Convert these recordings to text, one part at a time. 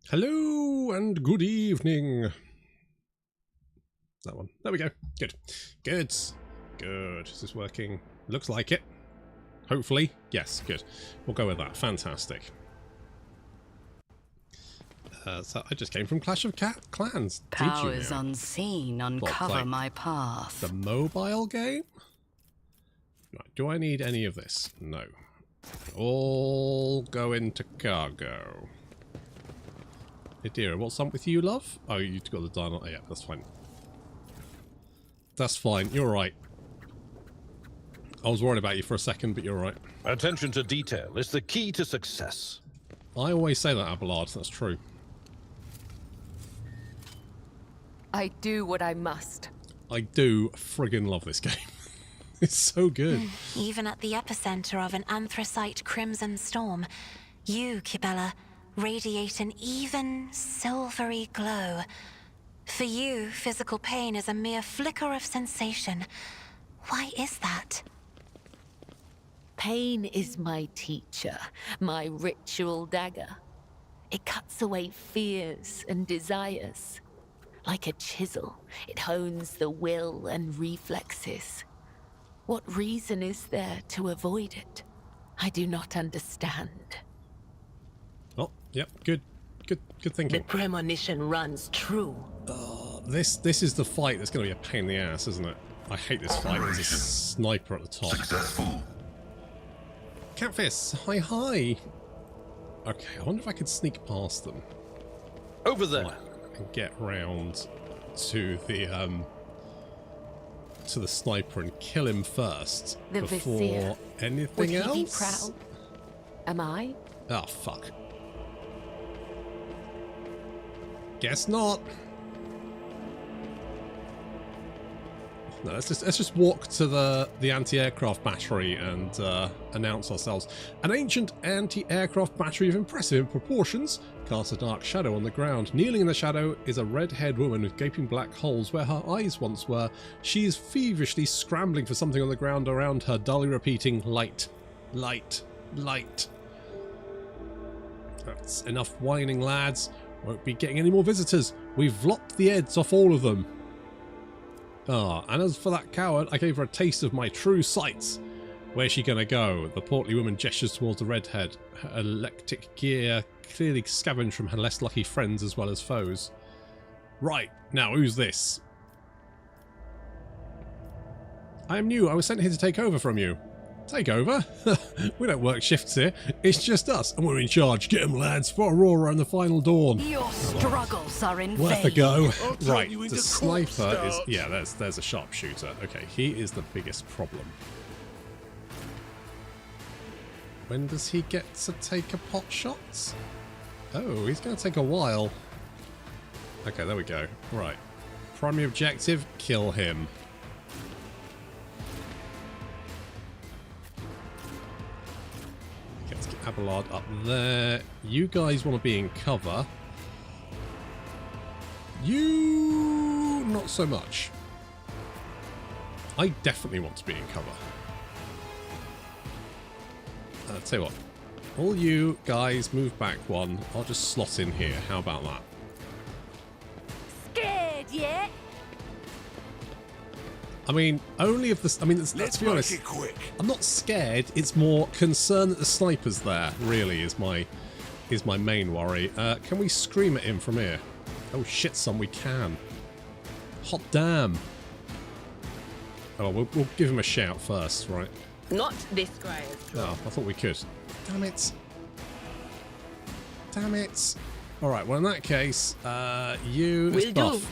Hello and good evening. That one. There we go. Good. Good. Good. Is this working? Looks like it. Hopefully. Yes, good. We'll go with that. Fantastic. So I just came from Clash of Clans. Powers unseen uncover like my path. The mobile game? Right. Do I need any of this? No. All go into cargo. Hey dear, what's up with you, love? Oh, you've got the dial. Oh, yeah, that's fine. That's fine. You're right. I was worried about you for a second, but you're right. Attention to detail is the key to success. I always say that, Abelard. That's true. I do what I must. I do friggin' love this game. It's so good. Even at the epicenter of an anthracite crimson storm, you, Kibella, radiate an even, silvery glow. For you, physical pain is a mere flicker of sensation. Why is that? Pain is my teacher, my ritual dagger. It cuts away fears and desires. Like a chisel, it hones the will and reflexes. What reason is there to avoid it? I do not understand. Oh, yep, good thinking. The premonition runs true. This is the fight that's going to be a pain in the ass, isn't it? I hate this fight. There's a sniper at the top. Successful. Catfish, hi. Okay, I wonder if I could sneak past them. Over there. And get round to the sniper and kill him first The before Vizier. anything Would he else. be proud? Am I? Oh fuck. Guess not. No, let's just walk to the anti-aircraft battery and announce ourselves. An ancient anti-aircraft battery of impressive proportions casts a dark shadow on the ground. Kneeling in the shadow is a red-haired woman with gaping black holes where her eyes once were. She is feverishly scrambling for something on the ground around her, dully repeating, "Light, light, light." That's enough whining, lads. Won't be getting any more visitors. We've lopped the heads off all of them. Ah, and as for that coward, I gave her a taste of my true sights. Where's she gonna go? The portly woman gestures towards the redhead. Her electric gear clearly scavenged from her less lucky friends as well as foes. Right, now who's this? I am new. I was sent here to take over from you. Take over? We don't work shifts here. It's just us, and we're in charge. Get 'em, lads, for Aurora and the final dawn. Your struggles are in vain. Worth a go. Right, the sniper is... Yeah, there's a sharpshooter. Okay, he is the biggest problem. When does he get to take a pot shot? Oh, he's going to take a while. Okay, there we go. Right. Primary objective, kill him. Let's get Abelard up there. You guys want to be in cover. You... not so much. I definitely want to be in cover. Tell you what. All you guys move back one. I'll just slot in here. How about that? Scared yet? I mean, only if the... I mean, let's be honest. It quick. I'm not scared. It's more concern that the sniper's there, really, is my main worry. Can we scream at him from here? Oh, shit, son, we can. Hot damn. Oh, we'll give him a shout first, right? Not this guy. Oh, I thought we could. Damn it. Damn it. Alright, well, in that case, you is buff.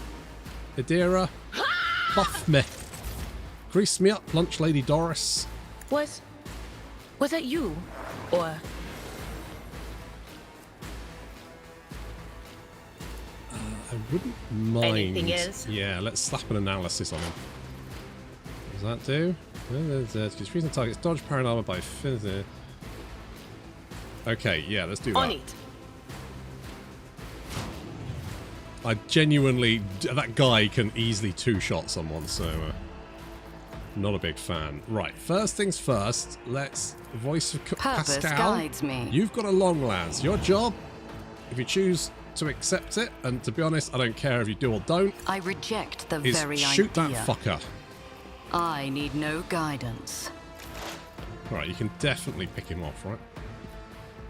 Idira, buff me. Grease me up, lunch lady Doris. Was that you? Or... I wouldn't mind. Anything else? Yeah, let's slap an analysis on him. What does that do? Freeze the target's dodge parry armor by... Okay, yeah, let's do that. On it. I genuinely... That guy can easily two-shot someone, so... not a big fan. Right, first things first, let's... Voice of Purpose Pascal. guides me. You've got a long lance. Your job, if you choose to accept it, and to be honest, I don't care if you do or don't. I reject the Is very shoot idea. that fucker. I need no guidance. Right, you can definitely pick him off, right?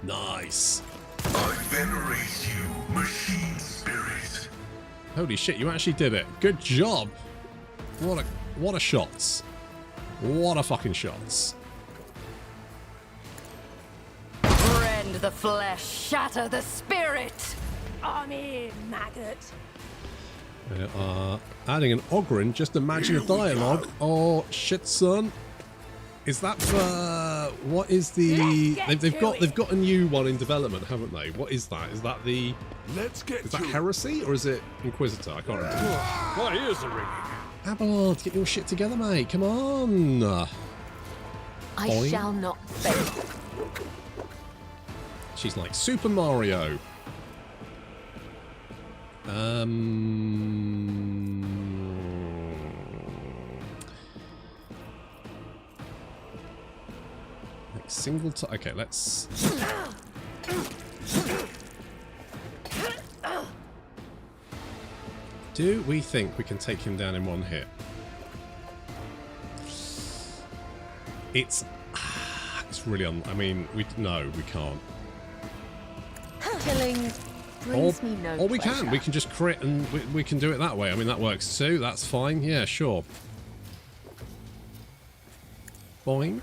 Nice. I venerate you, machine spirit. Holy shit, you actually did it. Good job. What a shots. What a fucking shots. Rend the flesh, shatter the spirit. I'm in, maggot. They are adding an Ogryn. Just imagine a dialogue. Oh shit, son. Is that for what is the? They've got a new one in development, haven't they? What is that? Is that the? Let's get Is that Heresy or is it Inquisitor? I can't remember. My ears are ringing. Abelard, get your shit together, mate. Come on. I Boing. shall not fail. She's like Super Mario. Like single to okay, let's do we think we can take him down in one hit? It's really I mean, we can't. Killing brings me no Or we pleasure. can. We can just crit and we can do it that way. I mean, that works too. That's fine. Yeah, sure. Boing.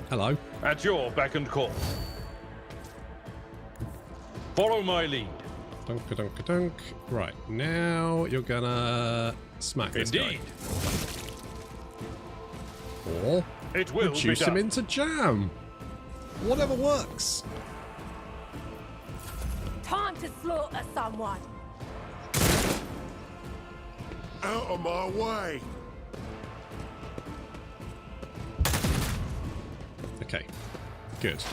Hello. At your beck and call. Follow my lead. Dunk-a-dunk-a-dunk. Right, now you're gonna smack this guy. Indeed. Or It will be reduce him done. into jam. Whatever works. Time to slaughter someone. Out of my way. Okay, good.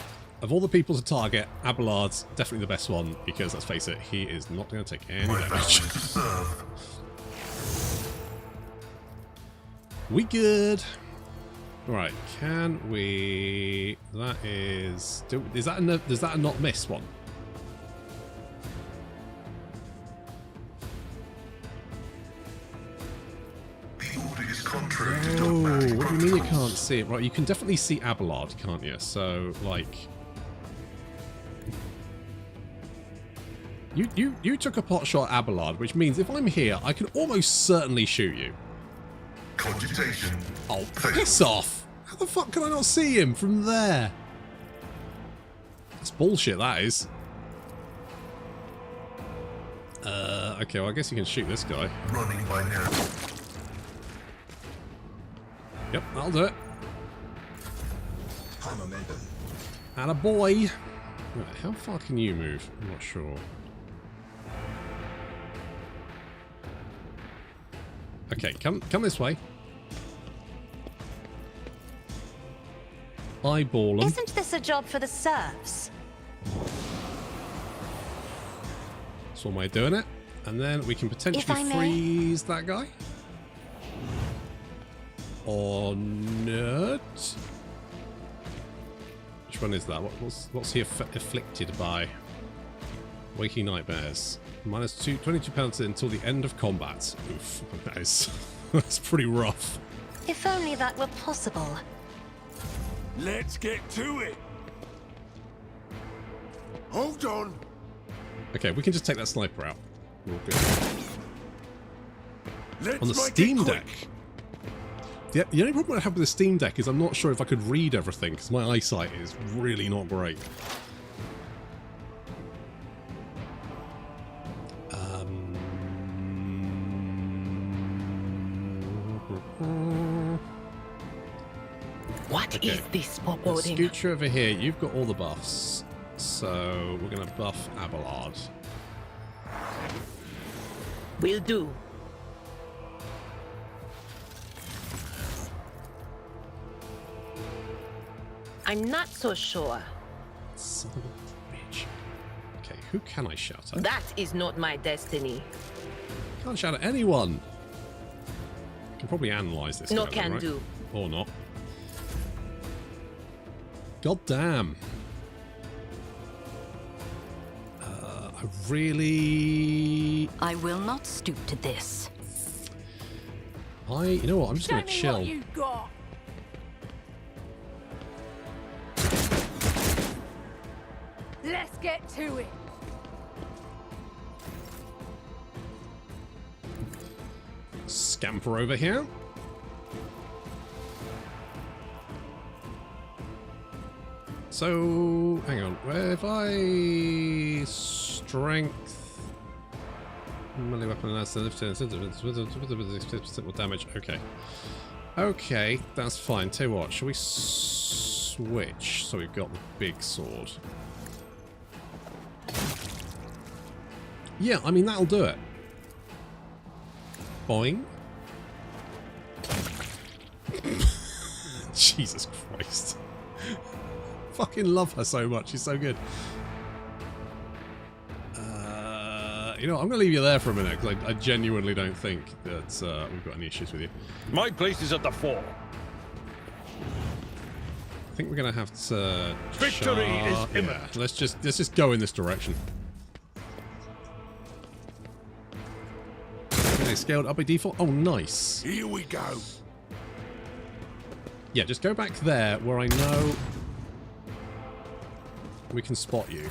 Of all the people to target, Abelard's definitely the best one because, let's face it, he is not going to take any My damage. vow is to serve. We good. Right, can we... That is... Is that a not miss one? The order is contrary to Oh, dogmatic what do you mean you protocols. can't see it? Right, you can definitely see Abelard, can't you? So, like... You took a pot shot at Abelard, which means if I'm here, I can almost certainly shoot you. Cogitation. Oh, piss off! How the fuck can I not see him from there? That's bullshit, that is. Okay, well, I guess you can shoot this guy. Running by now. Yep, that'll do it. High momentum. And a boy. Right, how far can you move? I'm not sure. Okay, come this way. Eyeball him. Isn't this a job for the serfs? That's one way of doing it. And then we can If potentially I may. freeze that guy. Or not. Which one is that? What's he afflicted by? Waking nightmares. Minus 22 penalty until the end of combat. Oof, that's pretty rough. If only that were possible. Let's get to it. Hold on. Okay, we can just take that sniper out. We're all good. Let's On the make Steam it Deck. quick. The only problem I have with the Steam Deck is I'm not sure if I could read everything because my eyesight is really not great. What Okay. is this Let's foreboding? scoot you over here. You've got all the buffs. So we're going to buff Abelard. Will do. I'm not so sure. Son of a bitch. Okay, who can I shout at? That is not my destiny. Can't shout at anyone. Can probably analyze this. No guy, can right? do. Or not. God damn. I really... I will not stoop to this. You know what, I'm just going to Show me chill. what you got. Let's get to it. Scamper over here. So, hang on. If I strength melee weapon and simple damage. Okay. Okay, that's fine. Tell you what, shall we switch? So we've got the big sword. Yeah, I mean that'll do it. Boing. Jesus Christ. Fucking love her so much. She's so good. You know, I'm going to leave you there for a minute because I genuinely don't think that we've got any issues with you. My place is at the fore. I think we're going to have to... Victory is imminent. Yeah, let's just go in this direction. Okay, scaled up by default. Oh, nice. Here we go. Yeah, just go back there where I know we can spot you.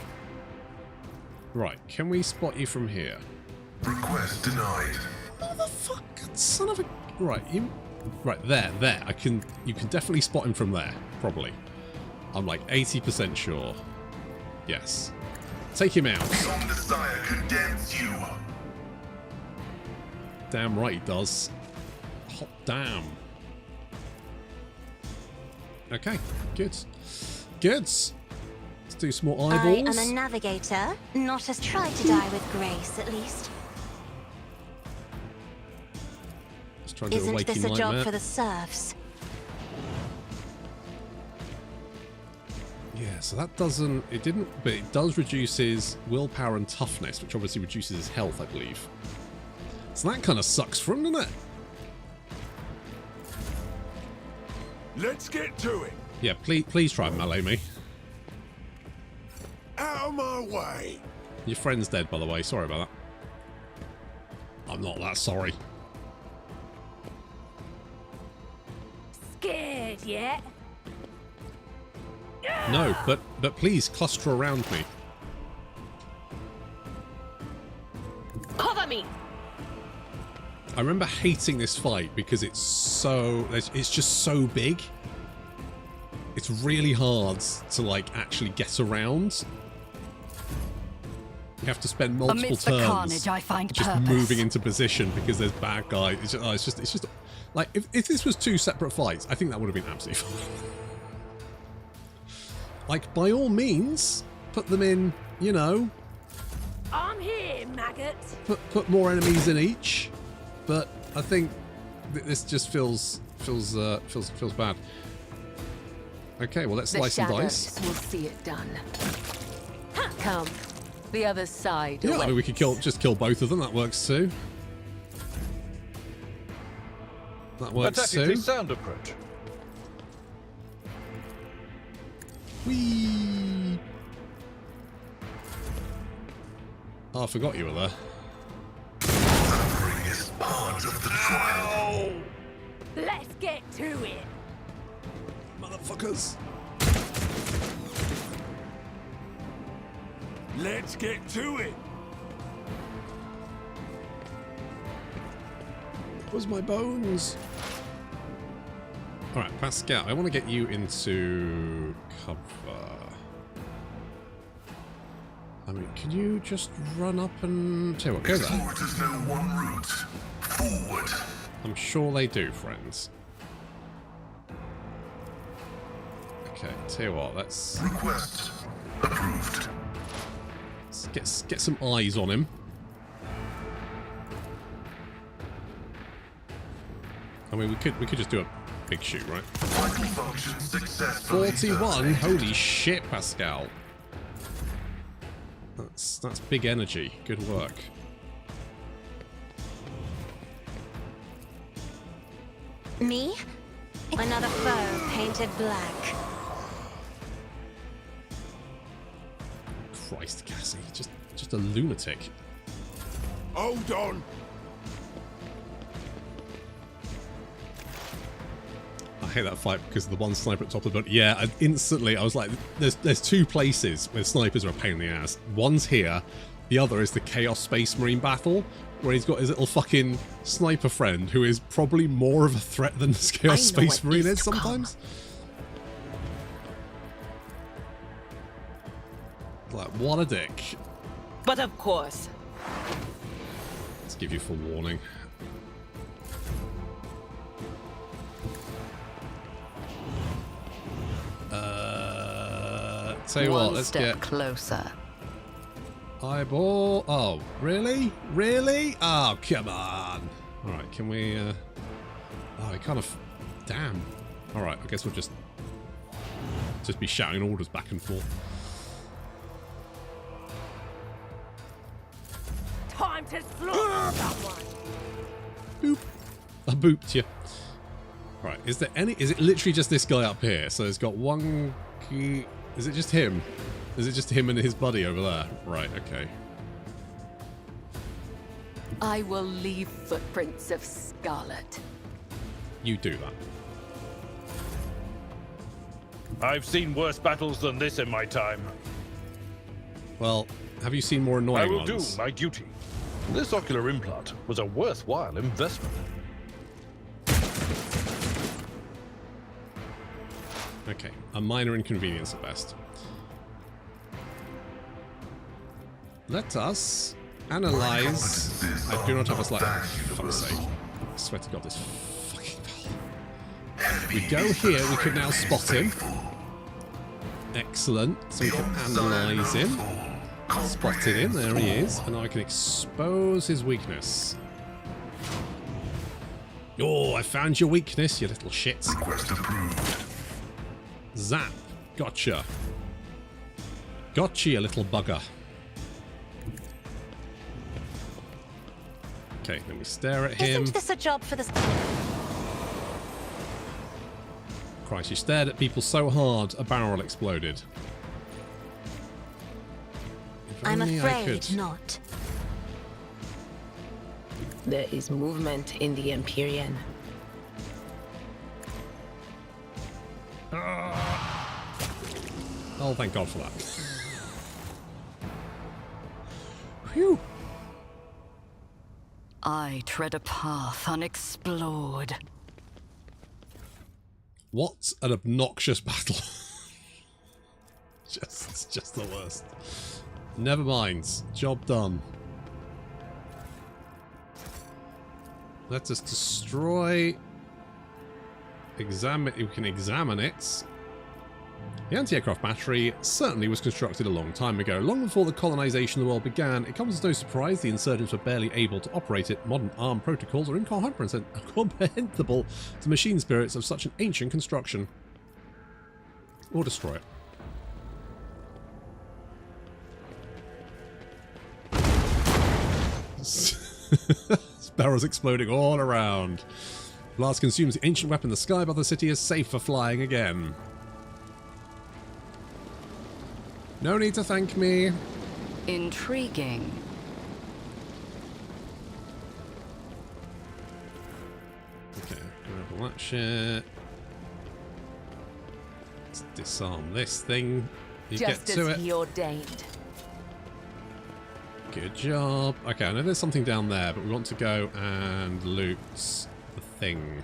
Right, can we spot you from here? Request denied. Motherfucker, son of a... Right, right, there. You can definitely spot him from there, probably. I'm like 80% sure. Yes. Take him out. Your Messiah condemns you. Damn right he does. Hot damn. Okay, good. Good. Let's do some more eyeballs. I am a navigator, not as try to die with grace, at least. Let's try and do a Isn't waking this a job nightmare. for the serfs? Yeah, so that doesn't... It didn't... But it does reduce his willpower and toughness, which obviously reduces his health, I believe. So that kind of sucks for him, doesn't it? Let's get to it. Yeah, please try and melee me. Out of my way. Your friend's dead, by the way. Sorry about that. I'm not that sorry. Scared yet? No, but please cluster around me. Cover me. I remember hating this fight because it's just so big. It's really hard to like actually get around. You have to spend multiple Amidst turns the carnage, I find just purpose. moving into position because there's bad guys. It's just like if this was two separate fights, I think that would have been absolutely fine. Like by all means, put them in. You know, I'm here, maggot. put more enemies in each. But I think this just feels bad. Okay, well let's The slice and shadows dice. will see it done. Come, the other side. Yeah, I mean we could just kill both of them. That works too. That A works tactically too. sound approach. Whee! Oh, I forgot you were there. Suffering is part of the trial. Let's get to it. Motherfuckers! Let's get to it. Where's my bones? Alright, Pascal, I want to get you into cover. I mean, can you just run up and... Tell you what, go there. Exporters know one route. Forward. I'm sure they do, friends. Okay, tell you what, let's Request approved. get some eyes on him. I mean, we could just do a big shoot, right? Vital function successfully 41. terminated. Holy shit, Pascal. That's big energy. Good work. Me? Another foe painted black. Cassie. Just a lunatic. Hold on. I hate that fight because of the one sniper at the top of the boat. Yeah, I was like, there's two places where snipers are a pain in the ass. One's here, the other is the Chaos Space Marine battle, where he's got his little fucking sniper friend who is probably more of a threat than the Chaos Space Marine is sometimes. Like, what a dick. But of course. Let's give you forewarning. Tell you what, let's get closer. Eyeball. Oh, really? Really? Oh, come on. Alright, can we... Oh, I kind of... Damn. Alright, I guess we'll just be shouting orders back and forth. Time to slaughter someone. Boop. I booped you. Right, is it literally just this guy up here? So it's got one key... Is it just him? Is it just him and his buddy over there? Right, okay. I will leave footprints of scarlet. You do that. I've seen worse battles than this in my time. Well, have you seen more annoying I will ones? do my duty. This ocular implant was a worthwhile investment. Okay, a minor inconvenience at best. Let us analyze. I do not have a slide. For fuck's sake. I swear to God, this fucking bell. We go here, we can now spot him. Excellent. So we can analyze him. Spotted him, there he is. And now I can expose his weakness. Oh, I found your weakness, you little shit. Request approved. Zap. Gotcha. Gotcha, you little bugger. Okay, let me stare at him. Isn't this a job for the... Christ, you stared at people so hard, a barrel exploded. If I'm only I afraid could. not. There is movement in the Empyrean. Oh, thank God for that. Phew. I tread a path unexplored. What an obnoxious battle. just the worst. Never mind. Job done. Let us destroy... Examine... We can examine it. The anti-aircraft battery certainly was constructed a long time ago. Long before the colonization of the world began, it comes as no surprise the insurgents were barely able to operate it. Modern armed protocols are incomprehensible to machine spirits of such an ancient construction. Or destroy it. Barrels exploding all around. Blast consumes the ancient weapon. The sky above the city is safe for flying again. No need to thank me. Intriguing. Okay, grab all that shit. Let's disarm this thing. You Just get to as it. he ordained. Good job. Okay, I know there's something down there, but we want to go and loot the thing.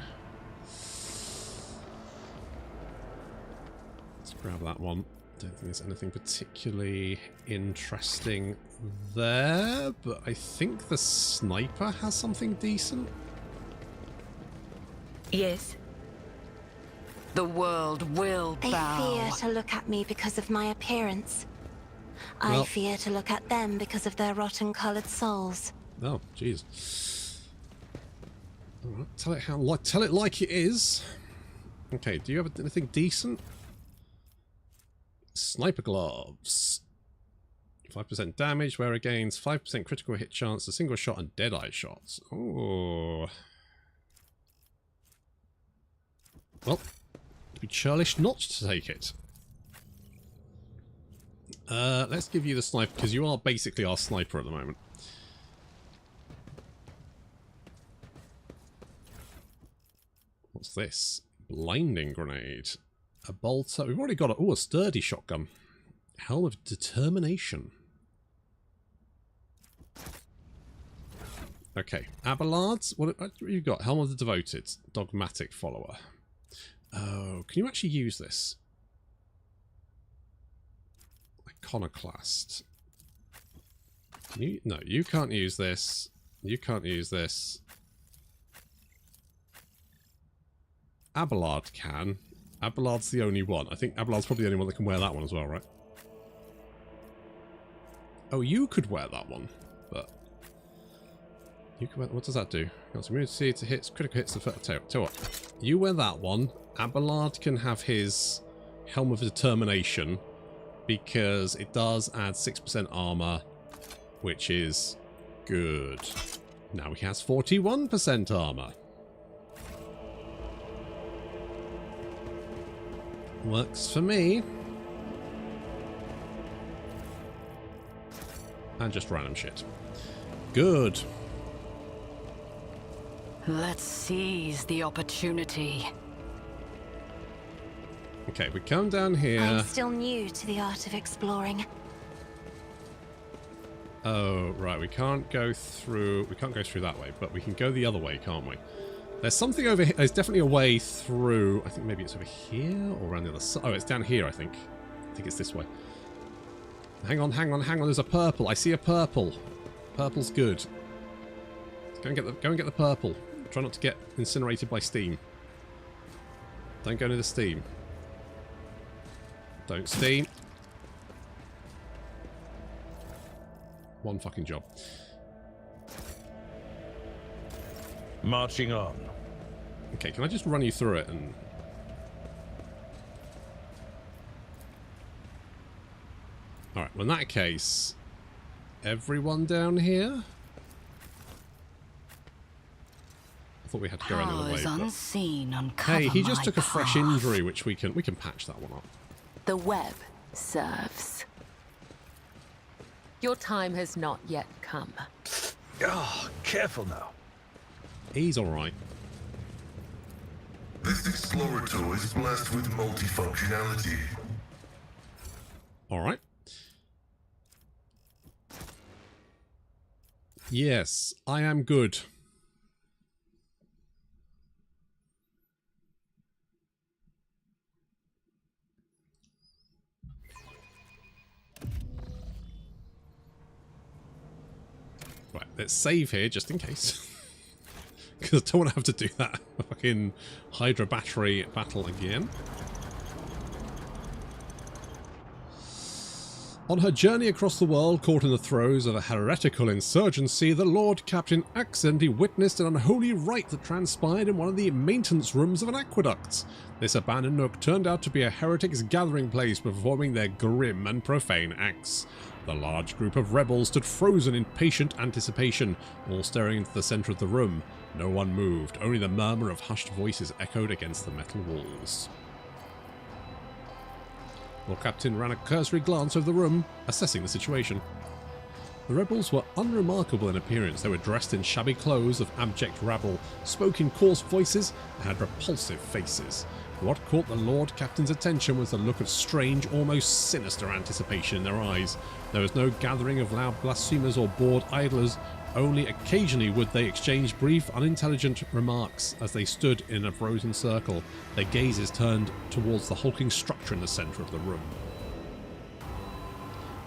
Let's grab that one. Don't think there's anything particularly interesting there, but I think the sniper has something decent. Yes. The world will They bow. fear to look at me because of my appearance. I Well- fear to look at them because of their rotten-coloured souls. Oh, jeez. Alright, tell it like it is. Okay, do you have anything decent? Sniper gloves. 5% damage, wearer gains 5% critical hit chance, a single shot, and deadeye shots. Oh. Well, it'd be churlish not to take it. Let's give you the sniper, because you are basically our sniper at the moment. What's this? Blinding grenade. A bolter. We've already got a sturdy shotgun. Helm of Determination. Okay, Abelards. What have you got? Helm of the Devoted. Dogmatic Follower. Oh, can you actually use this? Iconoclast. Can you? No, you can't use this. You can't use this. Abelard can. Abelard's the only one. I think Abelard's probably the only one that can wear that one as well, right? Oh, you could wear that one, but you can wear, what does that do? Got immunity to hits, critical hits. Tell you what, you wear that one. Abelard can have his Helm of Determination because it does add 6% armor, which is good. Now he has 41% armor. Works for me. And just random shit. Good. Let's seize the opportunity. Okay, we come down here. I'm still new to the art of exploring. Oh, right, we can't go through that way, but we can go the other way, can't we? There's something over here. There's definitely a way through. I think maybe it's over here or around the other side. Oh, it's down here, I think. I think it's this way. Hang on, hang on, hang on. There's a purple. I see a purple. Purple's good. Go and get the purple. Try not to get incinerated by steam. Don't go near the steam. Don't steam. One fucking job. Marching on. Okay, can I just run you through it and... Alright, well in that case, everyone down here? I thought we had to go around the other way. But... unseen uncover Hey, he just my took a fresh path. injury, which we can patch that one up. The web serves. Your time has not yet come. Ah, careful now. He's alright. This explorator is blessed with multifunctionality. Alright. Yes, I am good. Right, let's save here just in case. Because I don't want to have to do that fucking Hydra battery battle again. On her journey across the world, caught in the throes of a heretical insurgency, the Lord Captain accidentally witnessed an unholy rite that transpired in one of the maintenance rooms of an aqueduct. This abandoned nook turned out to be a heretic's gathering place performing their grim and profane acts. The large group of rebels stood frozen in patient anticipation, all staring into the centre of the room. No one moved, only the murmur of hushed voices echoed against the metal walls. Lord Captain ran a cursory glance over the room, assessing the situation. The rebels were unremarkable in appearance. They were dressed in shabby clothes of abject rabble, spoke in coarse voices, and had repulsive faces. What caught the Lord Captain's attention was the look of strange, almost sinister anticipation in their eyes. There was no gathering of loud blasphemers or bored idlers. Only occasionally would they exchange brief, unintelligent remarks as they stood in a frozen circle, their gazes turned towards the hulking structure in the centre of the room.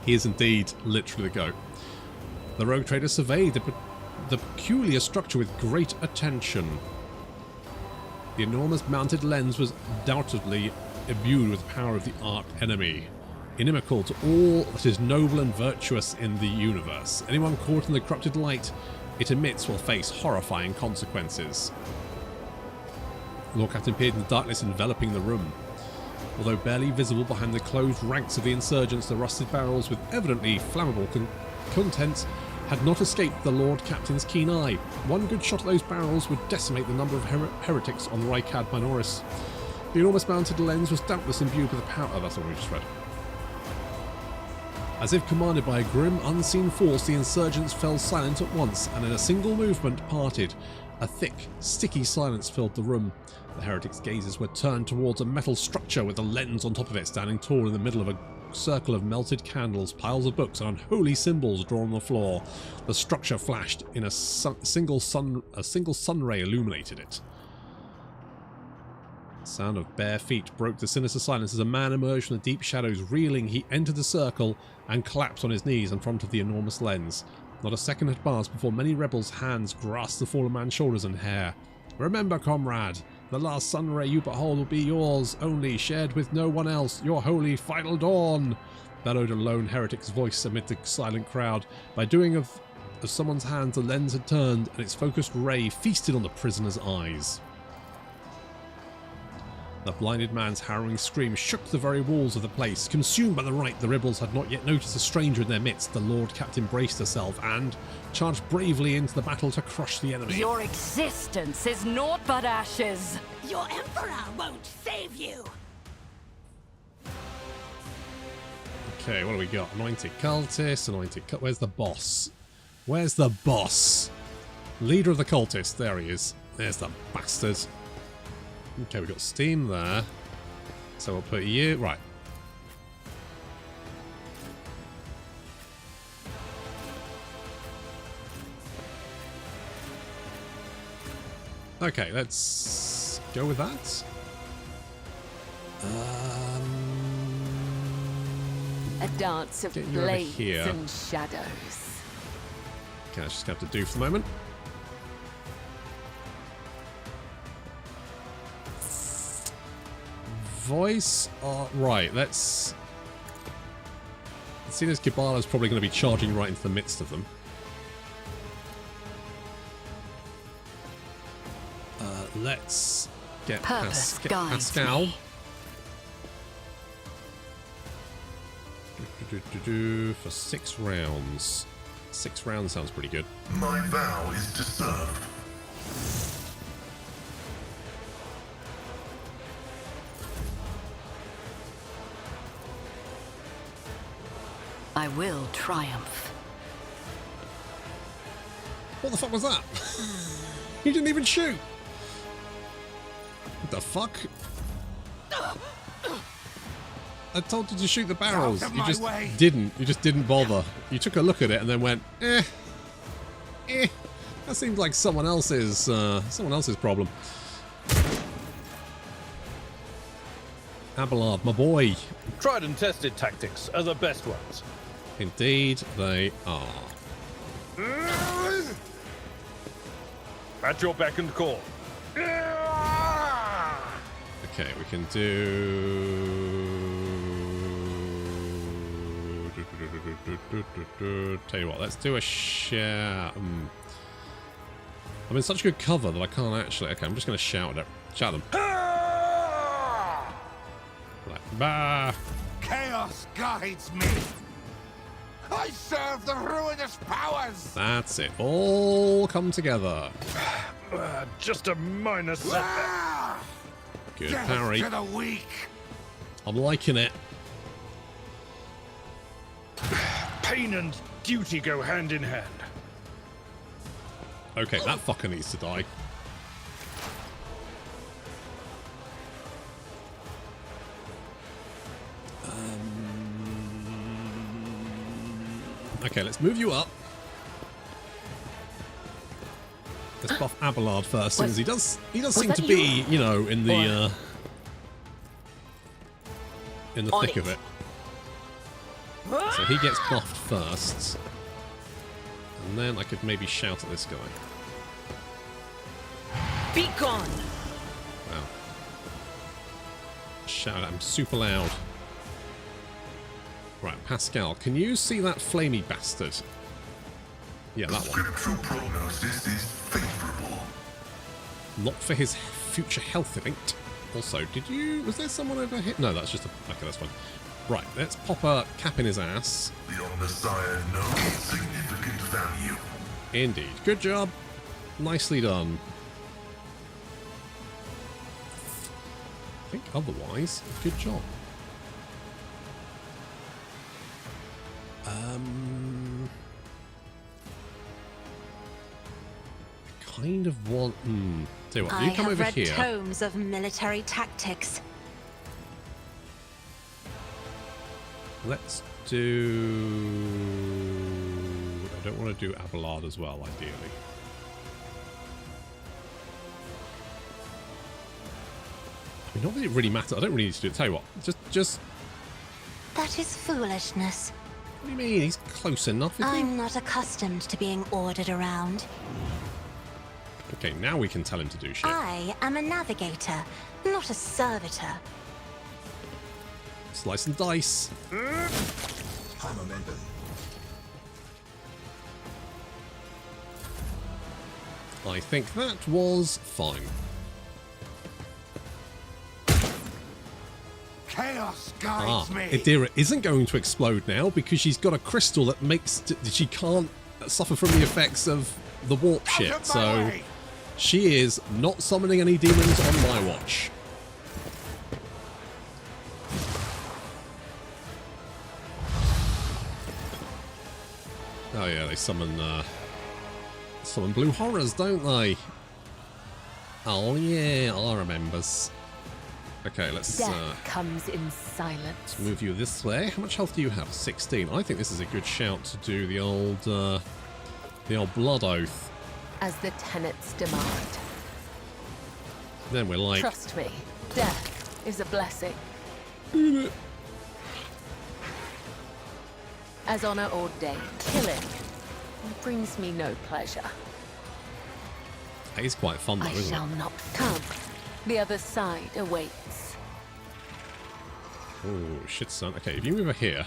He is indeed literally the goat. The rogue trader surveyed the peculiar structure with great attention. The enormous mounted lens was undoubtedly imbued with the power of the arch enemy, inimical to all that is noble and virtuous in the universe. Anyone caught in the corrupted light it emits will face horrifying consequences. Lord Captain peered in the darkness enveloping the room. Although barely visible behind the closed ranks of the insurgents, the rusted barrels with evidently flammable contents had not escaped the Lord Captain's keen eye. One good shot at those barrels would decimate the number of heretics on Rykad Minoris. The enormous mounted lens was doubtless imbued with the power... Oh, that's what we just read. As if commanded by a grim, unseen force, the insurgents fell silent at once, and in a single movement parted. A thick, sticky silence filled the room. The heretics' gazes were turned towards a metal structure with a lens on top of it, standing tall in the middle of a circle of melted candles, piles of books, and unholy symbols drawn on the floor. The structure flashed in a single sun ray illuminated it. The sound of bare feet broke the sinister silence as a man emerged from the deep shadows. Reeling, he entered the circle and collapsed on his knees in front of the enormous lens. Not a second had passed before many rebels' hands grasped the fallen man's shoulders and hair. Remember, comrade, the last sun ray you behold will be yours only, shared with no one else. Your holy final dawn, bellowed a lone heretic's voice amid the silent crowd. By doing of someone's hands, the lens had turned, and its focused ray feasted on the prisoner's eyes. The blinded man's harrowing scream shook the very walls of the place. Consumed by the rite, the rebels had not yet noticed a stranger in their midst. The Lord Captain braced herself and charged bravely into the battle to crush the enemy. Your existence is naught but ashes. Your Emperor won't save you! Okay, what do we got? Anointed cultist, anointed cult. Where's the boss? Where's the boss? Leader of the cultists. There he is. There's the bastard. Okay, we've got steam there. So we'll put you... Right. Okay, let's go with that. A dance of Get you over blades here. and shadows. Okay, that's just have to do for the moment. Voice, right, let's see. This Kibala's probably going to be charging right into the midst of them. Let's get Purpose guides Pascal. me. For 6 rounds. 6 rounds sounds pretty good. My vow is to serve. I will triumph. What the fuck was that? You didn't even shoot. What the fuck? I told you to shoot the barrels. You just didn't. You just didn't bother. You took a look at it and then went, eh. That seems like someone else's problem. Abelard, my boy. Tried and tested tactics are the best ones. Indeed, they are. At your beck and call. Okay, we can do... Tell you what, let's do a share. I'm in such good cover that I can't actually... Okay, I'm just going to shout at it. Shout at them. Like, bah! Chaos guides me. I serve the ruinous powers. That's it. All come together. Just a minor setback. Good Death parry. to the weak. I'm liking it. Pain and duty go hand in hand. Okay, that fucker needs to die. Okay, let's move you up. Let's buff Abelard first, since he does seem to be, you know, in the thick of it. So he gets buffed first. And then I could maybe shout at this guy. Be gone! Wow. Shout at him super loud. Right, Pascal, can you see that flamey bastard? Yeah, that one. Scriptural prognosis is favorable. Not for his future health, I think. Also, was there someone over here? No, that's just a... Okay, that's fine. Right, let's pop a cap in his ass. The Omnissiah knows significant value. Indeed. Good job. Nicely done. I think otherwise, good job. want... Tell you what, you I come have over read here. tomes of military tactics. Let's do... I don't want to do Abelard as well, ideally. I mean, not that it really matters. I don't really need to do it. Tell you what, just... That is foolishness. What do you mean? He's close enough, isn't he? I'm not accustomed to being ordered around. Okay, now we can tell him to do shit. I am a navigator, not a servitor. Slice and dice. I think that was fine. Chaos guides me. Idira isn't going to explode now because she's got a crystal that makes she can't suffer from the effects of the warp shit. So she is not summoning any demons on my watch. Oh yeah, they summon blue horrors, don't they? Oh yeah, I remembers. Okay, let's Death comes in silence. move you this way. How much health do you have? 16. I think this is a good shout to do the old blood oath. As the tenets demand. Then we're like, Trust me, death is a blessing. As honor ordained, killing brings me no pleasure. that is quite fun though, I isn't shall it? not come. The other side awaits. Oh shit, son. Okay, if you move over here,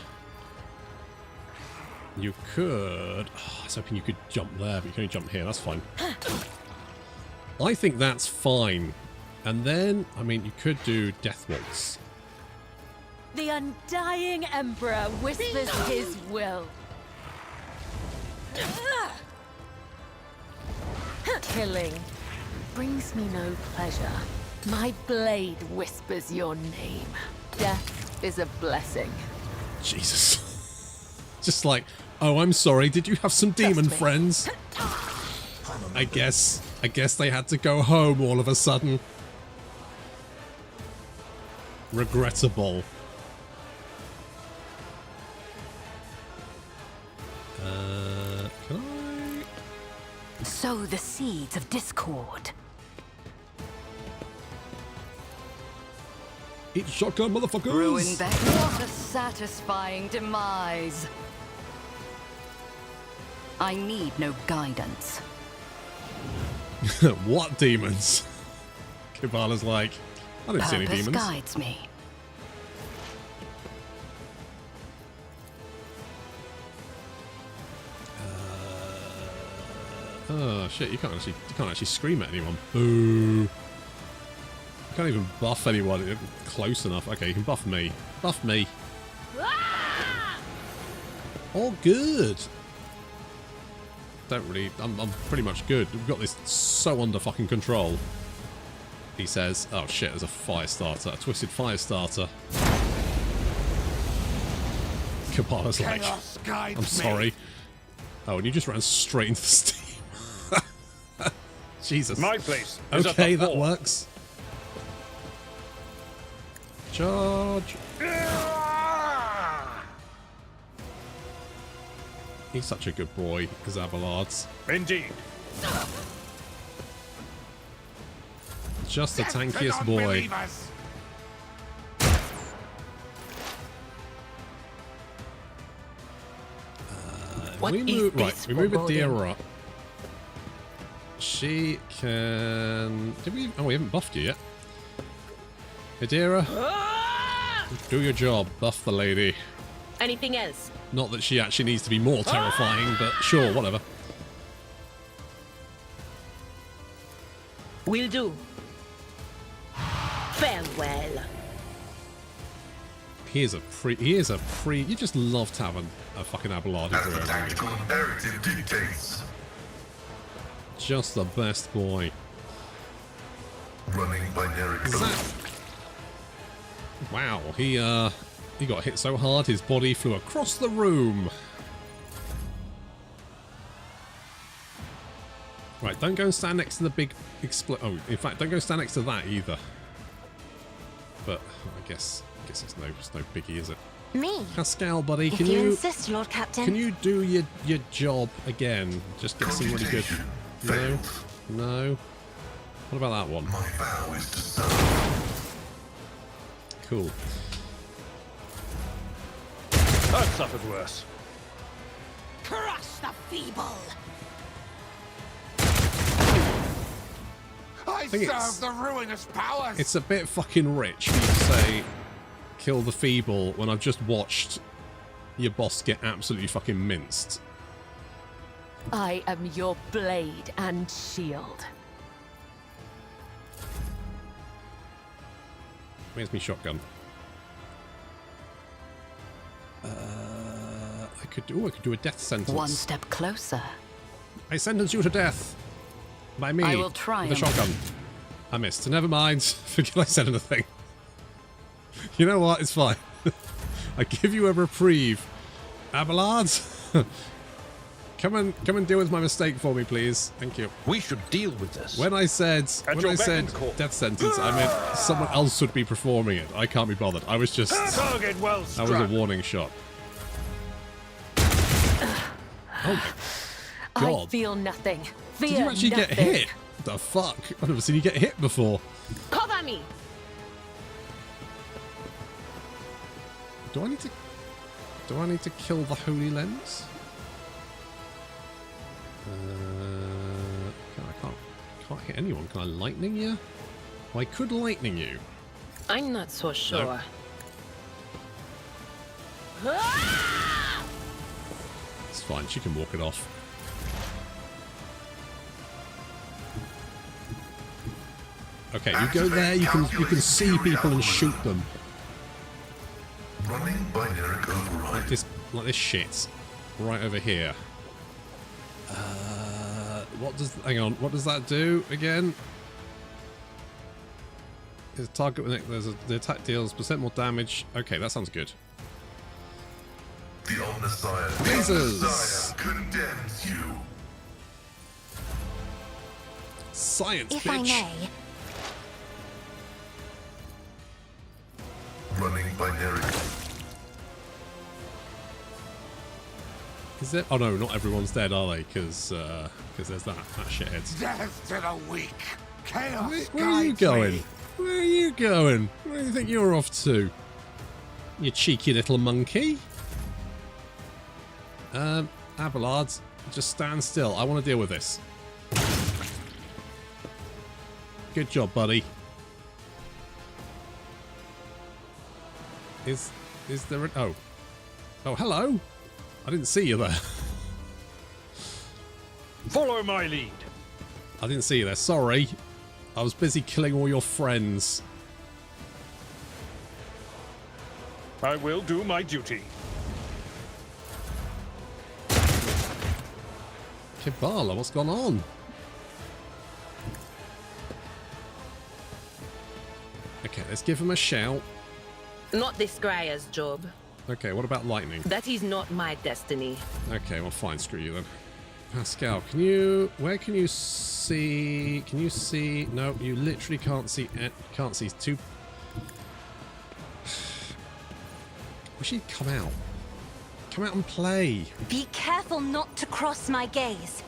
you could. Oh, I was hoping you could jump there, but you can only jump here. That's fine. I think that's fine. And then, I mean, you could do Death Waltz. The undying emperor whispers his will. Killing brings me no pleasure. My blade whispers your name. Death is a blessing. Jesus. Just like, oh, I'm sorry. Did you have some demon me. friends? I guess they had to go home all of a sudden. Regrettable. Can I? Sow the seeds of discord. Eat shotgun, motherfuckers! Ruin back. What a satisfying demise. I need no guidance. What demons? Kabbalah's like, I don't see any Purpose demons. guides me. Oh shit! You can't actually scream at anyone. Boo! You can't even buff anyone close enough. Okay, you can buff me. Buff me. All good. Don't really. I'm pretty much good. We've got this so under fucking control. He says, "Oh shit! There's a fire starter, a twisted fire starter." Kabbalah's like, Chaos guides "I'm sorry." me. Oh, and you just ran straight into the steam. Jesus. My place is at Okay, the that fort. works. Charge. He's such a good boy, Zabalards. Indeed. Just the Death to tankiest boy. non-believers. What we is move, this right, we move foreboding? Adira up. She can... Did we... Oh, we haven't buffed you yet. Adira, do your job. Buff the lady. Anything else? Not that she actually needs to be more terrifying, but sure, whatever. Will do. Farewell. He is a pre... You just love to have a fucking Abelard. As the tactical imperative dictates. Just the best boy. Running binary code. Wow, he got hit so hard his body flew across the room. Right, don't go and stand next to the big Oh, in fact, don't go stand next to that either. But I guess it's no biggie, is it? Me? Pascal, buddy, If can you you insist, Lord Captain. can you do your job again? Just get some really good. No, no. What about that one? My vow is to serve. Cool. I've suffered worse. Crush the feeble. I think serve it's- the ruinous powers. It's a bit fucking rich for you to say kill the feeble when I've just watched your boss get absolutely fucking minced. I am your blade and shield. Where's my shotgun? I could do a death sentence. One step closer. I sentence you to death. By me. I will try with a and- shotgun. I missed. Never mind. Forget I said anything. You know what? It's fine. I give you a reprieve. Abelard, come and deal with my mistake for me, please. Thank you. We should deal with this. When I said your beck and call. death sentence, I meant someone else would be performing it. I can't be bothered. I was just Target well that struck. was a warning shot. Oh my I god! feel nothing. Fear Did you actually nothing. get hit? What the fuck? I've never seen you get hit before. Cover me. Do I need to kill the Holy Lens? I can't hit anyone. Can I lightning you? Well, I could lightning you. I'm not so sure. It's fine. She can walk it off. Okay, you go there. You can see people and shoot them. Running binary override. Like this shit. Right over here. Hang on, what does that do again? There's a target with the attack deals % more damage. Okay, that sounds good. The Omnissiah. Lasers. The Omnissiah condemns you. Science, If bitch. I may, Running binary. Is it? Oh no, not everyone's dead, are they? Because there's that shithead. Death to the weak. Chaos Where are you guides going? me. Where are you going? Where do you think you're off to? You cheeky little monkey. Abelard, just stand still. I want to deal with this. Good job, buddy. Is there an... Oh, hello. I didn't see you there. Follow my lead. I didn't see you there. Sorry. I was busy killing all your friends. I will do my duty. Kibala, what's gone on? Okay, let's give him a shout. Not this Squire's job. Okay, what about lightning? That is not my destiny. Okay, well fine, screw you then. Pascal, can you... Where can you see... Can you see... No, you literally can't see... Can't see two... Wish he'd come out. Come out and play. be careful not to cross my gaze.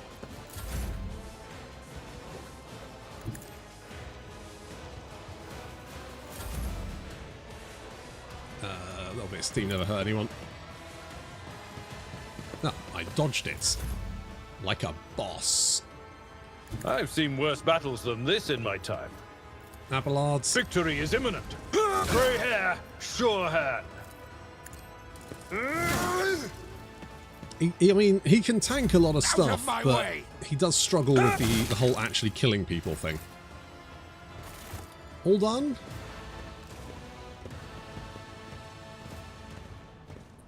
A little bit of steam never hurt anyone. No, I dodged it. Like a boss. I've seen worse battles than this in my time. Abelards. Victory is imminent. Grey hair, sure hand. I mean, he can tank a lot of Out stuff, of my but way. he does struggle with the whole actually killing people thing. All done?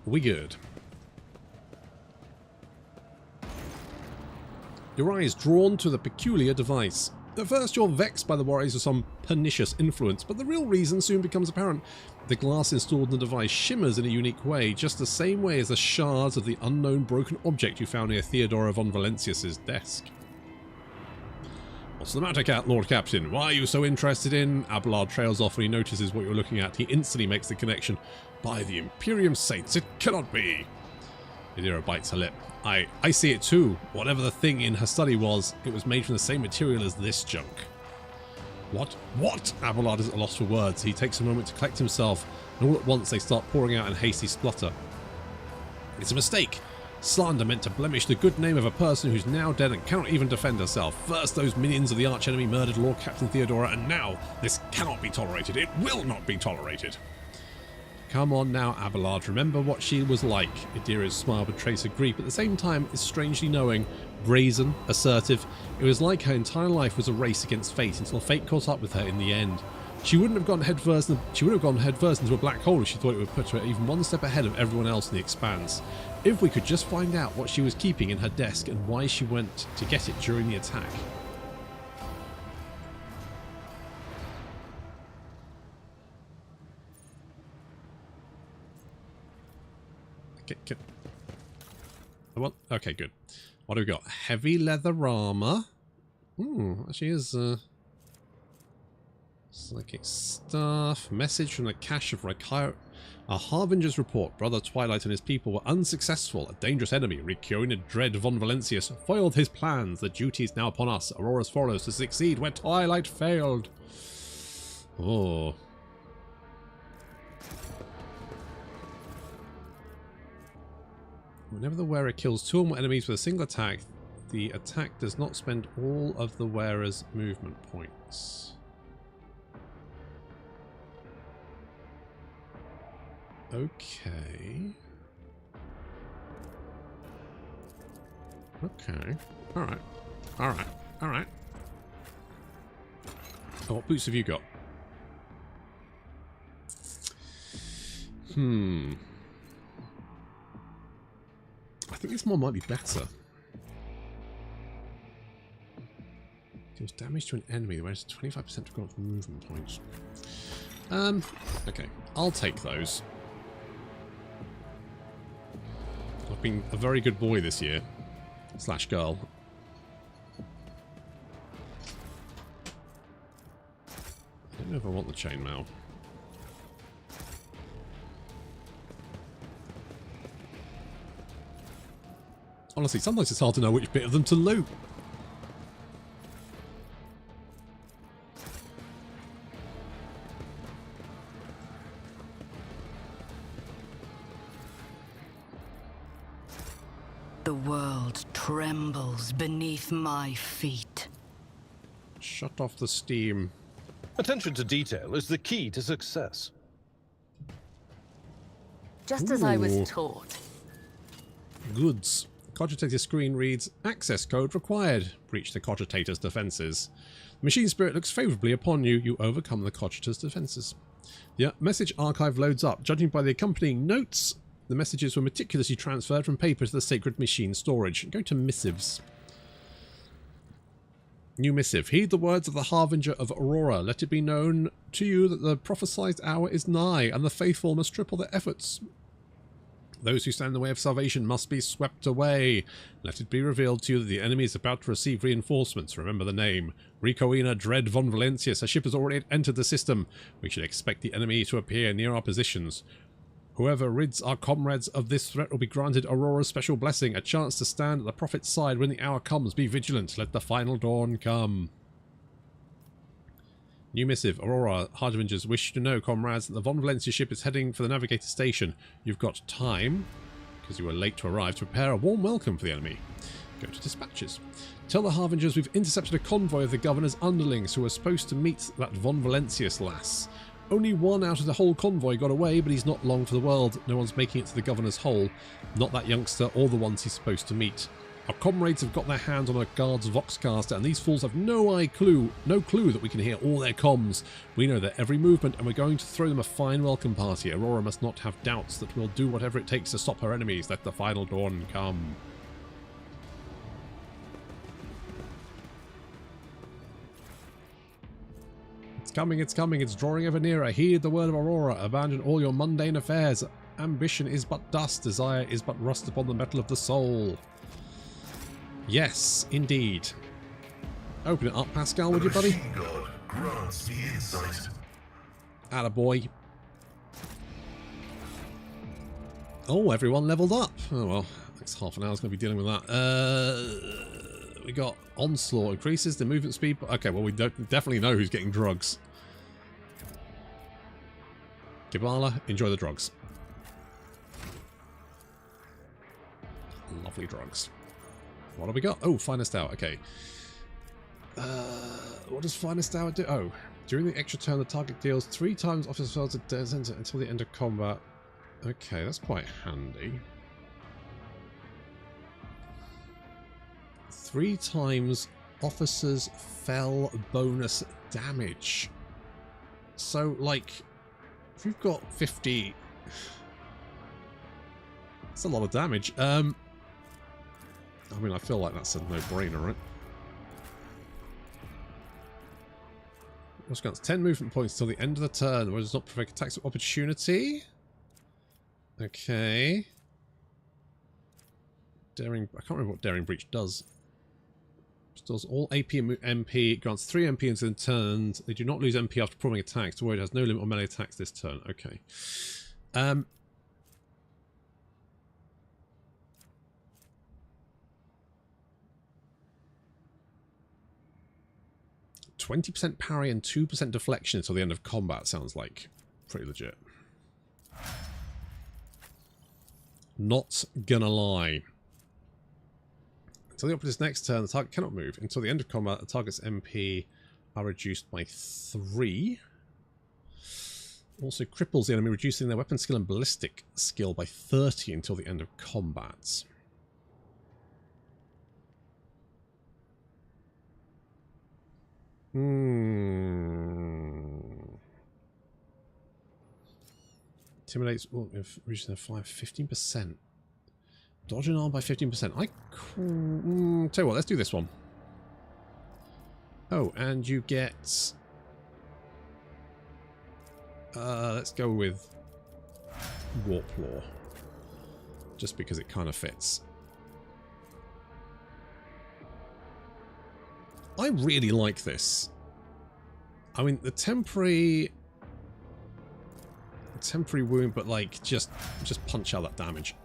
We good. Your eye is drawn to the peculiar device. At first you're vexed by the worries of some pernicious influence, but the real reason soon becomes apparent. The glass installed in the device shimmers in a unique way, just the same way as the shards of the unknown broken object you found near Theodora von Valentius's desk. What's the matter, Lord Captain? Why are you so interested in... Abelard trails off when he notices what you're looking at. He instantly makes the connection. By the Imperium Saints, it cannot be. Idira bites her lip. I see it too. Whatever the thing in her study was, it was made from the same material as this junk. What? What? Abelard is at a loss for words. He takes a moment to collect himself, and all at once they start pouring out in hasty splutter. It's a mistake. Slander meant to blemish the good name of a person who's now dead and cannot even defend herself. First those minions of the archenemy murdered Lord Captain Theodora, and now this cannot be tolerated. It will not be tolerated. Come on now, Abelard. Remember what she was like. Idira's smile betrays her grief, but at the same time is strangely knowing. Brazen, assertive. It was like her entire life was a race against fate until fate caught up with her in the end. She wouldn't have gone headfirst into a black hole if she thought it would put her even one step ahead of everyone else in the expanse. If we could just find out what she was keeping in her desk and why she went to get it during the attack. Okay, good. What do we got? Heavy leather armor. Actually is psychic stuff. Message from the cache of Rakai. A Harbinger's report. Brother Twilight and his people were unsuccessful. A dangerous enemy, Ricoina Dread von Valencius, foiled his plans. The duty is now upon us, Aurora's followers, to succeed where Twilight failed. Oh. Whenever the wearer kills 2 or more enemies with a single attack, the attack does not spend all of the wearer's movement points. Okay. Okay. Alright. Alright. Alright. Oh, what boots have you got? I think this one might be better. Deals damage to an enemy, whereas 25% have gone for movement points. Okay, I'll take those. I've been a very good boy this year. / girl. I don't know if I want the chainmail. Honestly, sometimes it's hard to know which bit of them to loot. The world trembles beneath my feet. Shut off the steam. Attention to detail is the key to success. Just as I was taught. Goods. Cogitator's screen reads, access code required. Breach the Cogitator's defenses. The machine spirit looks favourably upon you. You overcome the Cogitator's defenses. The message archive loads up. Judging by the accompanying notes, the messages were meticulously transferred from paper to the sacred machine storage. Go to missives. New missive. Heed the words of the Harbinger of Aurora. Let it be known to you that the prophesied hour is nigh, and the faithful must triple their efforts. Those who stand in the way of salvation must be swept away. Let it be revealed to you that the enemy is about to receive reinforcements. Remember the name. Ricoina Dread von Valencius. A ship has already entered the system. We should expect the enemy to appear near our positions. Whoever rids our comrades of this threat will be granted Aurora's special blessing. A chance to stand at the prophet's side when the hour comes. Be vigilant. Let the final dawn come. New missive. Aurora, Hardwingers wish to know, comrades, that the Von Valencia ship is heading for the navigator station. You've got time, because you were late to arrive, to prepare a warm welcome for the enemy. Go to dispatches. Tell the Harbingers we've intercepted a convoy of the governor's underlings who are supposed to meet that Von Valencius lass. Only one out of the whole convoy got away, but he's not long for the world. No one's making it to the governor's hole. Not that youngster or the ones he's supposed to meet. Our comrades have got their hands on a guard's voxcaster, and these fools have no clue that we can hear all their comms. We know their every movement, and we're going to throw them a fine welcome party. Aurora must not have doubts that we'll do whatever it takes to stop her enemies. Let the final dawn come. It's coming, it's coming, it's drawing ever nearer. Heed the word of Aurora. Abandon all your mundane affairs. Ambition is but dust. Desire is but rust upon the metal of the soul. Yes, indeed. Open it up, Pascal, would you, buddy? Machine God grants the insight. Attaboy. Oh, everyone leveled up. Oh well, next half an hour is going to be dealing with that. We got Onslaught increases the movement speed. Okay, well we definitely know who's getting drugs. Kibala, enjoy the drugs. Lovely drugs. What have we got? Oh, Finest Hour. Okay. What does Finest Hour do? Oh, during the extra turn, the target deals 3 times officer spells until the end of combat. Okay, that's quite handy. 3 times officers fell bonus damage. So, like, if you've got 50... That's a lot of damage. I mean, I feel like that's a no-brainer, right? What's got 10 movement points till the end of the turn, where it does not provoke attacks of opportunity. Okay. Daring... I can't remember what Daring Breach does. Restores all AP and MP, grants 3 MP until the turns. They do not lose MP after performing attacks. The warrior has no limit on melee attacks this turn. Okay. 20% parry and 2% deflection until the end of combat sounds like pretty legit. Not gonna lie. Until the opponent's next turn, the target cannot move. Until the end of combat, the target's MP are reduced by 3. Also cripples the enemy, reducing their weapon skill and ballistic skill by 30 until the end of combat. Intimidates if reaching their 15%. Dodge an arm by 15%. Tell you what, let's do this one. Oh, and you get... let's go with Warp Law. Just because it kind of fits. I really like this. I mean, the temporary wound, but like just punch out that damage.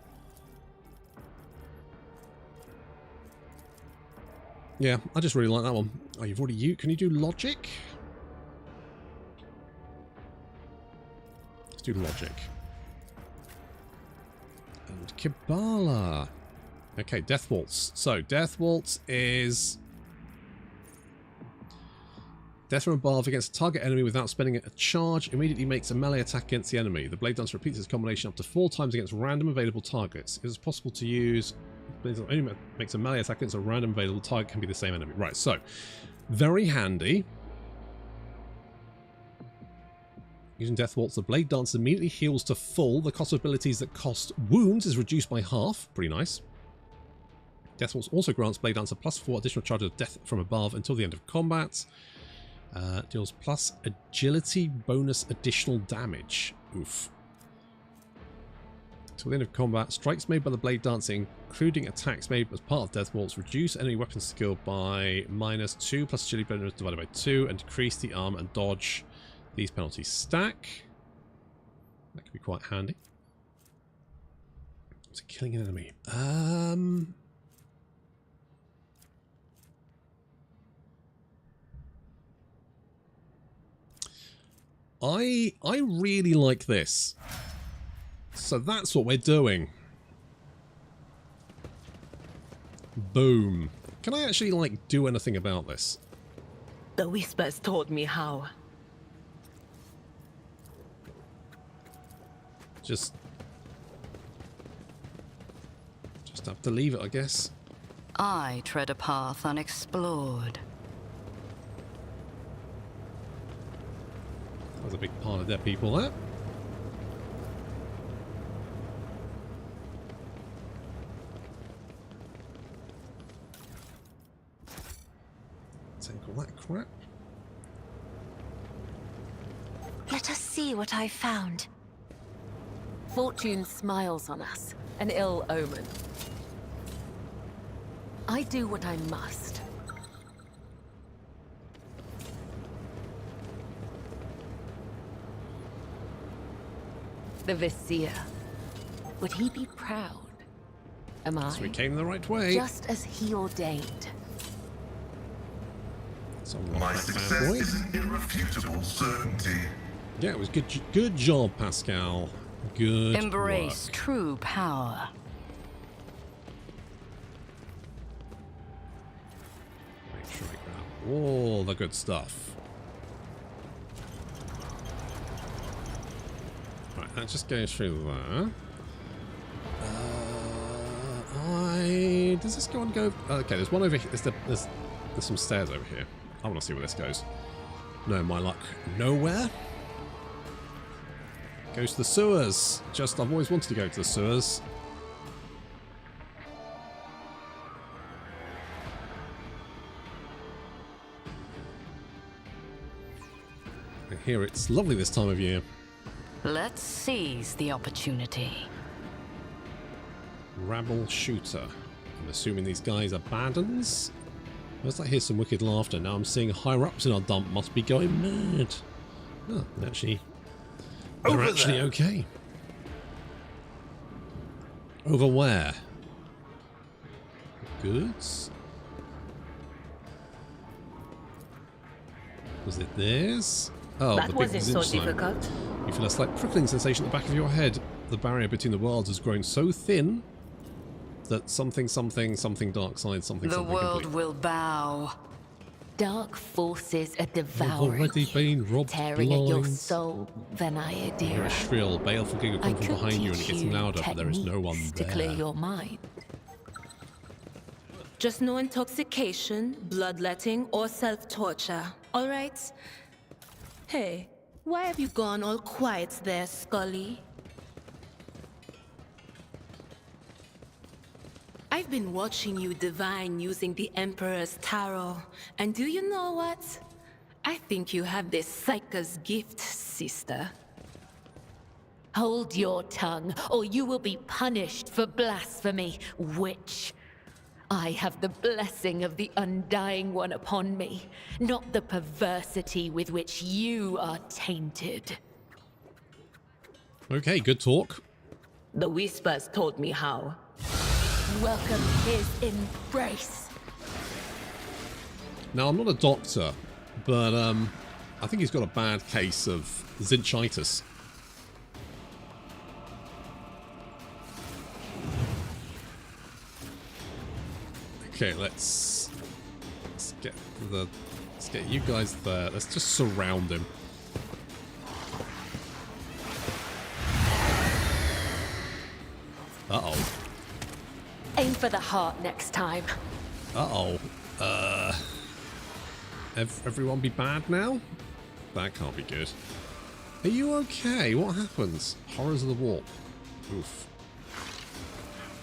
Yeah, I just really like that one. Oh, you've already used. Can you do logic? Let's do logic. And Kibala. Okay, Death Waltz. So Death Waltz is death from above against a target enemy without spending a charge immediately makes a melee attack against the enemy. The Blade Dancer repeats its combination up to 4 times against random available targets. It is possible to use... only makes a melee attack against a random available target, can be the same enemy. Right, so very handy. Using Death Waltz, the Blade Dancer immediately heals to full. The cost of abilities that cost wounds is reduced by half. Pretty nice. Death Waltz also grants Blade Dancer +4 additional charges of death from above until the end of combat. Deals plus agility bonus additional damage. Oof. Till the end of combat, strikes made by the Blade Dancer, including attacks made as part of Death Waltz, reduce enemy weapon skill by -2 plus agility bonus divided by 2 and decrease the arm and dodge. These penalties stack. That could be quite handy. So killing an enemy. I really like this. So that's what we're doing. Boom. Can I actually, like, do anything about this? The whispers told me how. Just have to leave it, I guess. I tread a path unexplored. That was a big part of their people there. Take all that crap. Let us see what I've found. Fortune smiles on us, an ill omen. I do what I must. the Vizier. Would he be proud? Am I? So we came the right way. Just as he ordained. So My success is an irrefutable certainty. yeah, it was good job, Pascal. Good Embrace work. true power. Make sure I grab all the good stuff. Right, that just goes through there. Does this go on go? Okay, there's one over here. There's some stairs over here. I want to see where this goes. No, my luck, nowhere. Goes to the sewers. I've always wanted to go to the sewers. I hear it's lovely this time of year. Let's seize the opportunity. Rabble shooter. I'm assuming these guys are Badens. As I hear some wicked laughter, now I'm seeing higher ups in our dump must be going mad. Oh, they're actually okay. Over where? Goods? Was it theirs? Oh, That the big wasn't so zinc slime. difficult. You feel a slight prickling sensation at the back of your head. The barrier between the worlds has grown so thin that something dark side, something The world complete. will bow. Dark forces are I've devouring already you, been robbed tearing at your blind. soul, You're a Vanayadira. shrill, baleful giggle I come from could behind you and it teach gets you louder, but there is no one techniques there. to clear your mind. Just no intoxication, bloodletting, or self-torture. All right? Hey, why have you gone all quiet there, Scully? I've been watching you divine using the Emperor's Tarot, and do you know what? I think you have this Psyker's gift, sister. Hold your tongue, or you will be punished for blasphemy, witch. I have the blessing of the Undying One upon me, not the perversity with which you are tainted. Okay, good talk. The whispers told me how. Welcome his embrace. Now, I'm not a doctor, but I think he's got a bad case of zinchitis. Okay, let's get you guys there. Let's just surround him. Uh-oh. Aim for the heart next time. Uh-oh. Everyone be bad now? That can't be good. Are you okay? What happens? Horrors of the warp. Oof.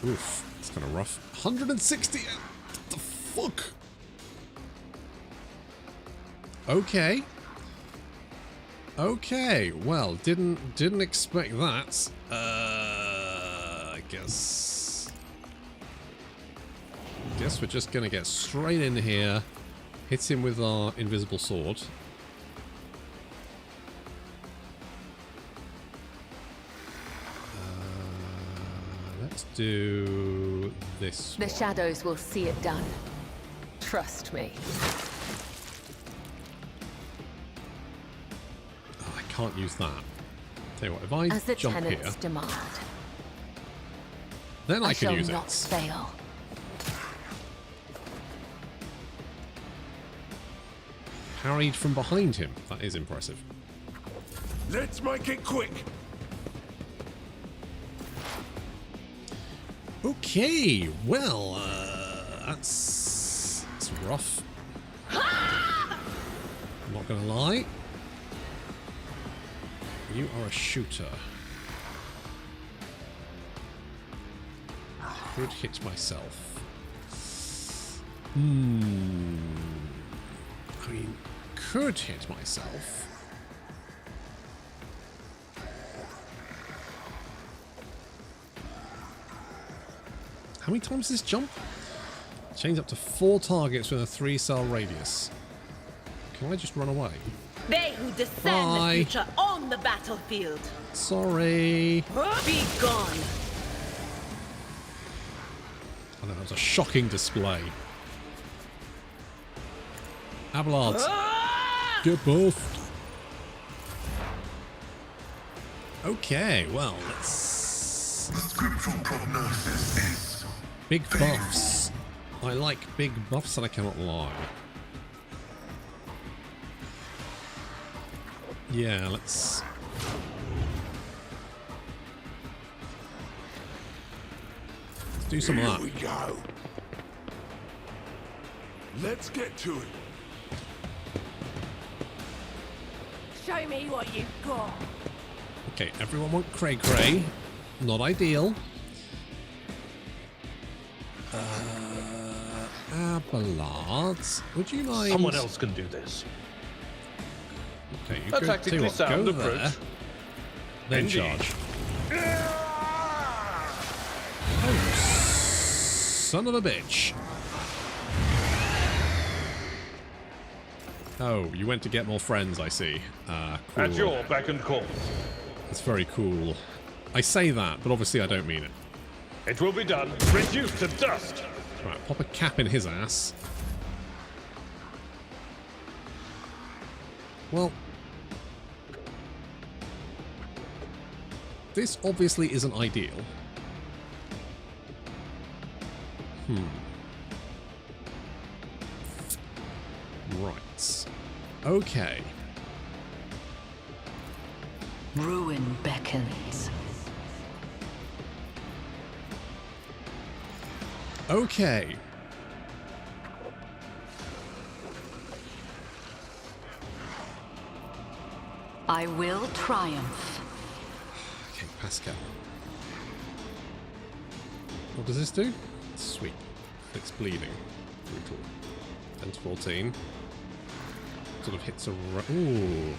Oof. It's kind of rough. 160! What the fuck? Okay. Okay. Well, didn't expect that. I guess we're just gonna get straight in here, hit him with our invisible sword. Let's do this The one. shadows will see it done. Trust me. Oh, I can't use that. Tell you what, if I As the jump here, tenants demand, then I can shall use not it. fail. Parried from behind him. That is impressive. Let's make it quick. Okay, well, that's rough. I'm not gonna lie. You are a shooter. Could hit myself. I mean, could hit myself. How many times does this jump? Change up to 4 targets with a 3-cell radius. Can I just run away? They who discern Bye. the future own on the battlefield. Sorry. Be gone. I know, that was a shocking display. Abelards. Get buffed. Okay, well, let's... The scriptural prognosis is... Big buffs. I like big buffs and I cannot lie. Yeah, let's do some of Here that. we go. Let's get to it. Show me what you've got. Okay, everyone want cray cray. Not ideal. Abelards, would you mind? Someone else can do this. Okay, you A go, tactically tell you what, sound go approach. there, then Indeed. charge. Oh, son of a bitch. Oh, you went to get more friends, I see. Cool. At your beck and call. That's very cool. I say that, but obviously I don't mean it. It will be done. Reduced to dust. Right, pop a cap in his ass. Well, this obviously isn't ideal. Right. Okay. Ruin beckons. Okay. I will triumph. Okay, Pascal. What does this do? Sweet. It's bleeding. Brutal. 10 to 14. Sort of hits a... Ooh.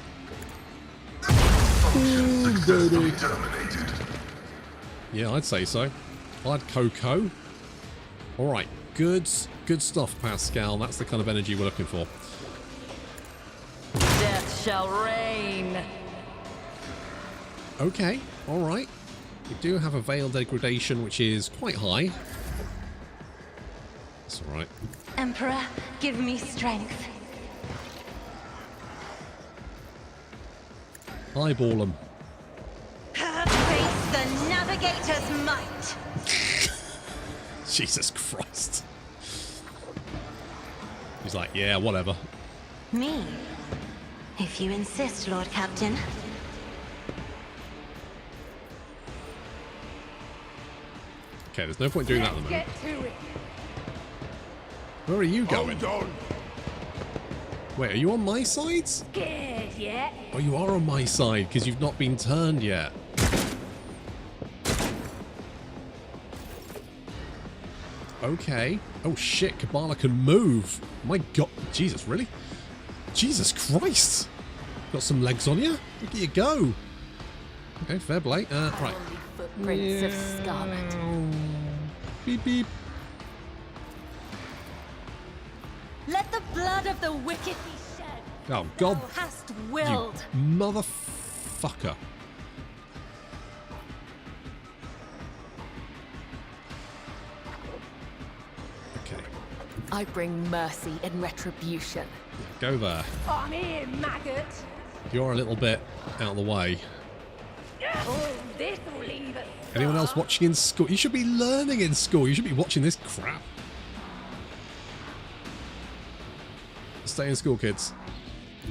Successfully terminated. Yeah, I'd say so. I'd Coco. Alright, good stuff, Pascal. That's the kind of energy we're looking for. Death shall reign. Okay, alright. We do have a Veil Degradation, which is quite high. That's alright. Emperor, give me strength. Eyeball him. Face the navigator's might. Jesus Christ. He's like, yeah, whatever. Me? If you insist, Lord Captain. Okay, there's no point doing that at the moment. Get to it. Where are you going? Hold on. Wait, are you on my side? Scared yet? Oh, you are on my side because you've not been turned yet. Okay. Oh shit, Kabbalah can move. My god. Jesus, really? Jesus Christ. Got some legs on you? Look at you go. Okay, fair play. Right. Footprints of scarlet. Beep beep. Let the blood of the wicked be shed. Oh god. Thou hast You willed. motherfucker. Okay. I bring mercy and retribution. Go there. I'm here, maggot. You're a little bit out of the way. Oh, this'll leave us. Anyone else watching in school? You should be learning in school. You should be watching this crap. Stay in school, kids.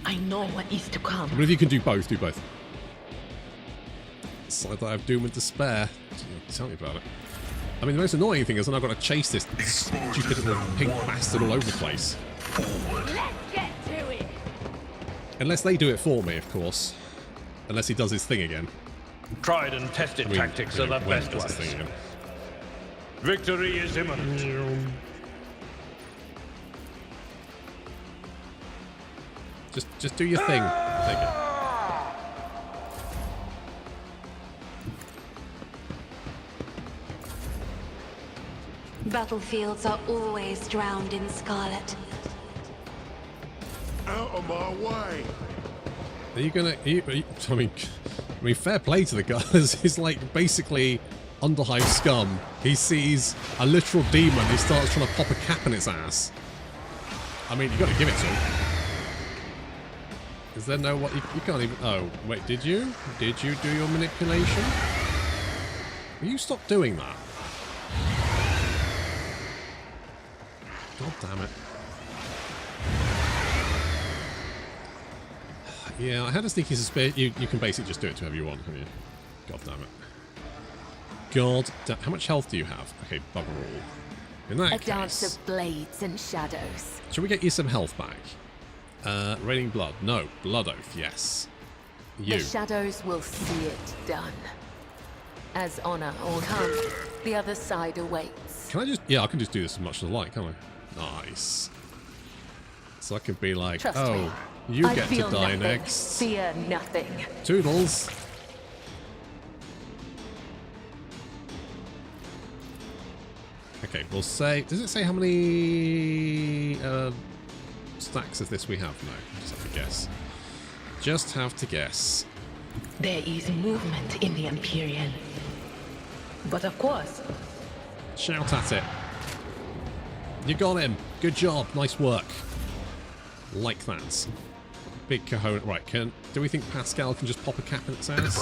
I know what is to come. But if you can do both, do both. It's like I have Doom and Despair. Tell me about it. I mean, the most annoying thing is that I've got to chase this stupid little pink bastard all over the place. Forward. Let's get to it. Unless they do it for me, of course. Unless he does his thing again. Tried and tested I mean, tactics you are know, the when he best does his ones. thing again. Victory is imminent. Just do your thing. There you go. Battlefields are always drowned in scarlet. Out of my way. Are you gonna... I mean, fair play to the guys. He's like basically Underhive scum. He sees a literal demon. He starts trying to pop a cap in its ass. I mean, you got to give it to him. Is there no what? You can't even... Oh, wait, did you? Did you do your manipulation? Will you stop doing that? God damn it. Yeah, I had a sneaky suspicion. You can basically just do it to whoever you want, can you? God damn it. God damn... How much health do you have? Okay, bugger all. In that A case... dance of blades and shadows. Shall we get you some health back? Raining blood. No. Blood oath. Yes. You. The shadows will see it done. As honor or come, the other side awaits. Can I just... Yeah, I can just do this as much as I like, can't I? Nice. So I can be like, Trust oh, me. you I get to feel die nothing, next. Fear nothing. Toodles. Okay, we'll say... Does it say how many stacks of this we have? No, just have to guess. Just have to guess. There is movement in the Imperial. But of course, Shout at it. You got him. Good job. Nice work. Like that. Big cojones. Right, do we think Pascal can just pop a cap in its ass?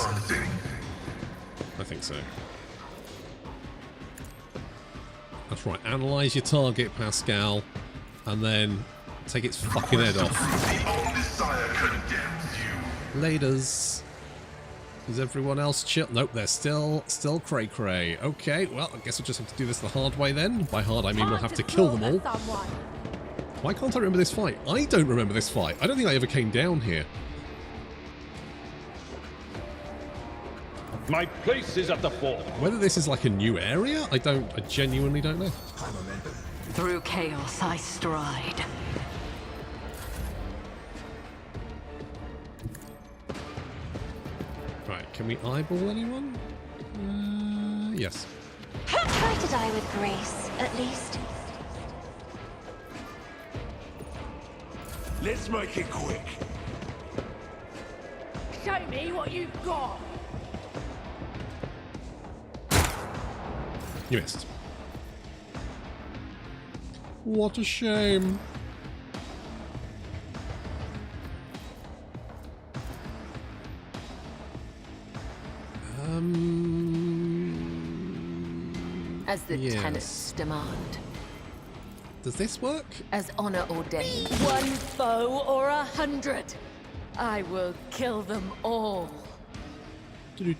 I think so. That's right. Analyze your target, Pascal, and then take its fucking head off. Laters. Is everyone else chill? Nope, they're still cray cray. Okay, well, I guess we'll just have to do this the hard way then. By hard, I mean we'll have to kill them all. Why can't I remember this fight? I don't remember this fight. I don't think I ever came down here. My place is at the fort. Whether this is like a new area, I genuinely don't know. Through chaos I stride. Right, can we eyeball anyone? Yes. Try to die with grace, at least. Let's make it quick. Show me what you've got. You missed. What a shame. As the yes. tenets demand. Does this work? As honor ordained. One foe or 100. I will kill them all. Killing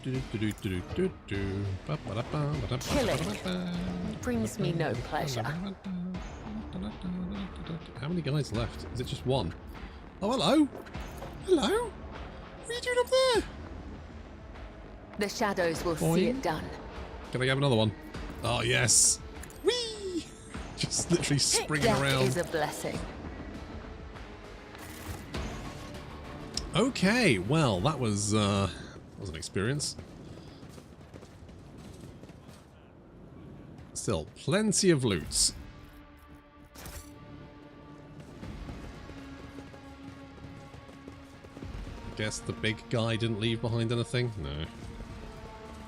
brings me no pleasure. How many guys left? Is it just one? Oh, hello. Hello. What are you doing up there? The shadows will see Boing. it done. Can I have another one? Oh, yes. Whee! Just literally springing Death around. is a blessing. Okay, well, that was an experience. Still, plenty of loots. Guess the big guy didn't leave behind anything? No.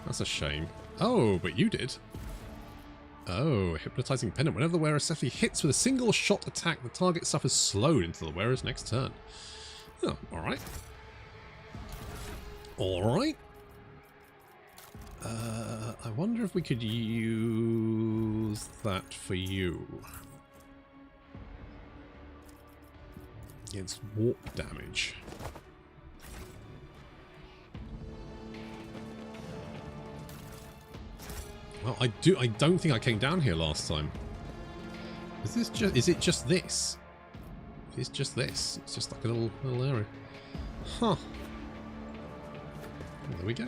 That's a shame. Oh, but you did. Oh, hypnotizing pendant. Whenever the wearer successfully hits with a single shot attack, the target suffers slowed until the wearer's next turn. Oh, alright. Alright. I wonder if we could use that for you. Against warp damage. Well, I don't think I came down here last time. Is it just this? It's just this. It's just like a little area. Huh. Well, there we go.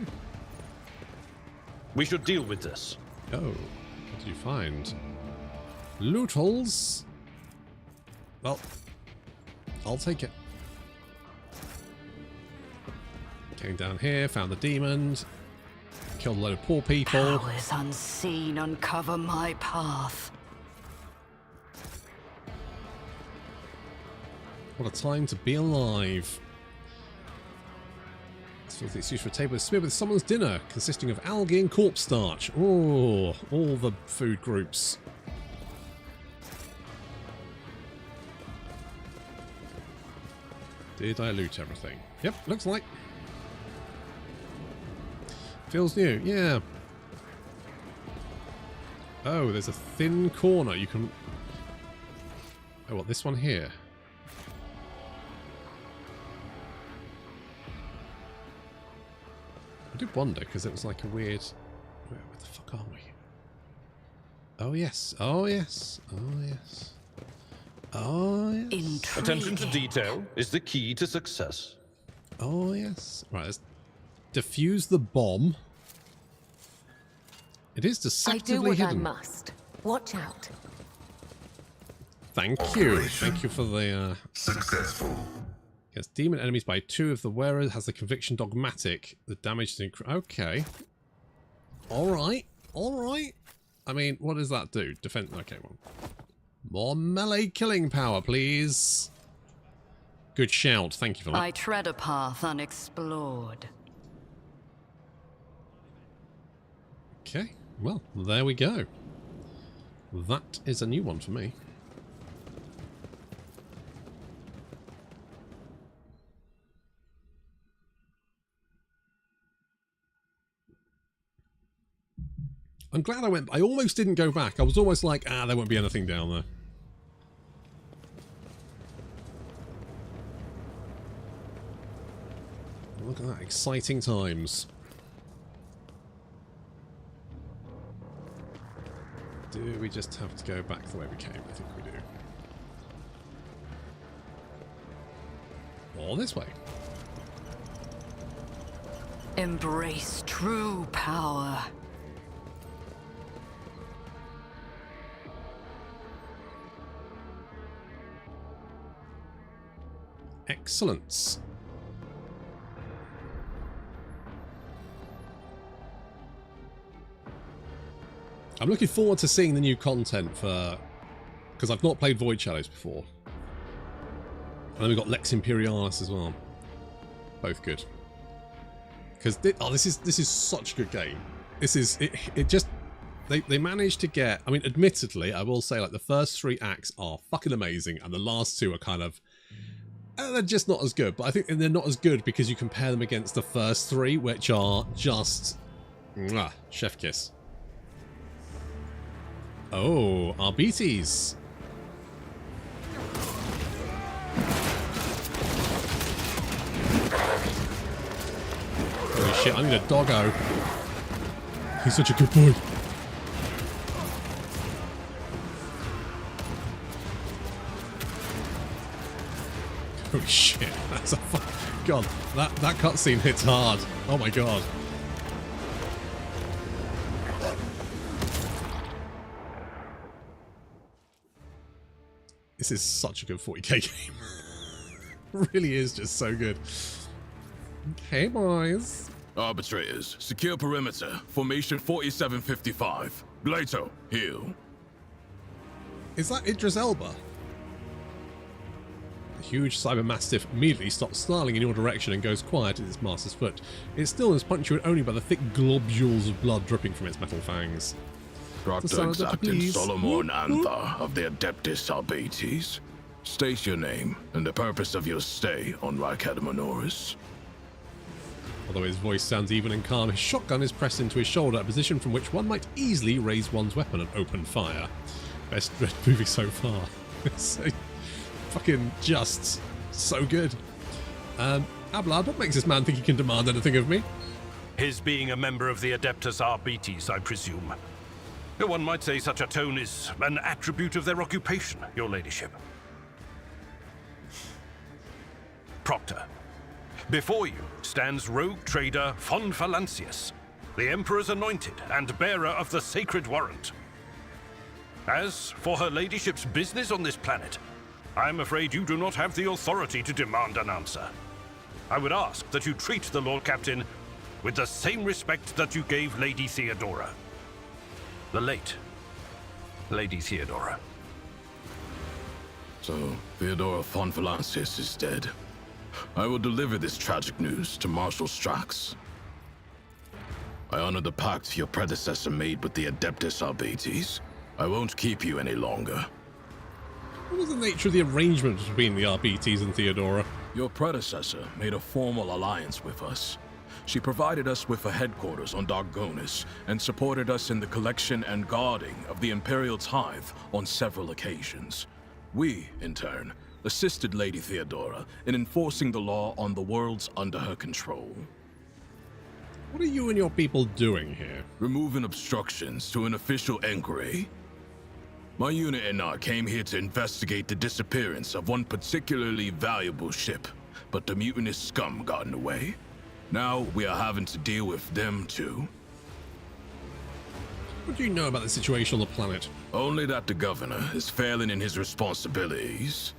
We should deal with this. Oh, what did you find? Loot holes. Well, I'll take it. Came down here, found the demon. Killed a load of poor people. Powers unseen uncover my path. What a time to be alive. Filthy, it's used for a table smeared with someone's dinner, consisting of algae and corpse starch. Oh, all the food groups. Did I loot everything? Yep, looks like. Feels new, yeah. Oh, there's a thin corner. You can... Oh, what, this one here? I did wonder, because it was like a weird... Where the fuck are we? Oh, yes. Oh, yes. Oh, yes. Oh, yes. Intriguing. Attention to detail is the key to success. Oh, yes. Right, let's defuse the bomb. It is deceptively I do what hidden. I must. Watch out. Thank you. Thank you for the... Successful. Gets demon enemies by 2 if the wearer has the conviction dogmatic. The damage is increased. Okay. Alright. Alright. I mean, what does that do? Defense. Okay, well. More melee killing power, please. Good shout. Thank you for that. I tread a path unexplored. Okay. Well, there we go. That is a new one for me. I'm glad I went. I almost didn't go back. I was almost like, there won't be anything down there. Look at that. Exciting times. Do we just have to go back the way we came? I think we do. Or this way. Embrace true power. Excellence. I'm looking forward to seeing the new content for... Because I've not played Void Shadows before. And then we've got Lex Imperialis as well. Both good. Because this is such a good game. This is... It just... They managed to get... I mean, admittedly, I will say, like, the first 3 acts are fucking amazing, and the last 2 are kind of... they're just not as good, but I think they're not as good because you compare them against the first 3, which are just... Mwah, chef kiss. Oh, Arbitrator. Holy shit, I need a doggo. He's such a good boy. Holy shit, that's a God, that cutscene hits hard. Oh my god. This is such a good 40k game. Really is just so good. Hey boys. Arbitrators, secure perimeter. Formation 4755. Glato, heal. Is that Idris Elba? The huge cyber mastiff immediately stops snarling in your direction and goes quiet at its master's foot. Its stillness punctuated only by the thick globules of blood dripping from its metal fangs. Dr. Exacting Solomorne Anthar of the Adeptus Arbites. State your name and the purpose of your stay on Rycadamanoris. Although his voice sounds even and calm, his shotgun is pressed into his shoulder, a position from which one might easily raise one's weapon and open fire. Best red movie so far. So fucking just so good. Ablard, what makes this man think he can demand anything of me? His being a member of the Adeptus Arbites, I presume. One might say such a tone is an attribute of their occupation, your ladyship. Proctor, before you stands rogue trader Von Valancius, the Emperor's anointed and bearer of the sacred warrant. As for her ladyship's business on this planet, I'm afraid you do not have the authority to demand an answer. I would ask that you treat the Lord Captain with the same respect that you gave Lady Theodora. The late Lady Theodora. So, Theodora von Valancius is dead. I will deliver this tragic news to Marshal Strix. I honor the pact your predecessor made with the Adeptus Arbitrates. I won't keep you any longer. What was the nature of the arrangement between the Arbitrates and Theodora? Your predecessor made a formal alliance with us. She provided us with a headquarters on Dargonis and supported us in the collection and guarding of the Imperial tithe on several occasions. We, in turn, assisted Lady Theodora in enforcing the law on the worlds under her control. What are you and your people doing here? Removing obstructions to an official inquiry. My unit and I came here to investigate the disappearance of one particularly valuable ship, but the mutinous scum got in the way. Now we are having to deal with them too. What do you know about the situation on the planet? Only that the governor is failing in his responsibilities.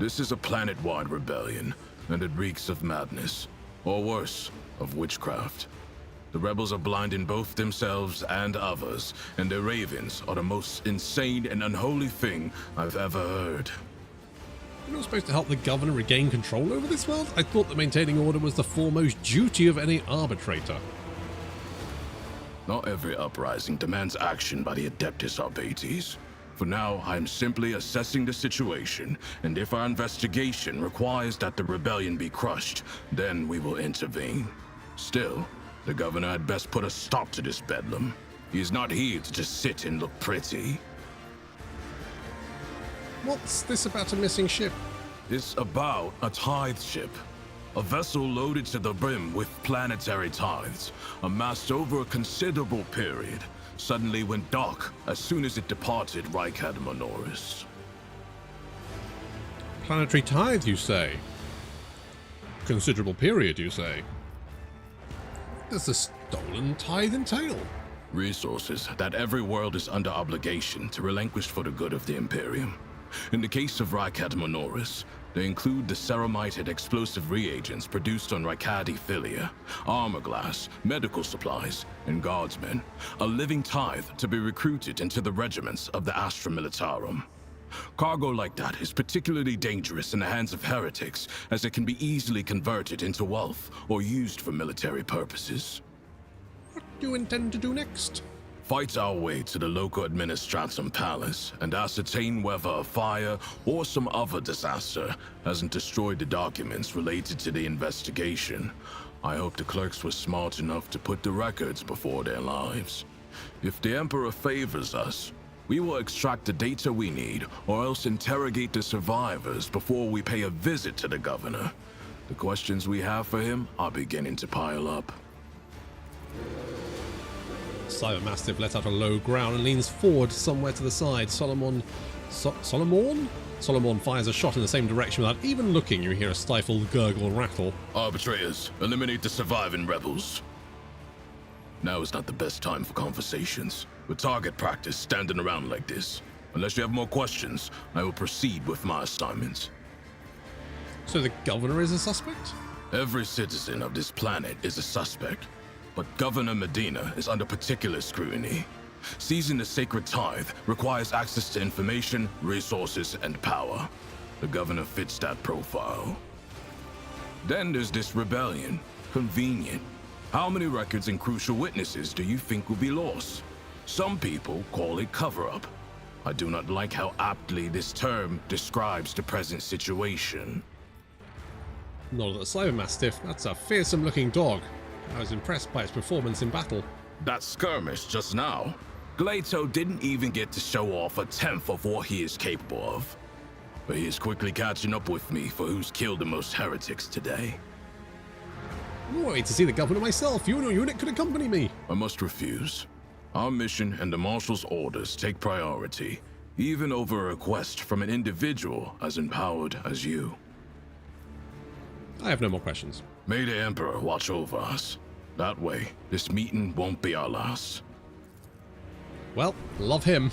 This is a planet-wide rebellion, and it reeks of madness, or worse, of witchcraft. The rebels are blinding both themselves and others, and their ravens are the most insane and unholy thing I've ever heard. You're not supposed to help the governor regain control over this world? I thought that maintaining order was the foremost duty of any arbitrator. Not every uprising demands action by the Adeptus Arbitrates. For now, I'm simply assessing the situation, and if our investigation requires that the rebellion be crushed, then we will intervene. Still, the governor had best put a stop to this bedlam. He is not here to just sit and look pretty. What's this about a missing ship? It's about a tithe ship. A vessel loaded to the brim with planetary tithes, amassed over a considerable period, suddenly went dark as soon as it departed Ryzen. Planetary tithe, you say? Considerable period, you say? Does the stolen tithe entail? Resources that every world is under obligation to relinquish for the good of the Imperium. In the case of Ryzen, they include the ceramite and explosive reagents produced on Rykadi Philia, armor glass, medical supplies, and guardsmen, a living tithe to be recruited into the regiments of the Astra Militarum. Cargo like that is particularly dangerous in the hands of heretics, as it can be easily converted into wealth or used for military purposes. What do you intend to do next? Fight our way to the local administratum palace and ascertain whether a fire or some other disaster hasn't destroyed the documents related to the investigation. I hope the clerks were smart enough to put the records before their lives. If the Emperor favors us, we will extract the data we need, or else interrogate the survivors before we pay a visit to the governor. The questions we have for him are beginning to pile up. Cybermastiff lets out a low growl and leans forward somewhere to the side. Solomorne fires a shot in the same direction without even looking. You hear a stifled gurgle rattle. Arbitrators, eliminate the surviving rebels. Now is not the best time for conversations. With target practice standing around like this. Unless you have more questions, I will proceed with my assignments. So the governor is a suspect? Every citizen of this planet is a suspect. But Governor Medina is under particular scrutiny. Seizing the sacred tithe requires access to information, resources, and power. The governor fits that profile. Then there's this rebellion. Convenient. How many records and crucial witnesses do you think will be lost? Some people call it cover-up. I do not like how aptly this term describes the present situation. Not at the Cybermastiff. That's a fearsome-looking dog. I was impressed by its performance in battle. That skirmish just now. Glato didn't even get to show off a tenth of what he is capable of. But he is quickly catching up with me for who's killed the most heretics today. I'm waiting to see the governor myself. You and your unit could accompany me. I must refuse. Our mission and the Marshal's orders take priority, even over a request from an individual as empowered as you. I have no more questions. May the Emperor watch over us. That way, this meeting won't be our last. Well, love him.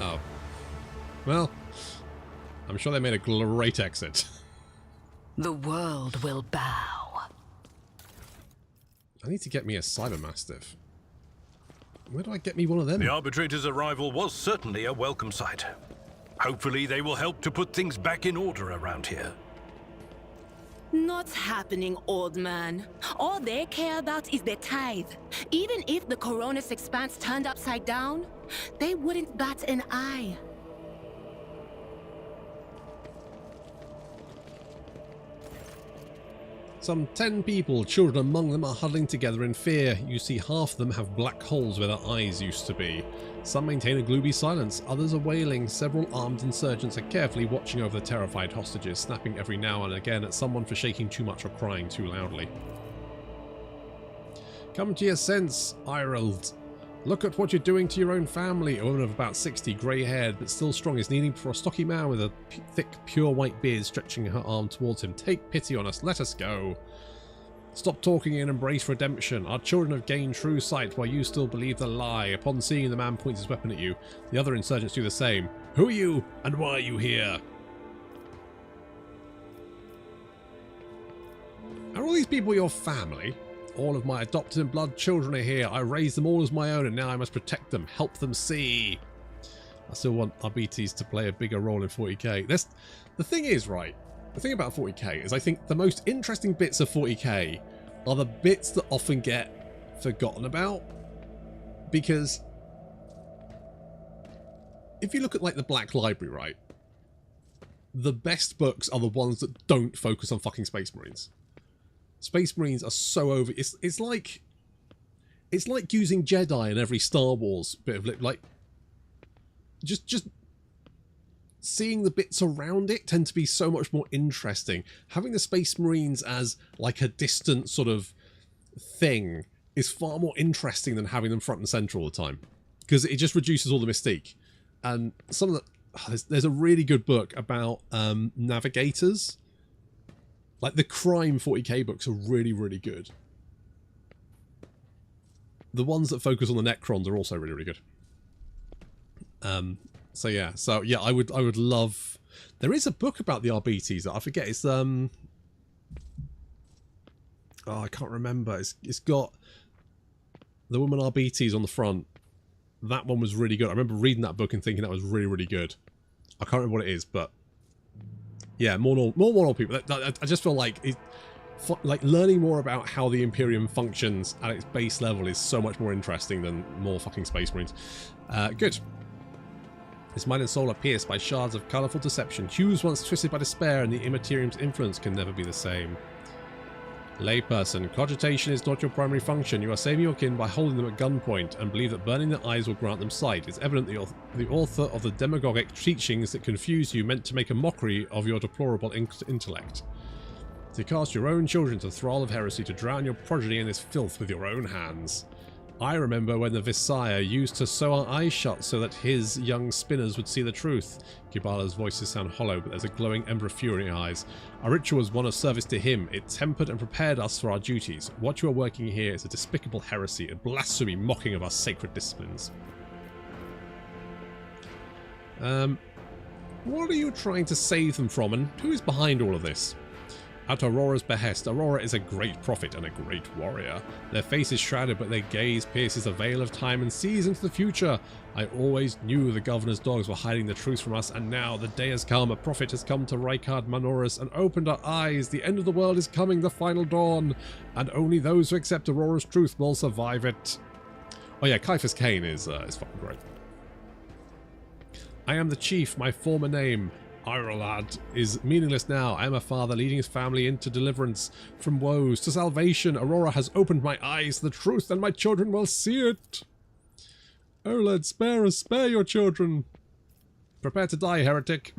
Oh. Well, I'm sure they made a great exit. The world will bow. I need to get me a Cybermastiff. Where do I get me one of them? The Arbitrator's arrival was certainly a welcome sight. Hopefully they will help to put things back in order around here. Not happening, old man. All they care about is their tithe. Even if the Coronis Expanse turned upside down, they wouldn't bat an eye. Some 10 people, children among them, are huddling together in fear. You see half of them have black holes where their eyes used to be. Some maintain a gloomy silence, others are wailing. Several armed insurgents are carefully watching over the terrified hostages, snapping every now and again at someone for shaking too much or crying too loudly. Come to your sense, Irold. Look at what you're doing to your own family. A woman of about 60, grey-haired but still strong, is kneeling before a stocky man with a thick, pure white beard, stretching her arm towards him. Take pity on us. Let us go. Stop talking and embrace redemption. Our children have gained true sight while you still believe the lie. Upon seeing the man points his weapon at you, the other insurgents do the same. Who are you, and why are you here? Are all these people your family? All of my adopted and blood children are here. I raised them all as my own, and now I must protect them, help them see. I still want our BTs to play a bigger role in 40k. The thing is, right, the thing about 40k is I think the most interesting bits of 40k are the bits that often get forgotten about. Because if you look at like the Black Library, right, the best books are the ones that don't focus on fucking Space Marines. Space Marines are so over. It's like using Jedi in every Star Wars bit of like just seeing the bits around it tend to be so much more interesting. Having the Space Marines as like a distant sort of thing is far more interesting than having them front and center all the time, because it just reduces all the mystique. And some of the there's a really good book about navigators. Like the crime 40k books are really, really good. The ones that focus on the Necrons are also really, really good. So yeah, I would love. There is a book about the RBTs that I forget. It's oh, I can't remember. It's got the woman RBTs on the front. That one was really good. I remember reading that book and thinking that was really, really good. I can't remember what it is, but. Yeah, more normal people. I just feel like learning more about how the Imperium functions at its base level is so much more interesting than more fucking Space Marines. Good. His mind and soul are pierced by shards of colourful deception. Hues once twisted by despair, and the Immaterium's influence can never be the same. Layperson, cogitation is not your primary function. You are saving your kin by holding them at gunpoint, and believe that burning their eyes will grant them sight. It's evident the author of the demagogic teachings that confuse you meant to make a mockery of your deplorable intellect. To cast your own children to thrall of heresy, to drown your progeny in this filth with your own hands. I remember when the Visaya used to sew our eyes shut so that his young spinners would see the truth. Kibala's voices sound hollow, but there's a glowing ember of fury in her eyes. Our ritual was one of service to him. It tempered and prepared us for our duties. What you are working here is a despicable heresy, a blasphemy mocking of our sacred disciplines. What are you trying to save them from, and who is behind all of this? At Aurora's behest, Aurora is a great prophet and a great warrior. Their face is shrouded, but their gaze pierces a veil of time and sees into the future. I always knew the governor's dogs were hiding the truth from us, and now the day has come. A prophet has come to Rykard Manoris and opened our eyes. The end of the world is coming, the final dawn, and only those who accept Aurora's truth will survive it. Oh yeah, Caiaphas Cain is fucking great. I am the chief, my former name. Irolad is meaningless now. I am a father leading his family into deliverance from woes to salvation. Aurora has opened my eyes to the truth, and my children will see it. Olad, spare us, spare your children. Prepare to die, heretic.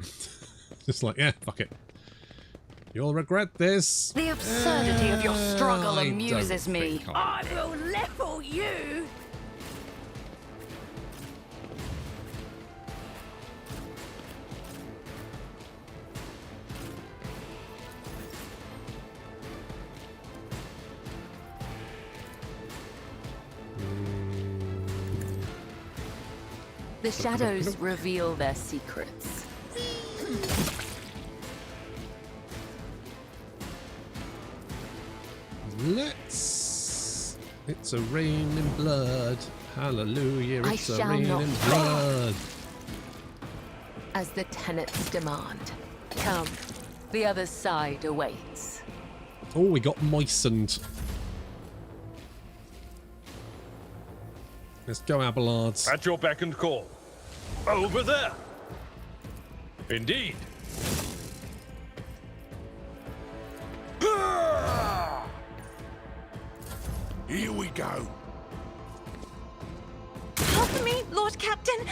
Just like, yeah, fuck it. You'll regret this. The absurdity of your struggle amuses me. I will level you. The shadows reveal their secrets. It's a rain in blood. Hallelujah, it's a rain in blood. As the tenets demand. Come, the other side awaits. Oh, we got moistened. Let's go, Abelards. At your beck and call. Over there. Indeed. Here we go. Help me, Lord Captain!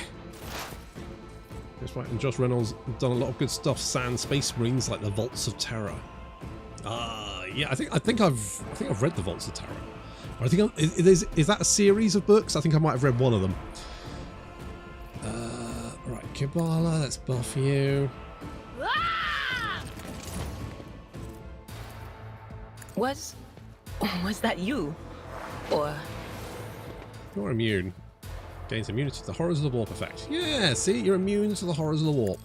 That's right, and Josh Reynolds done a lot of good stuff. Sand Space Marines like the Vaults of Terror. Yeah, I think I've read the Vaults of Terror. I think is that a series of books? I think I might have read one of them. Right, Kabbalah, let's buff you. Was that you? Or You're immune. Gains immunity to the horrors of the warp effect. Yeah, see, you're immune to the horrors of the warp.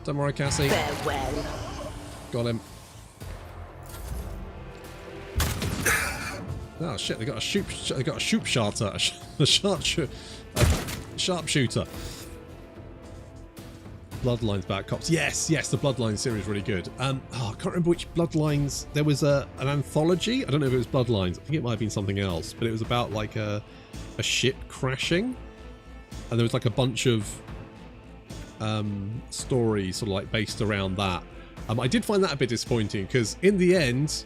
Don't worry, Cassie. farewell? Got him. Oh shit! They got a sharpshooter, a sharpshooter. Bloodlines back cops. Yes, the Bloodlines series is really good. I can't remember which Bloodlines. There was an anthology. I don't know if it was Bloodlines. I think it might have been something else, but it was about like a ship crashing, and there was like a bunch of stories sort of like based around that. I did find that a bit disappointing because in the end,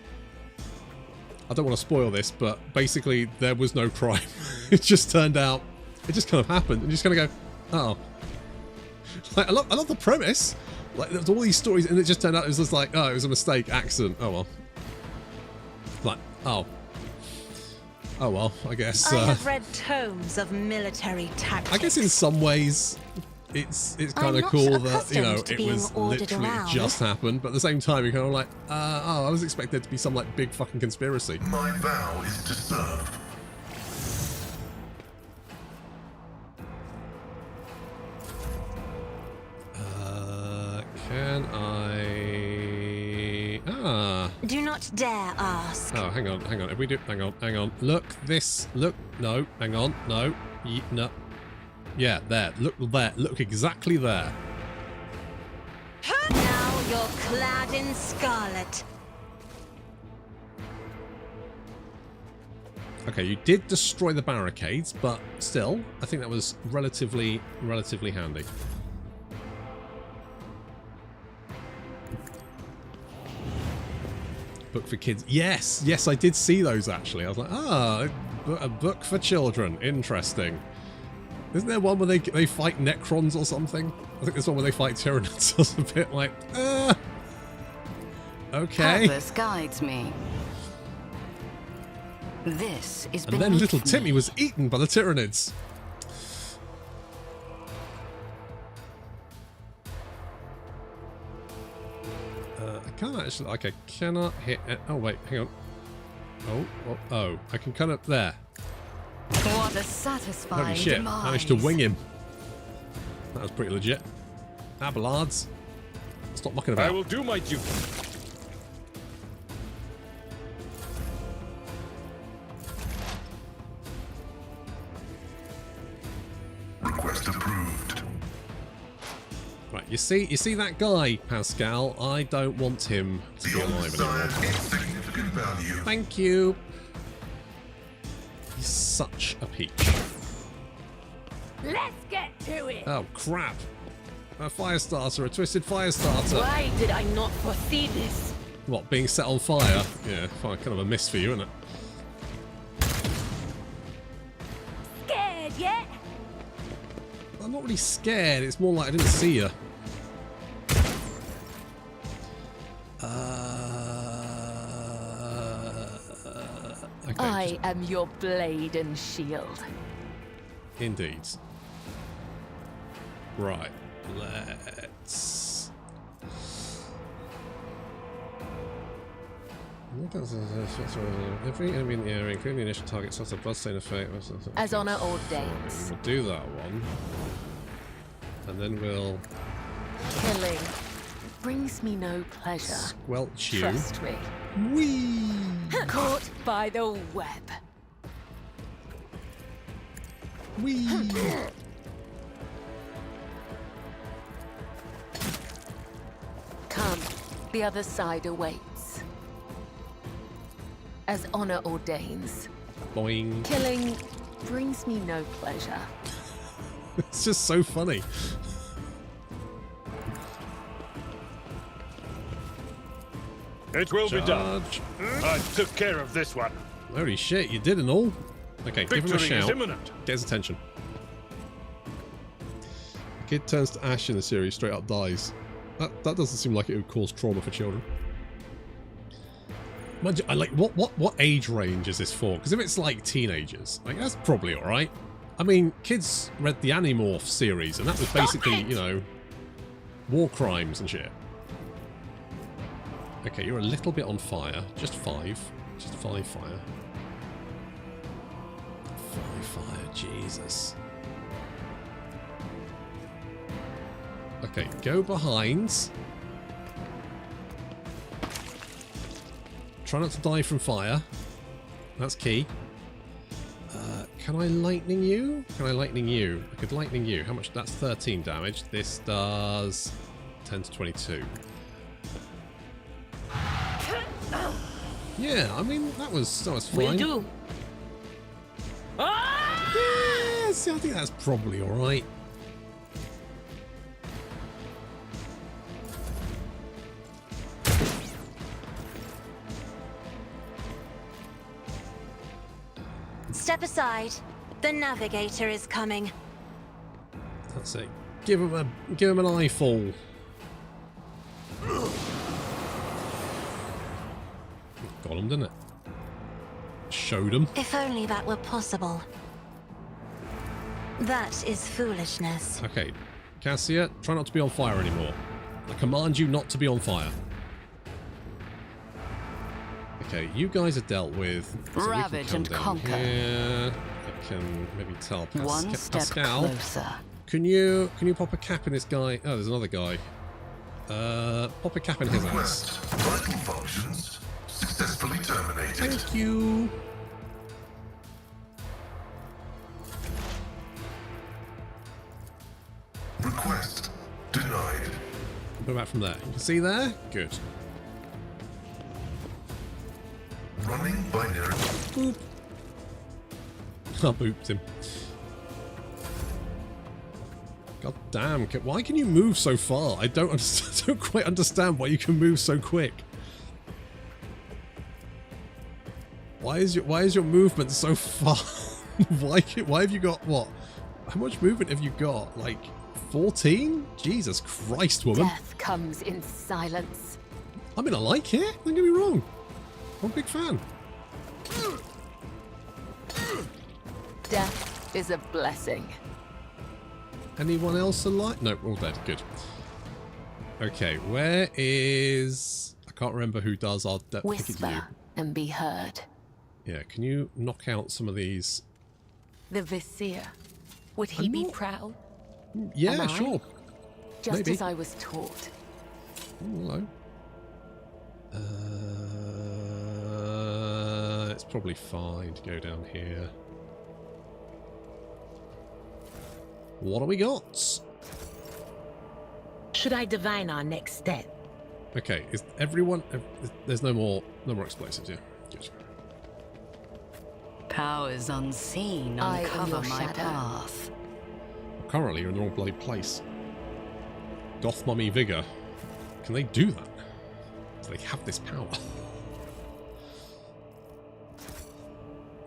I don't want to spoil this, but basically there was no crime. It just turned out, it just kind of happened, and you just kind of go, oh. Like, I love the premise. Like, there's all these stories, and it just turned out it was just like, oh, it was a mistake, accident. Oh well. Like, oh well, I guess. I have read tomes of military tactics. I guess in some ways, it's kind of cool that, you know, it was literally just happened, but at the same time, you're kind of like, oh, I was expecting there to be some like big fucking conspiracy. My vow is to serve. Can I... Do not dare ask. Oh, hang on. If we do... Hang on. Look, this... Look, no, hang on, no. No. Yeah, there. Look there. Look exactly there. Now you're clad in scarlet. Okay, you did destroy the barricades, but still, I think that was relatively handy. Book for kids. Yes, I did see those actually. I was like, a book for children. Interesting. Isn't there one where they fight Necrons or something? I think there's one where they fight Tyranids. I was a bit like, okay. Purpose guides me. This is. And then little Timmy was eaten by the Tyranids. I can't actually. Okay, cannot hit. Oh wait, hang on. Oh! I can kind of there. What a satisfying Holy shit! demise. Managed to wing him. That was pretty legit. Abelards, stop mucking about. I will do my duty. Request approved. Right, you see that guy, Pascal? I don't want him to be alive anymore. Significant value. Thank you. He's such a peach. Let's get to it. Oh crap! A fire starter, a twisted fire starter. Why did I not foresee this? What, being set on fire? Yeah, fire, kind of a miss for you, isn't it? Scared yet? I'm not really scared. It's more like I didn't see you. Okay. I am your blade and shield. Indeed. Right. Let's... Every enemy in the area, including the initial target, suffers a bloodstain effect. As honor ordains. We'll do that one. And then we'll... Killing brings me no pleasure. Squelch you. Trust me. Whee! Caught by the web. Whee! Come, the other side awaits. as honor ordains. Boing. Killing brings me no pleasure. It's just so funny. It will be done. Charge. I took care of this one. Holy shit, you did and all. Okay, give him a Victory shout. is imminent. Get his attention. The kid turns to ash in the series, straight up dies. That doesn't seem like it would cause trauma for children. Imagine, I like what age range is this for? Because if it's like teenagers, like that's probably all right. I mean, kids read the Animorph series, and that was basically, you know, war crimes and shit. Okay, you're a little bit on fire. Just 5. Just 5 fire. 5 fire, Jesus. Okay, go behind. Try not to die from fire. That's key. Can I lightning you? Can I lightning you? I could lightning you. How much? That's 13 damage. This does 10 to 22. Yeah, I mean, that was fine. Will do. Yeah, see, I think that's probably alright. Step aside. The navigator is coming. That's it. Give him an eyeful. Got him, didn't it? Showed him. If only that were possible. That is foolishness. Okay, Cassia, try not to be on fire anymore. I command you not to be on fire. Okay, you guys are dealt with. So Ravage and conquer. Here. I can maybe tell One step Pascal. closer. Can you pop a cap in this guy? Oh, there's another guy. Pop a cap in his ass. Request vital functions successfully terminated. Thank you. Request denied. Go back from there. You can see there? Good. Running binary. Boop. I booped him. God damn. Why can you move so far? I don't quite understand why you can move so quick. Why is your movement so far? Why have you got what? How much movement have you got? Like 14? Jesus Christ, woman. Death comes in silence. I mean, I like it. Don't get me wrong. I'm a big fan. Death is a blessing. Anyone else alive? No, all dead. Good. Okay, where is... I can't remember who does our... Whisper and be heard. Yeah, can you knock out some of these? The Vizier. Would he be proud? Yeah, Am I? sure. Just Maybe. as I was taught. Oh, hello. It's probably fine to go down here. What do we got? Should I divine our next step? Okay, is everyone... There's no more explosives, yeah. Good. Powers unseen I am uncover your my shadow. path. Currently, you're in the wrong bloody place. Goth Mummy Vigor. Can they do that? Do they have this power?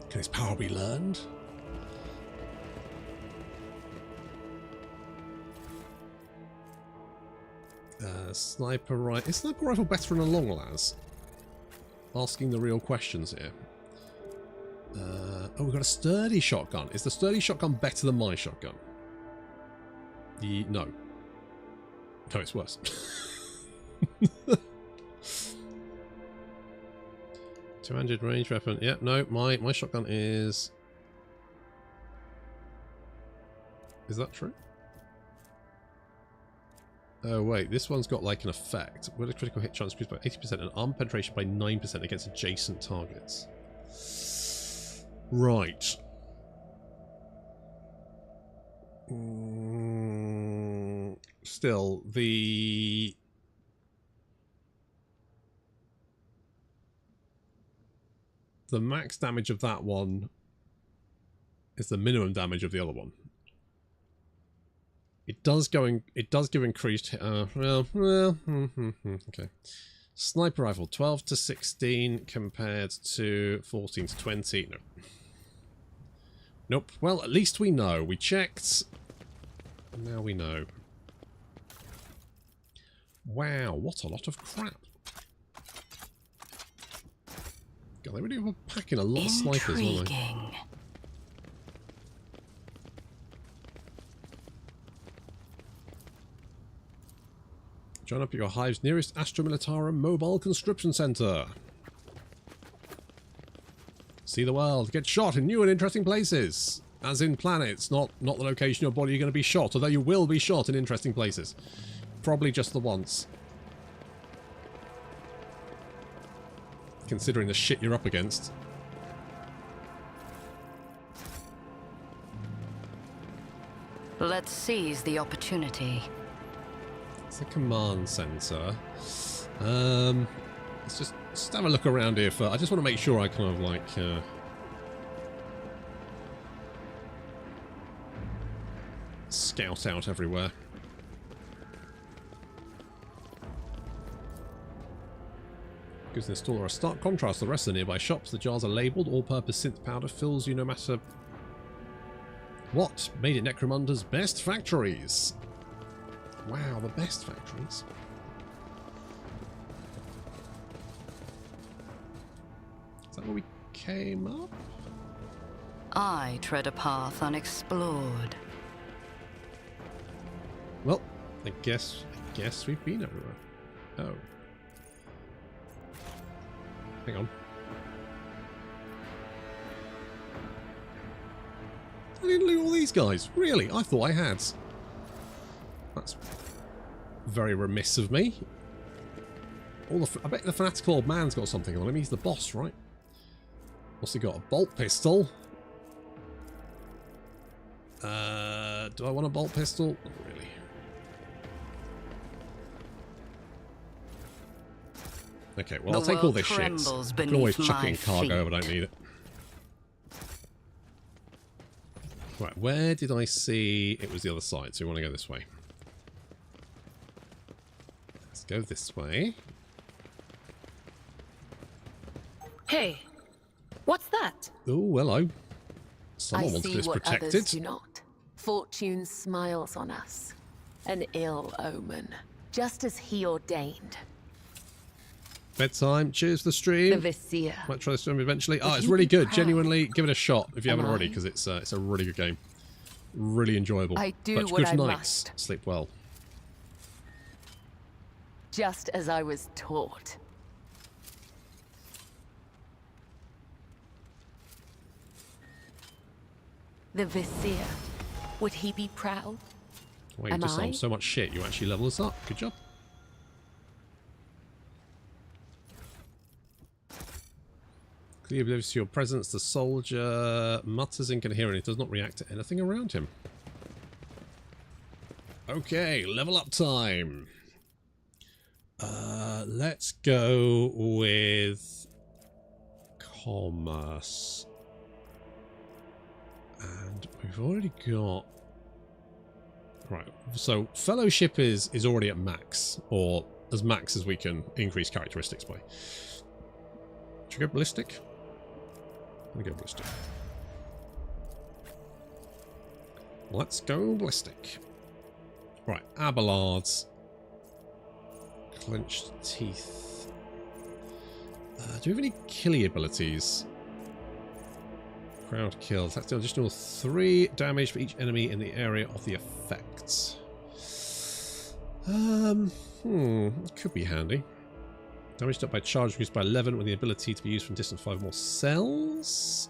Can this power be learned? Sniper rifle. Is sniper rifle better in a long las? Asking the real questions here. Oh, we've got a sturdy shotgun. Is the sturdy shotgun better than my shotgun? No. No, it's worse. 200 range weapon. Yeah, no, my shotgun is... Is that true? Oh wait, this one's got like an effect. With a critical hit chance increased by 80% and armor penetration by 9% against adjacent targets. Right. Still, the... I the max damage of that one is the minimum damage of the other one. It does give increased okay. Sniper rifle 12 to 16 compared to 14 to 20. No. Nope. Well, at least we know. We checked. Now we know. Wow, what a lot of crap. God, they really were packing a lot of snipers, weren't they? Join up at your Hive's nearest Astra Militarum Mobile Conscription Center. See the world. Get shot in new and interesting places. As in planets, not the location your body you're going to be shot, although you will be shot in interesting places. Probably just the once. Considering the shit you're up against. Let's seize the opportunity. It's a command center. Let's just have a look around here for. I just want to make sure I kind of like scout out everywhere. Gives an installer a stark contrast to the rest of the nearby shops. The jars are labelled. All-purpose synth powder fills you no matter what. Made it Necromunda's best factories. Wow, the best factories. Is that where we came up? I tread a path unexplored. Well, I guess we've been everywhere. Oh. Hang on. I didn't loot all these guys. Really? I thought I had. That's very remiss of me. I bet the fanatical old man's got something on him. He's the boss, right? What's he got? A bolt pistol? Do I want a bolt pistol? Not really. Okay, well, I'll take all this shit. I can always chuck it in cargo if I don't need it. Right, where did I see it was the other side? So we want to go this way. Let's go this way. Hey, what's that? Oh, hello. Someone wants this protected. Others do not. Fortune smiles on us. An ill omen, just as he ordained. Bedtime. Cheers for the stream. The Vizier. Might try the stream eventually. Oh, it's really good. Genuinely, give it a shot if you haven't already, because it's a really good game. Really enjoyable. I do but what good I nights. must. Sleep well. Just as I was taught. The Vizier. Would he be proud? Well, you just so much shit. You actually level us up. Good job. Clearly oblivious to your presence, the soldier mutters incoherently. Does not react to anything around him. Okay, level up time. Let's go with commerce. And we've already got... Right, so fellowship is already at max, or as max as we can increase characteristics by. Should we go ballistic? I'm gonna go ballistic. Let's go ballistic. Right, Abelards. Clenched teeth. Do we have any killy abilities? Crowd kills. That's an additional 3 damage for each enemy in the area of the effects. It could be handy. Damage up by charge increased by 11 with the ability to be used from distance 5 more cells.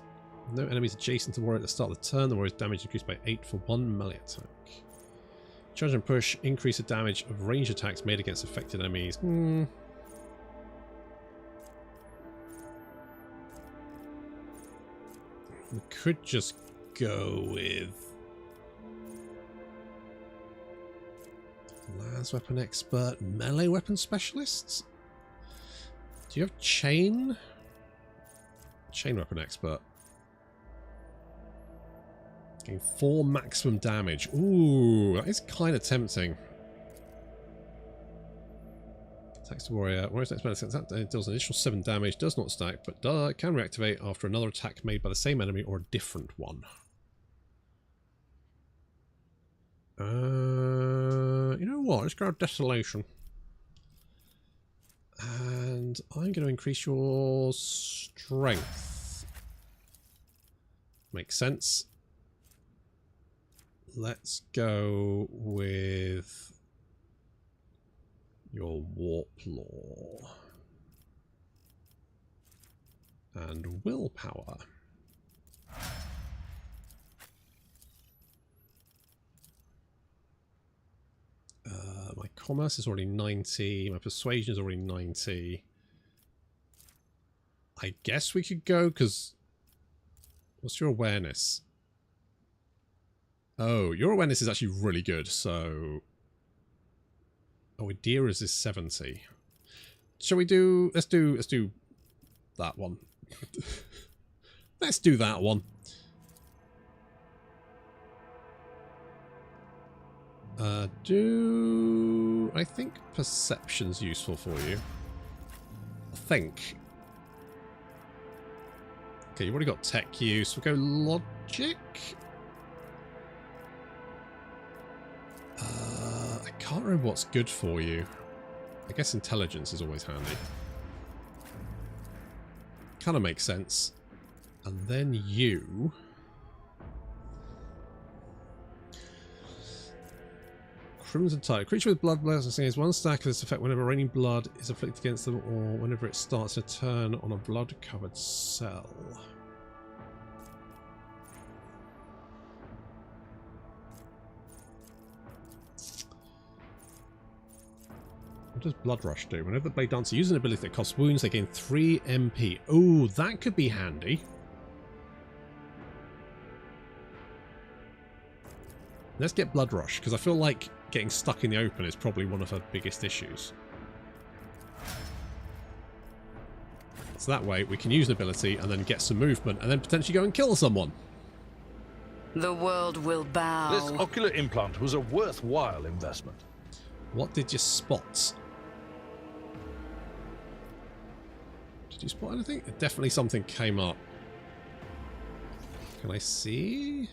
No enemies adjacent to the warrior at the start of the turn. The warrior's damage increased by 8 for 1 melee attack. Charge and push increase the damage of ranged attacks made against affected enemies. We could just go with Las Weapon Expert, Melee Weapon Specialists? Do you have chain? Chain weapon expert. Getting 4 maximum damage. Ooh, that is kind of tempting. Attacks to warrior. Warrior's next melee attack deals an additional 7 damage. Does not stack, but can reactivate after another attack made by the same enemy or a different one. You know what? Let's grab Desolation. And I'm going to increase your strength. Makes sense. Let's go with your Warp Law. And Willpower. My Commerce is already 90. My Persuasion is already 90. I guess we could go, because... What's your Awareness? Oh, your Awareness is actually really good, so... Oh, Idris is 70. Shall we do... Let's do that one. Let's do that one. I think Perception's useful for you. I think. Okay, you've already got tech use. We'll go Logic. I can't remember what's good for you. I guess Intelligence is always handy. Kind of makes sense. And then you... Crimson Tide. A creature with blood blasts gains 1 stack of this effect whenever raining blood is afflicted against them or whenever it starts a turn on a blood-covered cell. What does Blood Rush do? Whenever the Blade Dancer uses an ability that costs wounds, they gain 3 MP. Oh, that could be handy. Let's get Blood Rush, because I feel like getting stuck in the open is probably one of her biggest issues. So that way we can use an ability and then get some movement and then potentially go and kill someone. The world will bow. This ocular implant was a worthwhile investment. What did you spot? Did you spot anything? Definitely something came up. Can I see?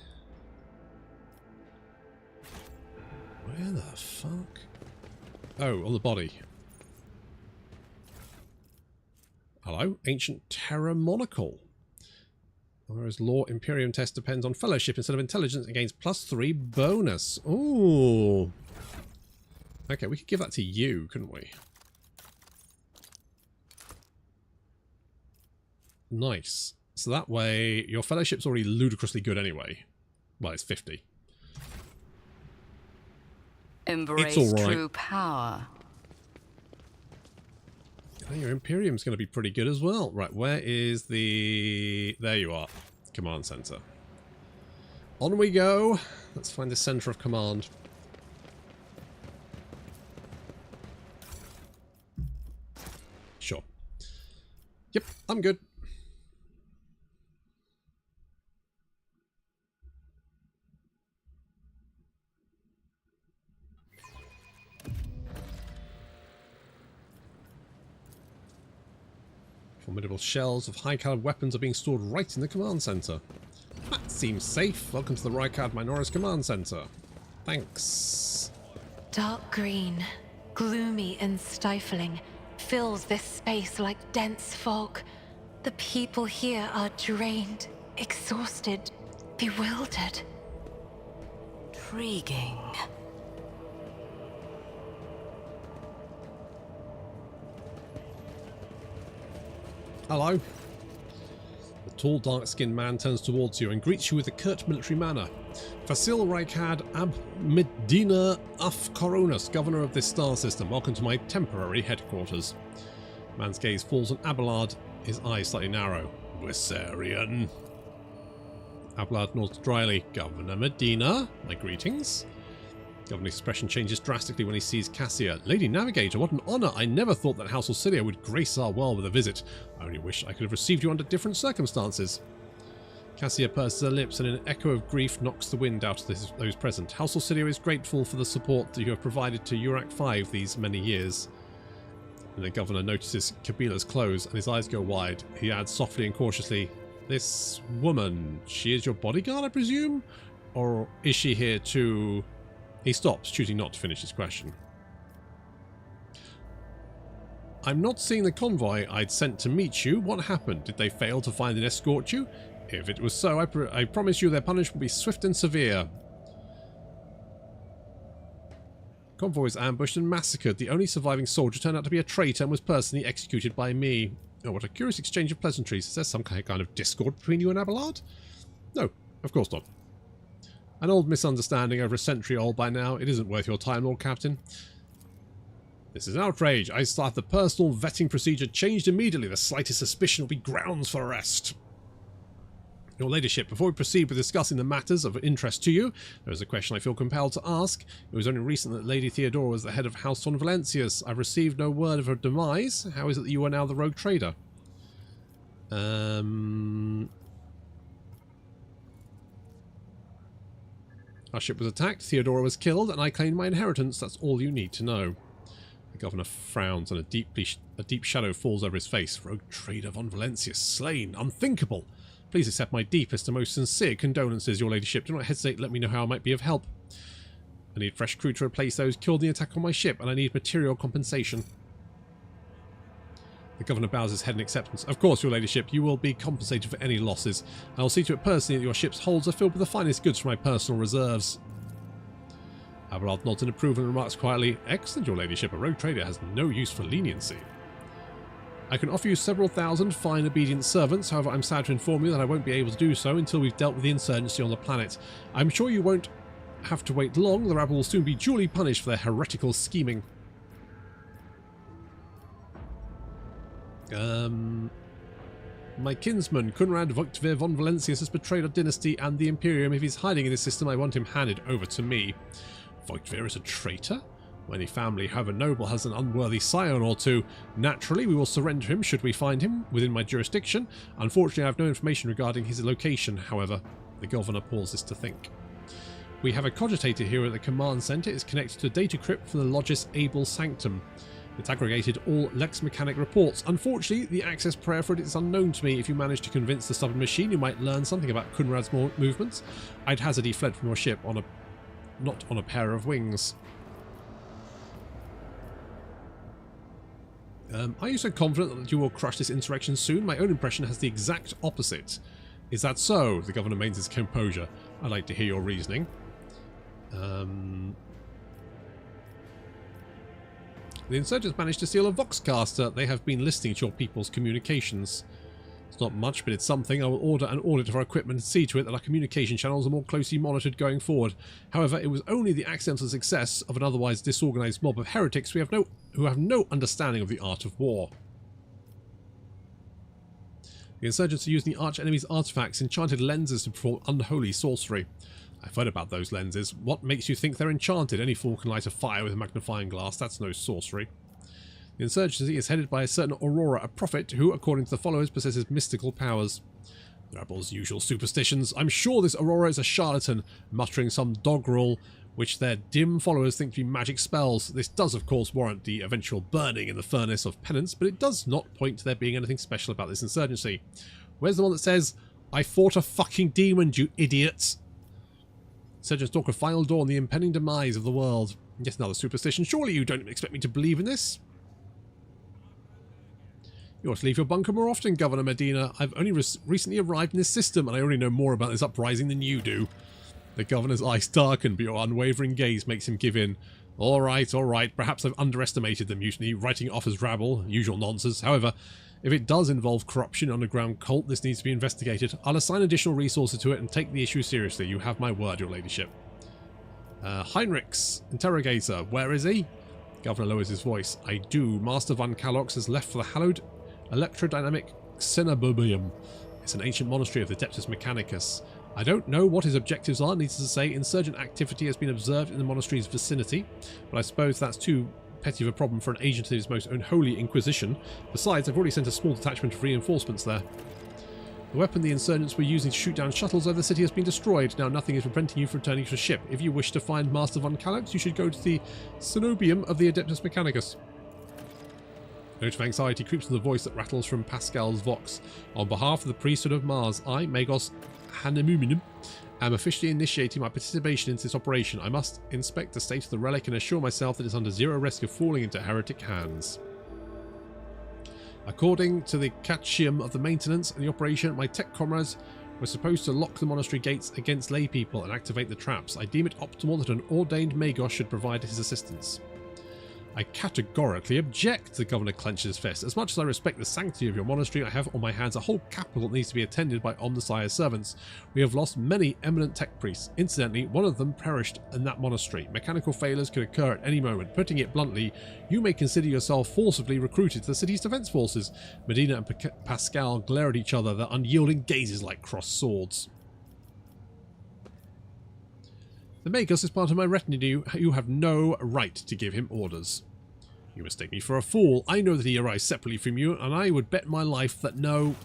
Where the fuck? Oh, on the body. Hello? Ancient Terror Monocle. Whereas Law Imperium test depends on fellowship instead of intelligence, it gains +3 bonus. Ooh. Okay, we could give that to you, couldn't we? Nice. So that way, your fellowship's already ludicrously good anyway. Well, it's 50. Embrace it's all right. true power. Oh, your Imperium's going to be pretty good as well. Right, where is the... There you are. Command center. On we go. Let's find the center of command. Sure. Yep, I'm good. Formidable shells of high-caliber weapons are being stored right in the command center. That seems safe. Welcome to the Rykard Minoris Command Center. Thanks. Dark green, gloomy and stifling, fills this space like dense fog. The people here are drained, exhausted, bewildered. Intriguing. Hello. The tall, dark-skinned man turns towards you and greets you with a curt military manner. Fasil Rykard Ab Medina Af Coronas, governor of this star system. Welcome to my temporary headquarters. Man's gaze falls on Abelard, his eyes slightly narrow. Wissarian. Abelard nods dryly. Governor Medina, my greetings. Governor's expression changes drastically when he sees Cassia. Lady Navigator, what an honour! I never thought that House Orsilia would grace our world with a visit. I only wish I could have received you under different circumstances. Cassia purses her lips and an echo of grief knocks the wind out of those present. House Orsilia is grateful for the support that you have provided to Urak 5 these many years. And the governor notices Kabila's clothes and his eyes go wide. He adds softly and cautiously, "This woman, she is your bodyguard, I presume? Or is she here to..." He stops, choosing not to finish his question. "I'm not seeing the convoy I'd sent to meet you. What happened? Did they fail to find and escort you? If it was so, I promise you their punishment will be swift and severe." Convoy was ambushed and massacred. The only surviving soldier turned out to be a traitor and was personally executed by me. Oh, what a curious exchange of pleasantries. Is there some kind of discord between you and Abelard? No, of course not. An old misunderstanding over a century old by now. It isn't worth your time, Lord Captain. This is an outrage. I start the personal vetting procedure changed immediately. The slightest suspicion will be grounds for arrest. Your Ladyship, before we proceed with discussing the matters of interest to you, there is a question I feel compelled to ask. It was only recent that Lady Theodora was the head of House von Valencius. I've received no word of her demise. How is it that you are now the rogue trader? Our ship was attacked, Theodora was killed, and I claimed my inheritance. That's all you need to know. The governor frowns, and a deep shadow falls over his face. Rogue trader von Valencius slain. Unthinkable. Please accept my deepest and most sincere condolences, Your Ladyship. Do not hesitate, let me know how I might be of help. I need fresh crew to replace those killed in the attack on my ship, and I need material compensation. The governor bows his head in acceptance. Of course, Your Ladyship, you will be compensated for any losses. I will see to it personally that your ship's holds are filled with the finest goods from my personal reserves. Abelard nods in approval and remarks quietly, "Excellent, Your Ladyship. A rogue trader has no use for leniency. I can offer you several thousand fine obedient servants, however I'm sad to inform you that I won't be able to do so until we've dealt with the insurgency on the planet. I'm sure you won't have to wait long, the rabble will soon be duly punished for their heretical scheming." My kinsman, Kunrad Vogtvir von Valencius, has betrayed our dynasty and the Imperium. If he's hiding in this system, I want him handed over to me. Vogtvir is a traitor? When any family, however noble, has an unworthy scion or two, naturally we will surrender him should we find him within my jurisdiction. Unfortunately, I have no information regarding his location, however. The governor pauses to think. We have a Cognitator here at the command centre. It's connected to a data crypt from the Logis Able Sanctum. It's aggregated all Lex Mechanic reports. Unfortunately, the access prayer for it is unknown to me. If you manage to convince the stubborn machine, you might learn something about Kunrad's movements. I'd hazard he fled from your ship not on a pair of wings. Are you so confident that you will crush this insurrection soon? My own impression has the exact opposite. Is that so? The governor maintains his composure. I'd like to hear your reasoning. The insurgents managed to steal a Voxcaster. They have been listening to your people's communications. It's not much, but it's something. I will order an audit of our equipment and see to it that our communication channels are more closely monitored going forward. However, it was only the accidental success of an otherwise disorganized mob of heretics who have no understanding of the art of war. The insurgents are using the arch-enemy's artifacts, enchanted lenses, to perform unholy sorcery. I've heard about those lenses. What makes you think they're enchanted? Any fool can light a fire with a magnifying glass. That's no sorcery. The insurgency is headed by a certain Aurora, a prophet who, according to the followers, possesses mystical powers. The rebels' usual superstitions. I'm sure this Aurora is a charlatan, muttering some doggerel which their dim followers think to be magic spells. This does, of course, warrant the eventual burning in the furnace of penance, but it does not point to there being anything special about this insurgency. Where's the one that says, "I fought a fucking demon, you idiots"? Insurgents talk of final dawn, the impending demise of the world. Yet another superstition. Surely you don't expect me to believe in this? You ought to leave your bunker more often, Governor Medina. I've only recently arrived in this system, and I already know more about this uprising than you do. The governor's eyes darken, but your unwavering gaze makes him give in. All right. Perhaps I've underestimated the mutiny, writing it off as rabble, usual nonsense. However, if it does involve corruption, underground cult, this needs to be investigated. I'll assign additional resources to it and take the issue seriously. You have my word, Your Ladyship. Heinrichs, Interrogator, where is he? Governor lowers his voice. I do. Master Von Kalox has left for the hallowed electrodynamic Xenobobium. It's an ancient monastery of the Adeptus Mechanicus. I don't know what his objectives are. Needless to say, insurgent activity has been observed in the monastery's vicinity, but I suppose that's too petty of a problem for an agent of his most unholy Inquisition. Besides, I've already sent a small detachment of reinforcements there. The weapon the insurgents were using to shoot down shuttles over the city has been destroyed. Now nothing is preventing you from returning to the ship. If you wish to find Master von Kalox, you should go to the Cenobium of the Adeptus Mechanicus. A note of anxiety creeps in the voice that rattles from Pascal's Vox. On behalf of the priesthood of Mars, I, Magos Hanemuminum, am officially initiating my participation in this operation. I must inspect the state of the relic and assure myself that it's under zero risk of falling into heretic hands. According to the catechism of the maintenance and the operation, my tech comrades were supposed to lock the monastery gates against lay people and activate the traps. I deem it optimal that an ordained Magos should provide his assistance. I categorically object, the governor clenches his fist. As much as I respect the sanctity of your monastery, I have on my hands a whole capital that needs to be attended by Omnissiah's servants. We have lost many eminent tech priests. Incidentally, one of them perished in that monastery. Mechanical failures could occur at any moment. Putting it bluntly, you may consider yourself forcibly recruited to the city's defense forces. Medina and Pascal glare at each other, their unyielding gazes like crossed swords. The Magos is part of my retinue. You have no right to give him orders. You mistake me for a fool. I know that he arrives separately from you, and I would bet my life that no...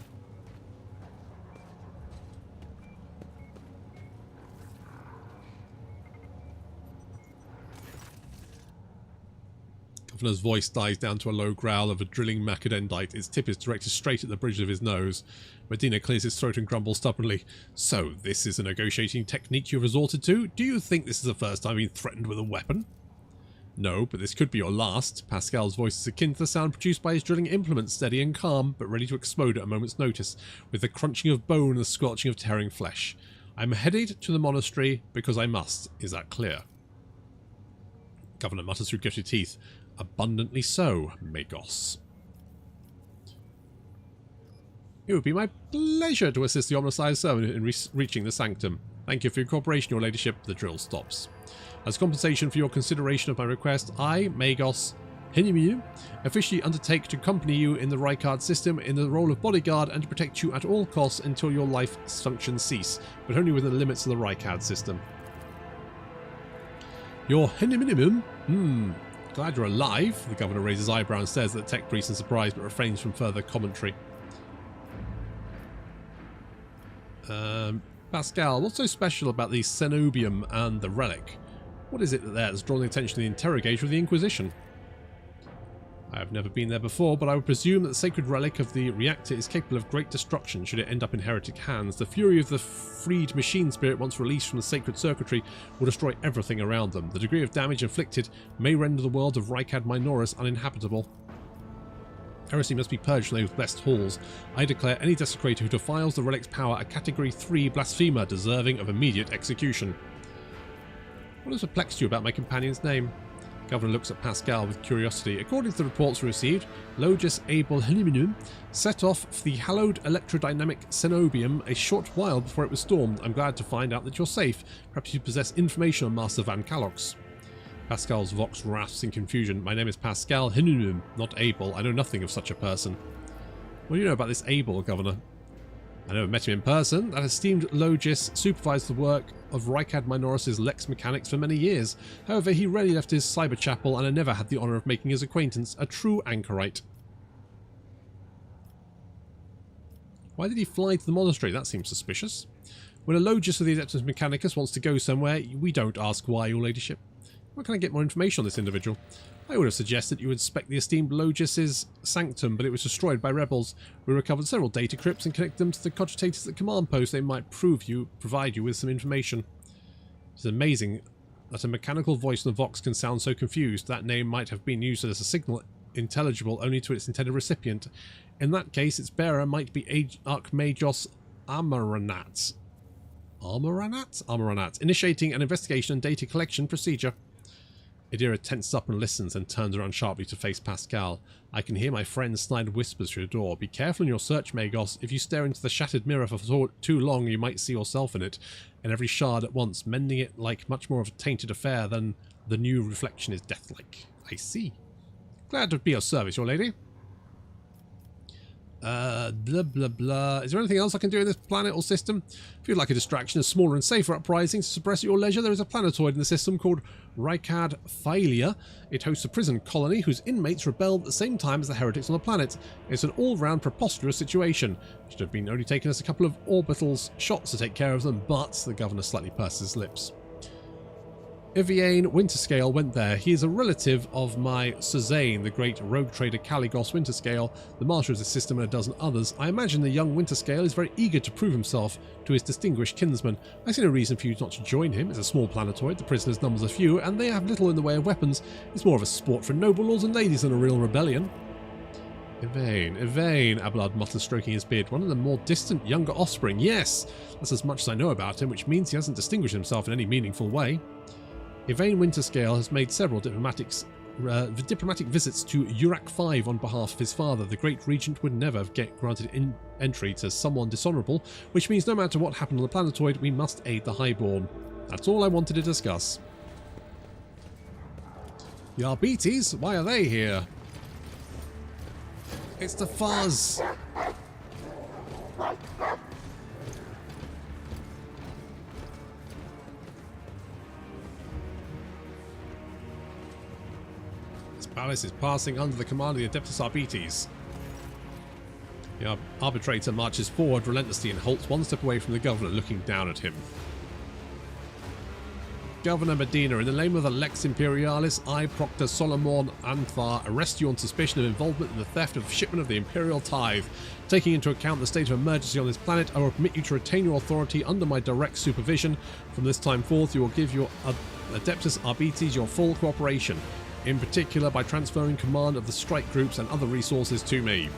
Governor's voice dies down to a low growl of a drilling macadendite. Its tip is directed straight at the bridge of his nose. Medina clears his throat and grumbles stubbornly. So, this is a negotiating technique you've resorted to? Do you think this is the first time you've been threatened with a weapon? No, but this could be your last. Pascal's voice is akin to the sound produced by his drilling implement, steady and calm, but ready to explode at a moment's notice, with the crunching of bone and the squelching of tearing flesh. I'm headed to the monastery because I must. Is that clear? Governor mutters through gritted teeth. Abundantly so, Magos. It would be my pleasure to assist the Omnissiah's servant in reaching the sanctum. Thank you for your cooperation, your ladyship. The drill stops. As compensation for your consideration of my request, I, Magos Hinimiu, officially undertake to accompany you in the Rykard system in the role of bodyguard and to protect you at all costs until your life functions cease, but only within the limits of the Rykard system. Your Hiniminimum? Glad you're alive. The governor raises his eyebrow and stares at the tech priest in surprise, but refrains from further commentary. Pascal, what's so special about the Cenobium and the relic? What is it that has drawn the attention of the Interrogator of the Inquisition? I have never been there before, but I would presume that the sacred relic of the reactor is capable of great destruction should it end up in heretic hands. The fury of the freed machine spirit once released from the sacred circuitry will destroy everything around them. The degree of damage inflicted may render the world of Rykard Minoris uninhabitable. Heresy must be purged from those blessed halls. I declare any desecrator who defiles the relic's power a Category 3 blasphemer deserving of immediate execution. What has perplexed you about my companion's name? The governor looks at Pascal with curiosity. According to the reports we received, Logus Abel Heliminum set off for the hallowed electrodynamic Cenobium a short while before it was stormed. I'm glad to find out that you're safe. Perhaps you possess information on Master von Kalox. Pascal's vox rasps in confusion. My name is Pascal Hinunum, not Abel. I know nothing of such a person. What do you know about this Abel, Governor? I never met him in person. That esteemed Logis supervised the work of Rykard Minoris' Lex Mechanics for many years. However, he rarely left his cyber chapel, and I never had the honour of making his acquaintance. A true anchorite. Why did he fly to the monastery? That seems suspicious. When a Logis of the Adeptus Mechanicus wants to go somewhere, we don't ask why, your ladyship. Where can I get more information on this individual? I would have suggested you inspect the esteemed Logis' sanctum, but it was destroyed by rebels. We recovered several data crypts and connected them to the cogitators at the command post. They might provide you with some information. It's amazing that a mechanical voice in the Vox can sound so confused. That name might have been used as a signal intelligible only to its intended recipient. In that case, its bearer might be Archmagos Amaranat. Amaranat. Initiating an investigation and data collection procedure. Idira tenses up and listens, and turns around sharply to face Pascal. I can hear my friend's snide whispers through the door. Be careful in your search, Magos. If you stare into the shattered mirror for too long, you might see yourself in it, and every shard at once, mending it like much more of a tainted affair than the new reflection is deathlike. I see. Glad to be of service, your lady. Blah, blah, blah. Is there anything else I can do in this planet or system? If you'd like a distraction, a smaller and safer uprising to suppress at your leisure, there is a planetoid in the system called Rycad. It hosts a prison colony whose inmates rebelled at the same time as the heretics on the planet. It's an all-round preposterous situation. It should have been only taken us a couple of orbital shots to take care of them, but the governor slightly pursed his lips. Iviane Winterscale went there. He is a relative of my Suzanne, the great rogue trader Caligos Winterscale, the master of the system and a dozen others. I imagine the young Winterscale is very eager to prove himself to his distinguished kinsman. I see no reason for you not to join him. It's a small planetoid, the prisoners' numbers are few, and they have little in the way of weapons. It's more of a sport for noble lords and ladies than a real rebellion. Yvain, Abelard mutters, stroking his beard. One of the more distant younger offspring. Yes, that's as much as I know about him, which means he hasn't distinguished himself in any meaningful way. Yvain Winterscale has made several diplomatic visits to Urak 5 on behalf of his father. The great regent would never have granted entry to someone dishonourable, which means no matter what happened on the planetoid, we must aid the highborn. That's all I wanted to discuss. The Arbites? Why are they here? It's the fuzz! Palace is passing under the command of the Adeptus Arbites. The Arbitrator marches forward relentlessly and halts one step away from the governor, looking down at him. Governor Medina, in the name of the Lex Imperialis, I, Proctor Solomorne Anthar, arrest you on suspicion of involvement in the theft of shipment of the Imperial tithe. Taking into account the state of emergency on this planet, I will permit you to retain your authority under my direct supervision. From this time forth, you will give your Adeptus Arbites your full cooperation, in particular by transferring command of the strike groups and other resources to me.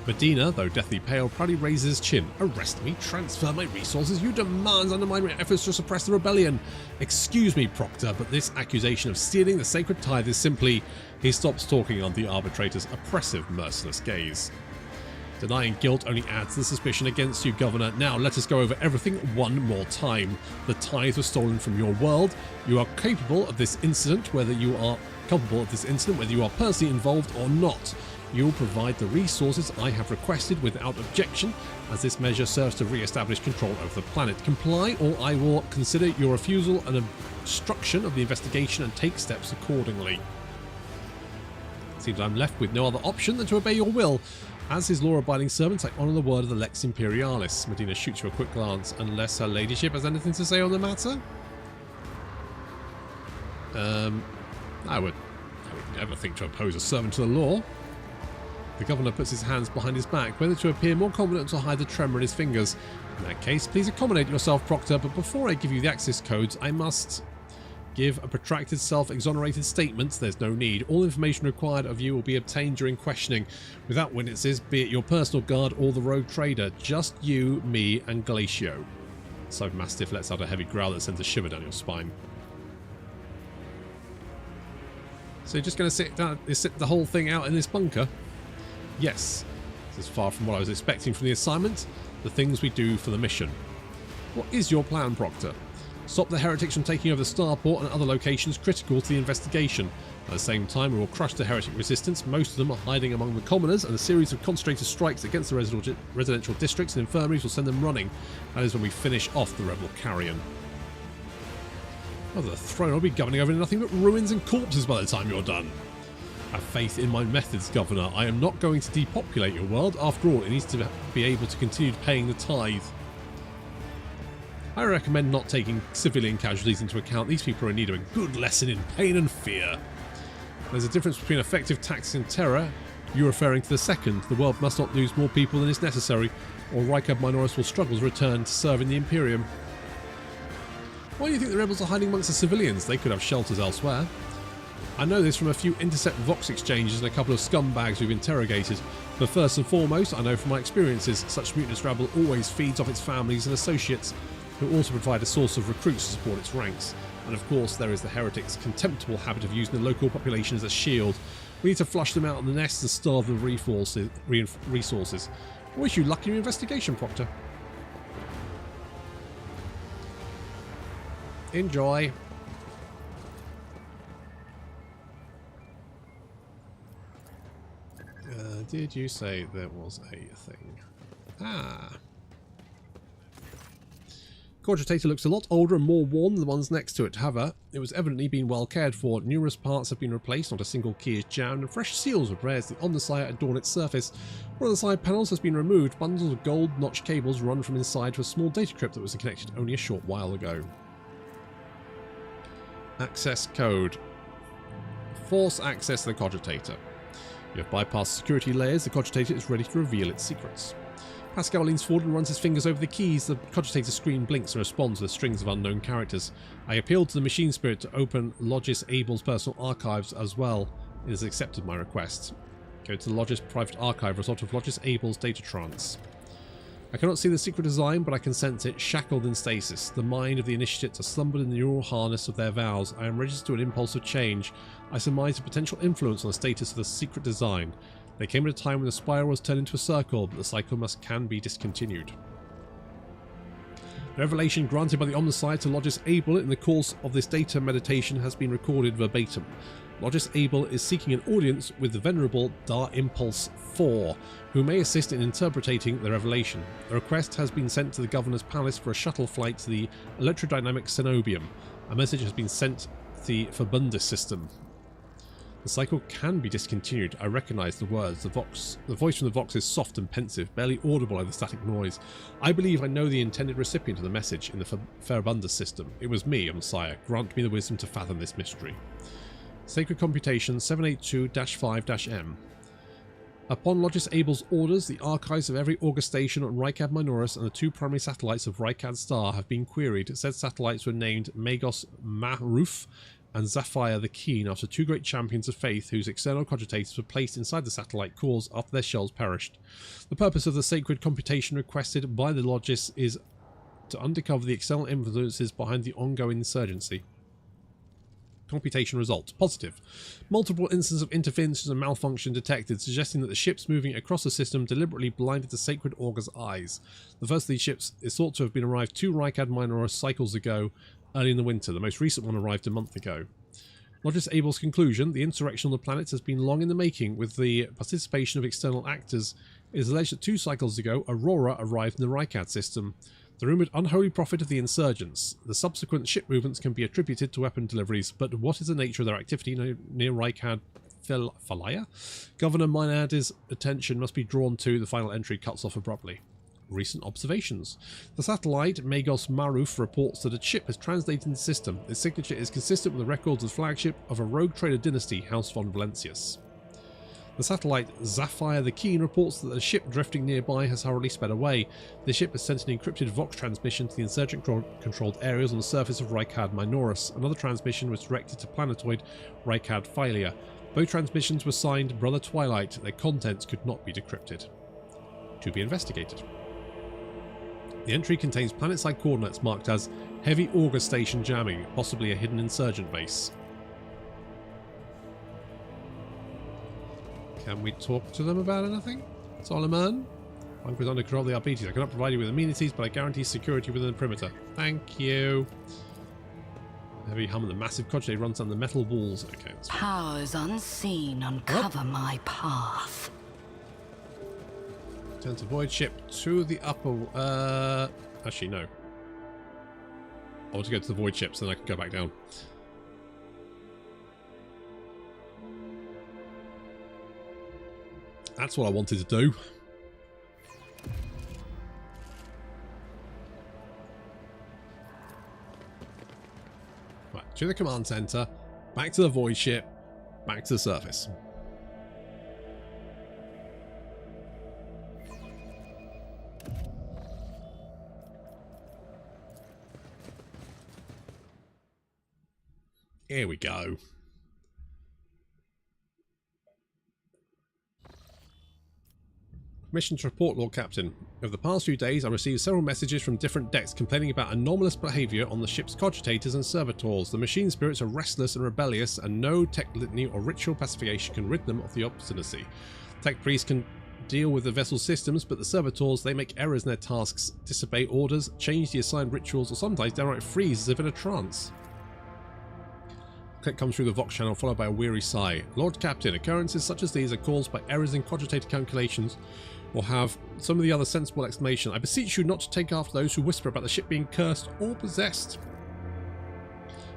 Medina, though deathly pale, proudly raises his chin. Arrest me? Transfer my resources? You demands undermine my efforts to suppress the rebellion. Excuse me, Proctor, but this accusation of stealing the sacred tithe is simply... He stops talking under the Arbitrator's oppressive, merciless gaze. Denying guilt only adds the suspicion against you, Governor. Now let us go over everything one more time. The tithe was stolen from your world. You are capable of this incident, whether you are personally involved or not. You will provide the resources I have requested without objection, as this measure serves to re-establish control over the planet. Comply, or I will consider your refusal an obstruction of the investigation and take steps accordingly. Seems I'm left with no other option than to obey your will. As his law-abiding servant, I honour the word of the Lex Imperialis. Medina shoots you a quick glance, unless her ladyship has anything to say on the matter. I would never think to oppose a servant to the law. The governor puts his hands behind his back, whether to appear more confident or hide the tremor in his fingers. In that case, please accommodate yourself, Proctor, but before I give you the access codes, I must give a protracted self-exonerated statement. There's no need. All information required of you will be obtained during questioning, without witnesses, be it your personal guard or the rogue trader. Just you, me, and Glacio. So Mastiff lets out a heavy growl that sends a shiver down your spine. So you're just going to sit the whole thing out in this bunker? Yes. This is far from what I was expecting from the assignment. The things we do for the mission. What is your plan, Proctor? Stop the heretics from taking over the Starport and other locations critical to the investigation. At the same time, we will crush the heretic resistance. Most of them are hiding among the commoners, and a series of concentrated strikes against the residential districts and infirmaries will send them running. That is when we finish off the rebel carrion. Oh, the throne will be governing over nothing but ruins and corpses by the time you're done. Have faith in my methods, Governor. I am not going to depopulate your world. After all, it needs to be able to continue paying the tithe. I recommend not taking civilian casualties into account. These people are in need of a good lesson in pain and fear. There's a difference between effective tactics and terror. You're referring to the second. The world must not lose more people than is necessary, or Rycad Minoris will struggle to return to serve in the Imperium. Why do you think the rebels are hiding amongst the civilians? They could have shelters elsewhere. I know this from a few intercept Vox exchanges and a couple of scumbags we've interrogated, but first and foremost, I know from my experiences, such mutinous rabble always feeds off its families and associates, who also provide a source of recruits to support its ranks. And of course, there is the heretics' contemptible habit of using the local population as a shield. We need to flush them out of the nest and starve them of resources. I wish you luck in your investigation, Proctor. Enjoy. did you say there was a thing? Ah. Cognitator looks a lot older and more worn than the ones next to it. However, it was evidently been well cared for. Numerous parts have been replaced, not a single key is jammed, and fresh seals of rares on the side adorn its surface. One of the side panels has been removed. Bundles of gold notched cables run from inside to a small data crypt that was connected only a short while ago. Access code. Force access to the Cognitator. You have bypassed security layers. The Cognitator is ready to reveal its secrets. Pascal leans forward and runs his fingers over the keys. The Cognitator screen blinks and responds with strings of unknown characters. I appealed to the machine spirit to open Logis Abel's personal archives as well. It has accepted my request. Go to the Logis private archive, result of Logis Abel's data trance. I cannot see the secret design, but I can sense it, shackled in stasis. The mind of the initiates are slumbered in the neural harness of their vows. I am registered to an impulse of change. I surmise a potential influence on the status of the secret design. There came at a time when the spiral was turned into a circle, but the cycle can be discontinued. The revelation granted by the Omnicide to Logis Abel in the course of this data meditation has been recorded verbatim. Logis Abel is seeking an audience with the venerable Dar Impulse 4, who may assist in interpreting the revelation. A request has been sent to the Governor's Palace for a shuttle flight to the Electrodynamic Cenobium. A message has been sent to the Verbundus system. The cycle can be discontinued. I recognise the words. The voice from the Vox is soft and pensive, barely audible over the static noise. I believe I know the intended recipient of the message in the Verbundus system. It was me, Messiah. Grant me the wisdom to fathom this mystery. Sacred Computation 782-5-M. Upon Logis Abel's orders, the archives of every August station on Rykad Minoris and the two primary satellites of Rykad Star have been queried. Said satellites were named Magos Maruf and Zephyr the Keen after two great champions of faith whose external cogitators were placed inside the satellite cores after their shells perished. The purpose of the sacred computation requested by the Logis is to uncover the external influences behind the ongoing insurgency. Computation results. Positive. Multiple instances of interference and malfunction detected, suggesting that the ships moving across the system deliberately blinded the sacred Augur's eyes. The first of these ships is thought to have been arrived 2 Rykad Minoris cycles ago, early in the winter. The most recent one arrived a month ago. Logis Abel's conclusion, the insurrection on the planet has been long in the making with the participation of external actors. It is alleged that 2 cycles ago, Aurora arrived in the Rykad system, the rumoured unholy prophet of the insurgents. The subsequent ship movements can be attributed to weapon deliveries, but what is the nature of their activity near Rykad Falaya? Governor Mynad's attention must be drawn to. The final entry cuts off abruptly. Recent observations. The satellite Magos Maruf reports that a ship has translated the system. Its signature is consistent with the records of the flagship of a rogue trader dynasty, House von Valencius. The satellite Zephyr the Keen reports that a ship drifting nearby has hurriedly sped away. The ship has sent an encrypted Vox transmission to the insurgent-controlled areas on the surface of Rykad Minoris. Another transmission was directed to planetoid Rykad Phylia. Both transmissions were signed Brother Twilight. Their contents could not be decrypted. To be investigated. The entry contains planet-side coordinates marked as Heavy Augur Station Jamming, possibly a hidden insurgent base. Can we talk to them about anything? Solomorne? I'm under control of the RPGs. I cannot provide you with amenities, but I guarantee security within the perimeter. Thank you. Heavy hum of the massive cogitator runs down the metal walls. Okay. Powers unseen uncover my path. Turn to void ship to the upper... actually, no. I want to go to the void ship so then I can go back down. That's what I wanted to do. Right, to the command center, back to the void ship, back to the surface. Here we go. Mission to report, Lord Captain. Over the past few days, I received several messages from different decks complaining about anomalous behaviour on the ship's cogitators and servitors. The machine spirits are restless and rebellious, and no tech litany or ritual pacification can rid them of the obstinacy. Tech priests can deal with the vessel's systems, but the servitors, they make errors in their tasks, disobey orders, change the assigned rituals, or sometimes downright freeze as if in a trance. click comes through the Vox channel, followed by a weary sigh. Lord Captain, occurrences such as these are caused by errors in Cognitator calculations, or have some of the other sensible explanation. I beseech you not to take after those who whisper about the ship being cursed or possessed.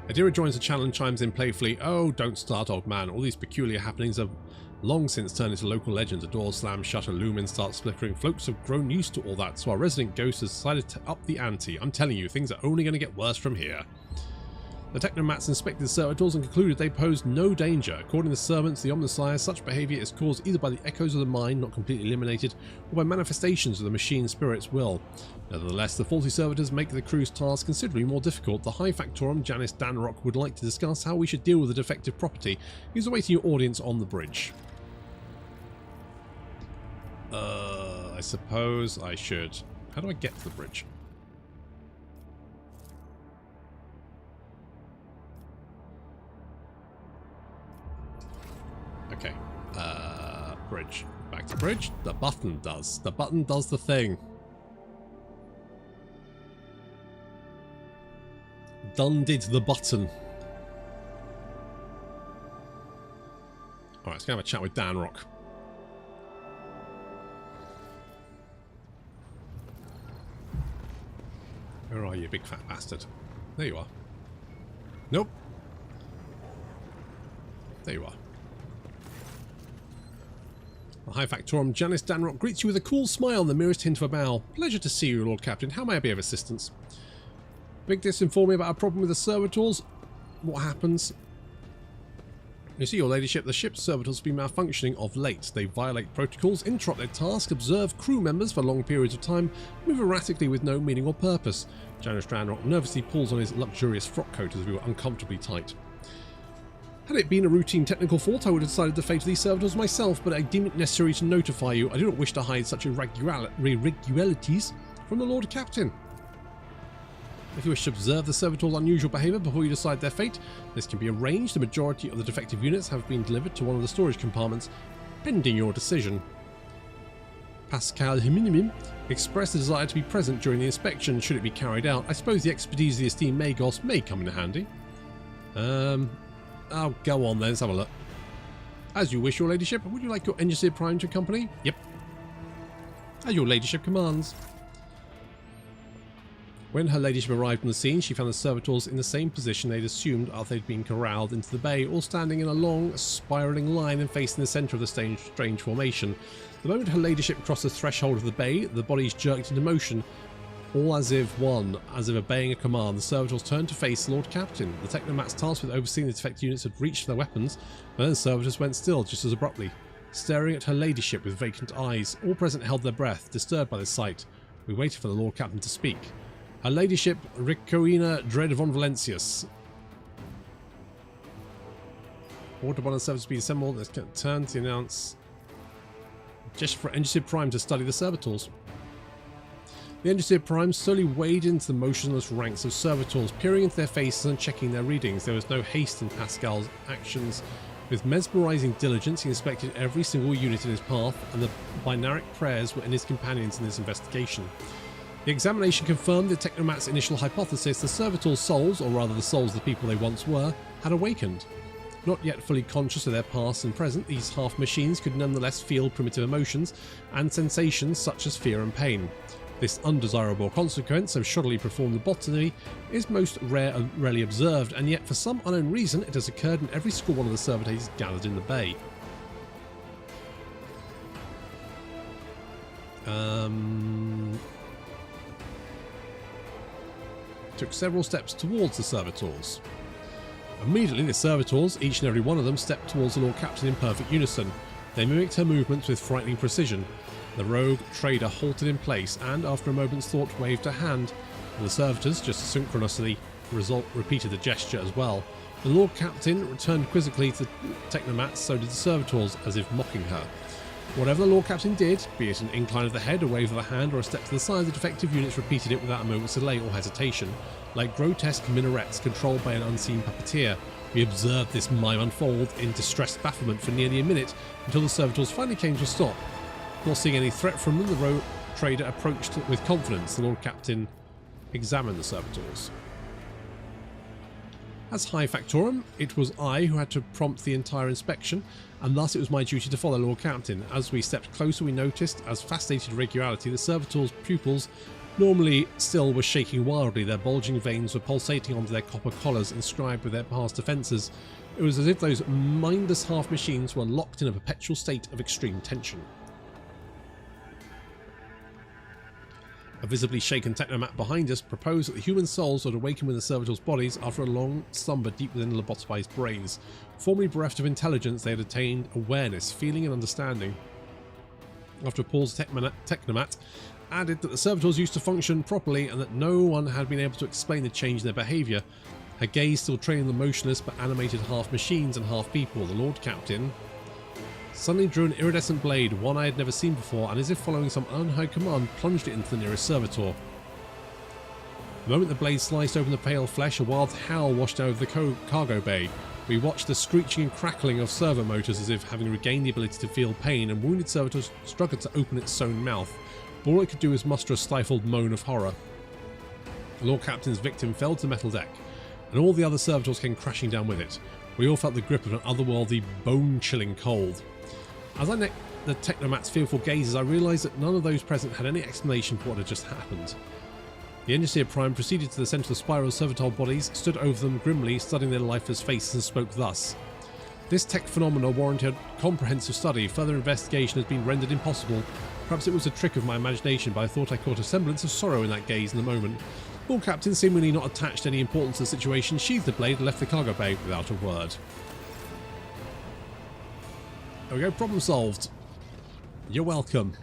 Adira joins the channel and chimes in playfully. Oh, don't start, old man. All these peculiar happenings have long since turned into local legends. A door slams shut, a lumen starts flickering. Folks have grown used to all that, so our resident ghost has decided to up the ante. I'm telling you, things are only going to get worse from here. The technomats inspected the servitors and concluded they posed no danger. According to the servants, the Omnissiah, such behaviour is caused either by the echoes of the mind, not completely eliminated, or by manifestations of the machine spirit's will. Nevertheless, the faulty servitors make the crew's task considerably more difficult. The High Factorum, Janice Danrock, would like to discuss how we should deal with the defective property. He's awaiting your audience on the bridge. I suppose I should... How do I get to the bridge? Okay. Bridge. Back to bridge. The button does. The button does the thing. Done did the button. Alright, let's go have a chat with Danrock. Where are you, big fat bastard? There you are. Nope. There you are. The High Factorum, Janice Danrock, greets you with a cool smile and the merest hint of a bow. Pleasure to see you, Lord Captain. How may I be of assistance? Victus informed me about a problem with the servitors. What happens? You see, your ladyship, the ship's servitors have been malfunctioning of late. They violate protocols, interrupt their tasks, observe crew members for long periods of time, move erratically with no meaning or purpose. Janice Danrock nervously pulls on his luxurious frock coat as we were uncomfortably tight. Had it been a routine technical fault, I would have decided the fate of these servitors myself, but I deem it necessary to notify you. I do not wish to hide such irregularities from the Lord Captain. If you wish to observe the servitors' unusual behaviour before you decide their fate, this can be arranged. The majority of the defective units have been delivered to one of the storage compartments, pending your decision. Pascal Himinimim expressed a desire to be present during the inspection should it be carried out. I suppose the expertise of the esteemed Magos may come in handy. Oh, go on then, let's have a look. As you wish, your ladyship. Would you like your Engineer Prime to accompany? Yep. As your ladyship commands. When her ladyship arrived on the scene, she found the servitors in the same position they'd assumed after they'd been corralled into the bay, all standing in a long, spiralling line and facing the centre of the strange formation. The moment her ladyship crossed the threshold of the bay, the bodies jerked into motion, all as if obeying a command. The servitors turned to face the Lord Captain. The technomats tasked with overseeing the defective units had reached for their weapons, but then the servitors went still just as abruptly, staring at her ladyship with vacant eyes. All present held their breath, disturbed by the sight. We waited for the Lord Captain to speak. Her ladyship, Ricoina Dread von Valencius. Order one of the servitors to be assembled. Let's turn to announce. Gesture for Engineer Prime to study the servitors. The Engineer Prime slowly waded into the motionless ranks of servitors, peering into their faces and checking their readings. There was no haste in Pascal's actions. With mesmerizing diligence, he inspected every single unit in his path, and the binaric prayers were in his companions in this investigation. The examination confirmed the technomat's initial hypothesis: the servitors' souls, or rather the souls of the people they once were, had awakened. Not yet fully conscious of their past and present, these half-machines could nonetheless feel primitive emotions and sensations such as fear and pain. This undesirable consequence of shoddily performed lobotomy is most rarely observed, and yet for some unknown reason it has occurred in every single one of the servitors gathered in the bay. Took several steps towards the servitors. Immediately the servitors, each and every one of them, stepped towards the Lord Captain in perfect unison. They mimicked her movements with frightening precision. The rogue trader halted in place and, after a moment's thought, waved a hand. And the servitors, just as synchronously, repeated the gesture as well. The Lord Captain returned quizzically to the technomats, so did the servitors, as if mocking her. Whatever the Lord Captain did, be it an incline of the head, a wave of the hand, or a step to the side, the defective units repeated it without a moment's delay or hesitation, like grotesque minarets controlled by an unseen puppeteer. We observed this mime unfold in distressed bafflement for nearly a minute, until the servitors finally came to a stop. Not seeing any threat from them, the rogue trader approached with confidence. The Lord Captain examined the servitors. As High Factorum, it was I who had to prompt the entire inspection, and thus it was my duty to follow Lord Captain. As we stepped closer, we noticed, as fascinated regularity, the servitor's pupils, normally still, were shaking wildly. Their bulging veins were pulsating onto their copper collars, inscribed with their past defences. It was as if those mindless half-machines were locked in a perpetual state of extreme tension. A visibly shaken technomat behind us proposed that the human souls would awaken within the servitors' bodies after a long slumber deep within the lobotomized brains. Formerly bereft of intelligence, they had attained awareness, feeling and understanding. After a pause, technomat added that the servitors used to function properly and that no one had been able to explain the change in their behaviour. Her gaze still trailing the motionless but animated half machines and half people. The Lord Captain suddenly drew an iridescent blade, one I had never seen before, and as if following some unheard command, plunged it into the nearest servitor. The moment the blade sliced open the pale flesh, a wild howl washed over the cargo bay. We watched the screeching and crackling of servo motors as if having regained the ability to feel pain, and wounded servitors struggled to open its sewn mouth. But all it could do was muster a stifled moan of horror. The Lord Captain's victim fell to the metal deck, and all the other servitors came crashing down with it. We all felt the grip of an otherworldly, bone-chilling cold. As I met the technomat's fearful gazes, I realised that none of those present had any explanation for what had just happened. The Engineer Prime proceeded to the centre of the spiral servitor bodies, stood over them grimly, studying their lifeless faces, and spoke thus. This tech phenomena warranted comprehensive study. Further investigation has been rendered impossible. Perhaps it was a trick of my imagination, but I thought I caught a semblance of sorrow in that gaze in a moment. Lord Captain, seemingly not attached to any importance to the situation, sheathed the blade and left the cargo bay without a word. There we go, problem solved. You're welcome.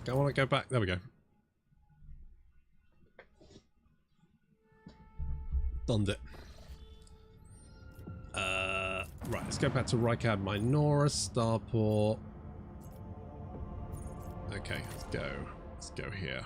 I want to go back. There we go. Done it. Right, let's go back to Rykad Minoris, Starport. Okay, let's go. Let's go here.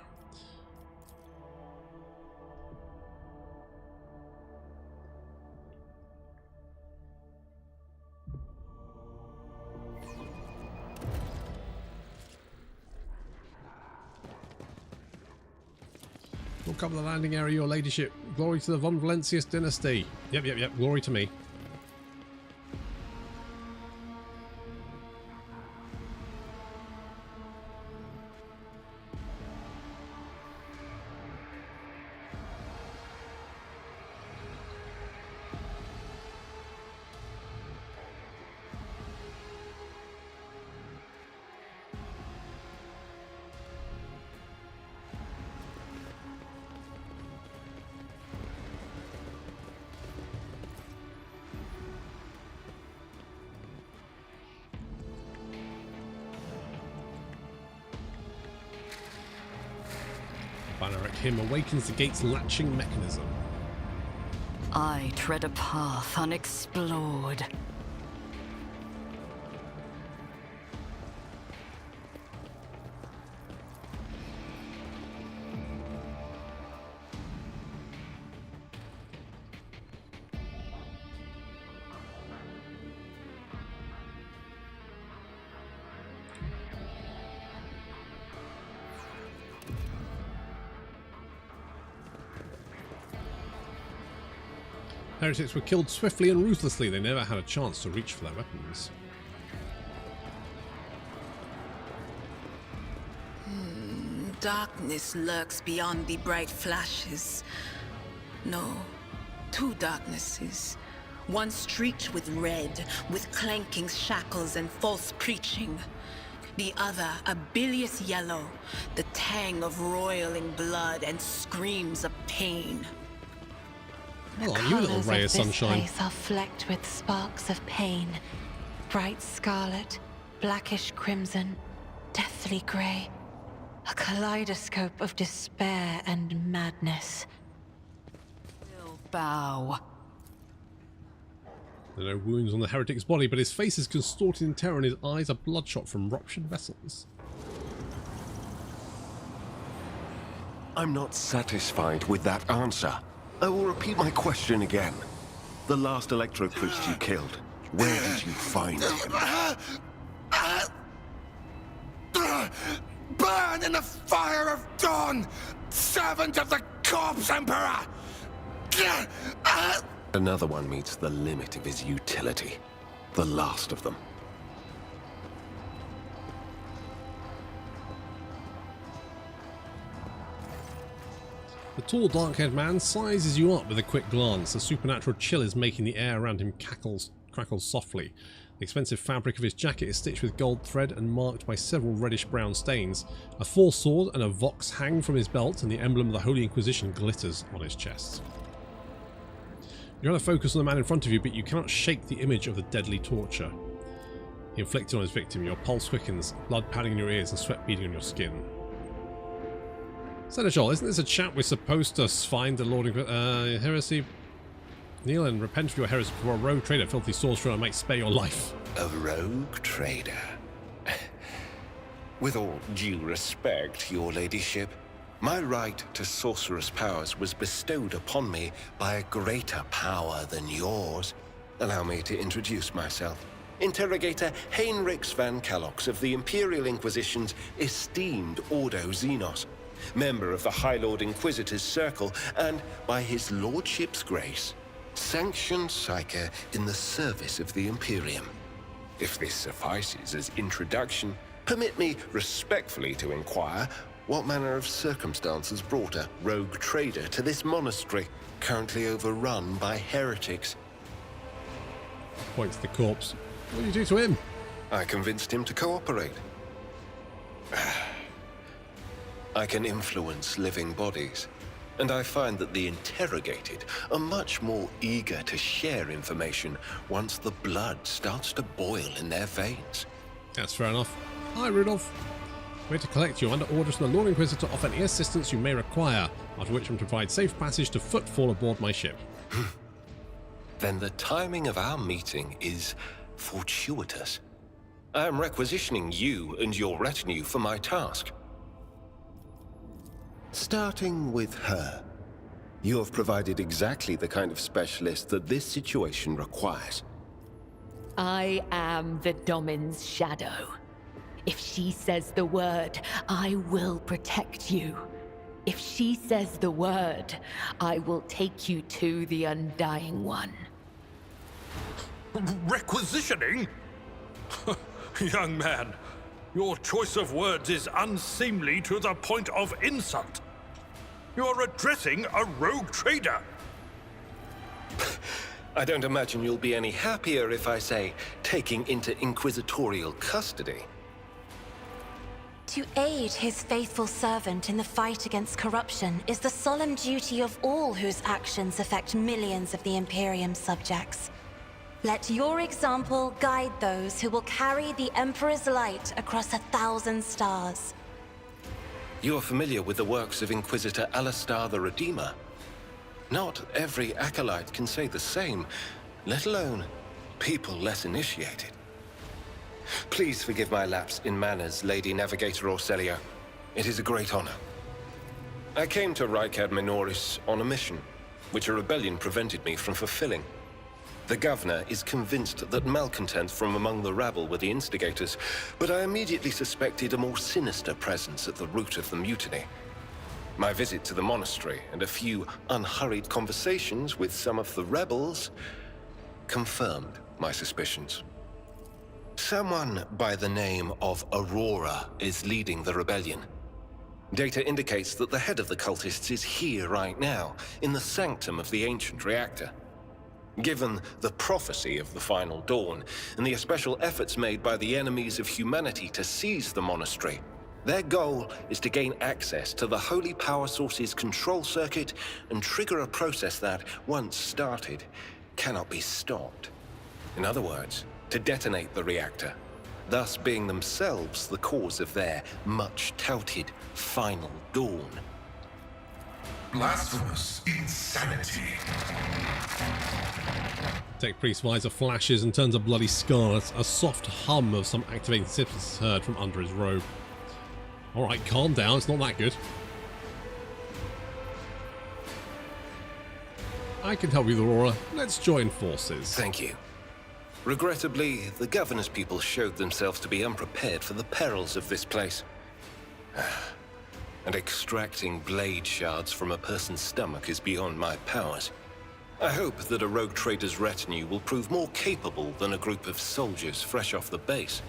We'll cover the landing area, your ladyship. Glory to the Von Valentius dynasty. Yep. Glory to me. Banner at him awakens the gate's latching mechanism. I tread a path unexplored. Heretics were killed swiftly and ruthlessly. They never had a chance to reach for their weapons. Darkness lurks beyond the bright flashes. No, two darknesses. One streaked with red, with clanking shackles and false preaching. The other a bilious yellow, the tang of roiling blood and screams of pain. Oh, you little ray of sunshine. This place are flecked with sparks of pain. Bright scarlet, blackish crimson, deathly grey. A kaleidoscope of despair and madness. Will bow. There are no wounds on the heretic's body, but his face is contorted in terror and his eyes are bloodshot from ruptured vessels. I'm not satisfied with that answer. I will repeat my question again. The last electro priest you killed, where did you find him? burn in the fire of dawn, servant of the corpse emperor! Another one meets the limit of his utility. The last of them. The tall, dark-haired man sizes you up with a quick glance. A supernatural chill is making the air around him crackles softly. The expensive fabric of his jacket is stitched with gold thread and marked by several reddish-brown stains. A full sword and a vox hang from his belt, and the emblem of the Holy Inquisition glitters on his chest. You're trying to focus on the man in front of you, but you cannot shake the image of the deadly torture he inflicted on his victim. Your pulse quickens, blood pounding in your ears and sweat beading on your skin. Seneschal, isn't this a chap we're supposed to find the Lord Heresy? Kneel and repent of your heresy before a rogue trader, filthy sorcerer, might spare your life. A rogue trader? With all due respect, your ladyship, my right to sorcerer's powers was bestowed upon me by a greater power than yours. Allow me to introduce myself. Interrogator Heinrichs van Kellox of the Imperial Inquisition's esteemed Ordo Xenos, member of the High Lord Inquisitor's Circle, and, by his lordship's grace, sanctioned psyker in the service of the Imperium. If this suffices as introduction, permit me respectfully to inquire what manner of circumstances brought a rogue trader to this monastery, currently overrun by heretics. Points to the corpse. What do you do to him? I convinced him to cooperate. I can influence living bodies, and I find that the interrogated are much more eager to share information once the blood starts to boil in their veins. That's fair enough. Hi, Rudolph. We're to collect you under orders from the Lord Inquisitor to offer any assistance you may require, after which I'm to provide safe passage to footfall aboard my ship. Then the timing of our meeting is fortuitous. I am requisitioning you and your retinue for my task. Starting with her, you have provided exactly the kind of specialist that this situation requires. I am the Domin's shadow. If she says the word, I will protect you. If she says the word, I will take you to the Undying One. Requisitioning? Young man, your choice of words is unseemly to the point of insult. You're addressing a rogue trader. I don't imagine you'll be any happier if I say taking into inquisitorial custody. To aid his faithful servant in the fight against corruption is the solemn duty of all whose actions affect millions of the Imperium's subjects. Let your example guide those who will carry the Emperor's light across 1,000 stars. You are familiar with the works of Inquisitor Alistar the Redeemer. Not every acolyte can say the same, let alone people less initiated. Please forgive my lapse in manners, Lady Navigator Orselio. It is a great honor. I came to Rycad Minoris on a mission, which a rebellion prevented me from fulfilling. The governor is convinced that malcontents from among the rabble were the instigators, but I immediately suspected a more sinister presence at the root of the mutiny. My visit to the monastery and a few unhurried conversations with some of the rebels confirmed my suspicions. Someone by the name of Aurora is leading the rebellion. Data indicates that the head of the cultists is here right now, in the sanctum of the ancient reactor. Given the prophecy of the final dawn, and the special efforts made by the enemies of humanity to seize the monastery, their goal is to gain access to the holy power source's control circuit and trigger a process that, once started, cannot be stopped. In other words, to detonate the reactor, thus being themselves the cause of their much-touted final dawn. Blasphemous insanity. Tech Priest visor flashes and turns a bloody scarlet. A soft hum of some activating substance is heard from under his robe. Alright, calm down, it's not that good. I can help you, Aurora. Let's join forces. Thank you. Regrettably, the governor's people showed themselves to be unprepared for the perils of this place. And extracting blade shards from a person's stomach is beyond my powers. I hope that a rogue trader's retinue will prove more capable than a group of soldiers fresh off the base.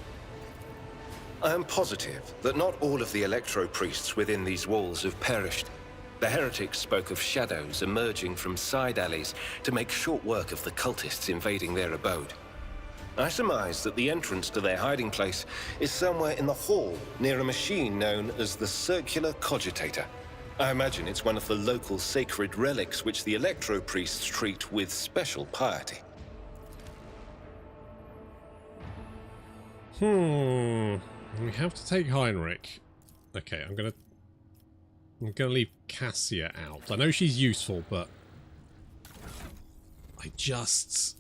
I am positive that not all of the electro-priests within these walls have perished. The heretics spoke of shadows emerging from side alleys to make short work of the cultists invading their abode. I surmise that the entrance to their hiding place is somewhere in the hall near a machine known as the Circular Cognitator. I imagine it's one of the local sacred relics which the electro-priests treat with special piety. We have to take Heinrich. Okay, I'm gonna leave Cassia out. I know she's useful, but I just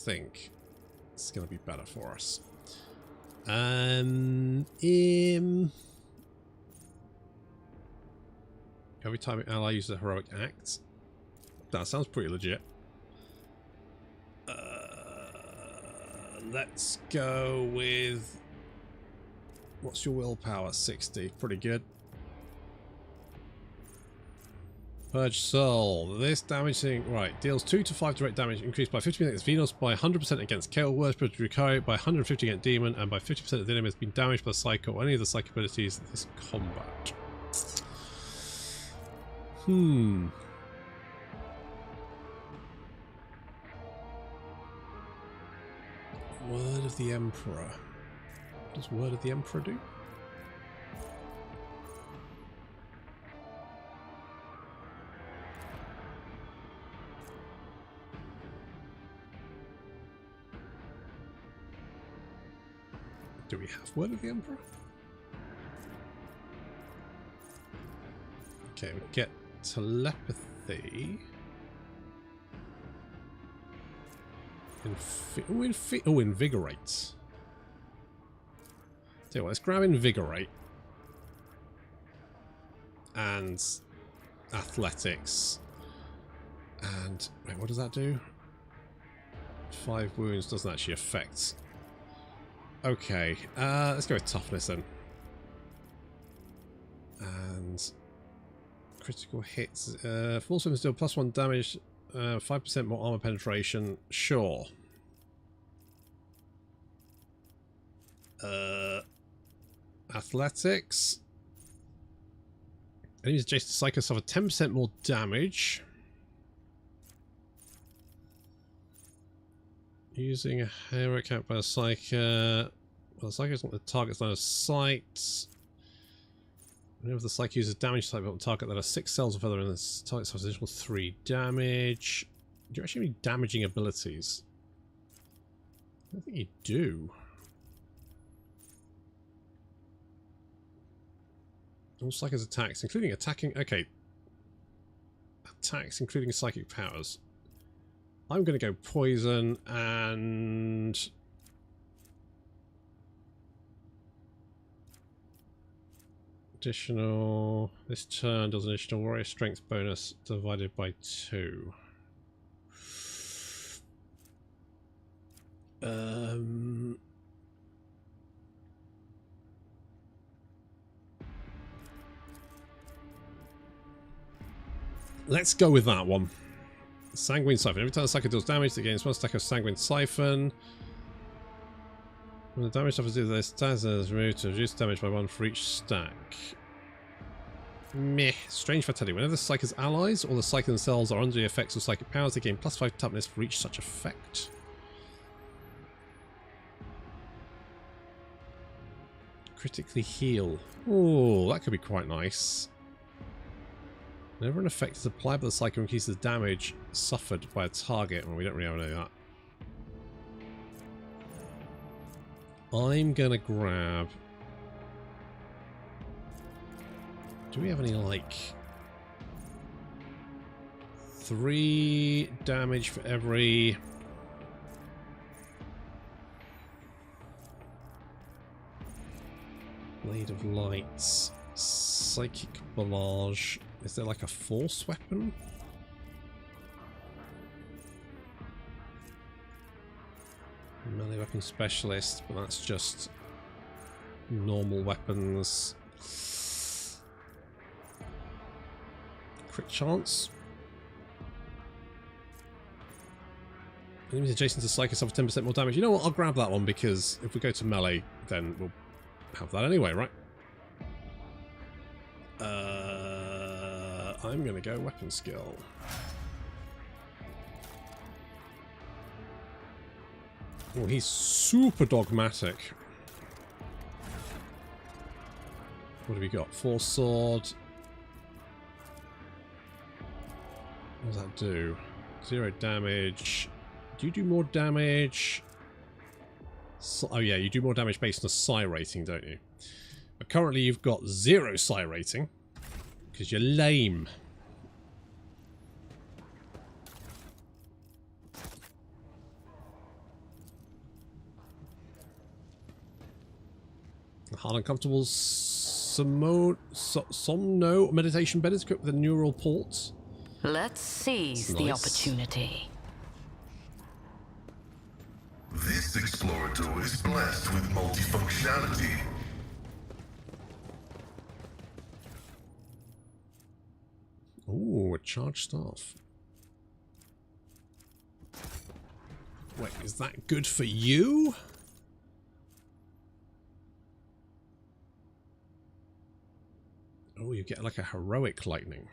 think it's gonna be better for us. Every time an ally uses a heroic act. That sounds pretty legit. Let's go with... What's your willpower? 60. Pretty good. Purge Soul. This damaging... Right. Deals 2 to 5 direct damage. Increased by 50% against Venus, by 100% against Chaos Worshipper, Recur, by 150 against Daemon, and by 50% of the enemy has been damaged by the Psycho or any of the Psychic abilities in this combat. Word of the Emperor. What does Word of the Emperor do? Do we have Word of the Emperor? Okay, we get telepathy. Invigorate. Tell you what, let's grab Invigorate. And Athletics. And wait, what does that do? 5 wounds doesn't actually affect. Okay, let's go with Toughness then. And critical hits. Full swim still +1 damage. 5% more armor penetration. Sure. Athletics. Enemies adjacent to Psycho suffer 10% more damage. Using a hero count by a Psycho. Well, the Psycho is not the target's line of sight. Whenever the Psycho uses damage type on target that has 6 cells or further in this target suffers additional 3 damage. Do you actually need damaging abilities? I don't think you do. All Psycho's attacks, including attacking... Okay. Attacks, including psychic powers. I'm going to go poison and... Additional... This turn does an additional warrior strength bonus divided by 2. Let's go with that one. Sanguine Siphon. Every time the Psycho deals damage, it gains 1 stack of Sanguine Siphon. When the damage suffers due to this, stats is removed to reduce damage by 1 for each stack. Meh. Strange fatality. Whenever the Psycho's allies or the Psycho themselves are under the effects of psychic powers, they gain +5 toughness for each such effect. Critically heal. Oh, that could be quite nice. Whenever an effect is applied by the Psycho increases the damage suffered by a target. Well, we don't really know that. I'm gonna grab... Do we have any, like... 3 damage for every... Blade of Lights... Psychic Barrage... Is there like a force weapon? Melee weapon specialist, but that's just normal weapons. Crit chance. Enemies adjacent to Psycho suffer 10% more damage. You know what? I'll grab that one because if we go to melee, then we'll have that anyway, right? I'm going to go weapon skill. Oh, he's super dogmatic. What have we got? Force sword. What does that do? 0 damage. Do you do more damage? Oh yeah, you do more damage based on a psi rating, don't you? But currently you've got 0 psi rating. Because you're lame. Hard uncomfortable somno meditation bed is equipped with a neural port. Let's seize the opportunity. This explorator is blessed with multifunctionality. Ooh, a charged staff. Wait, is that good for you? Oh, you get like a heroic lightning.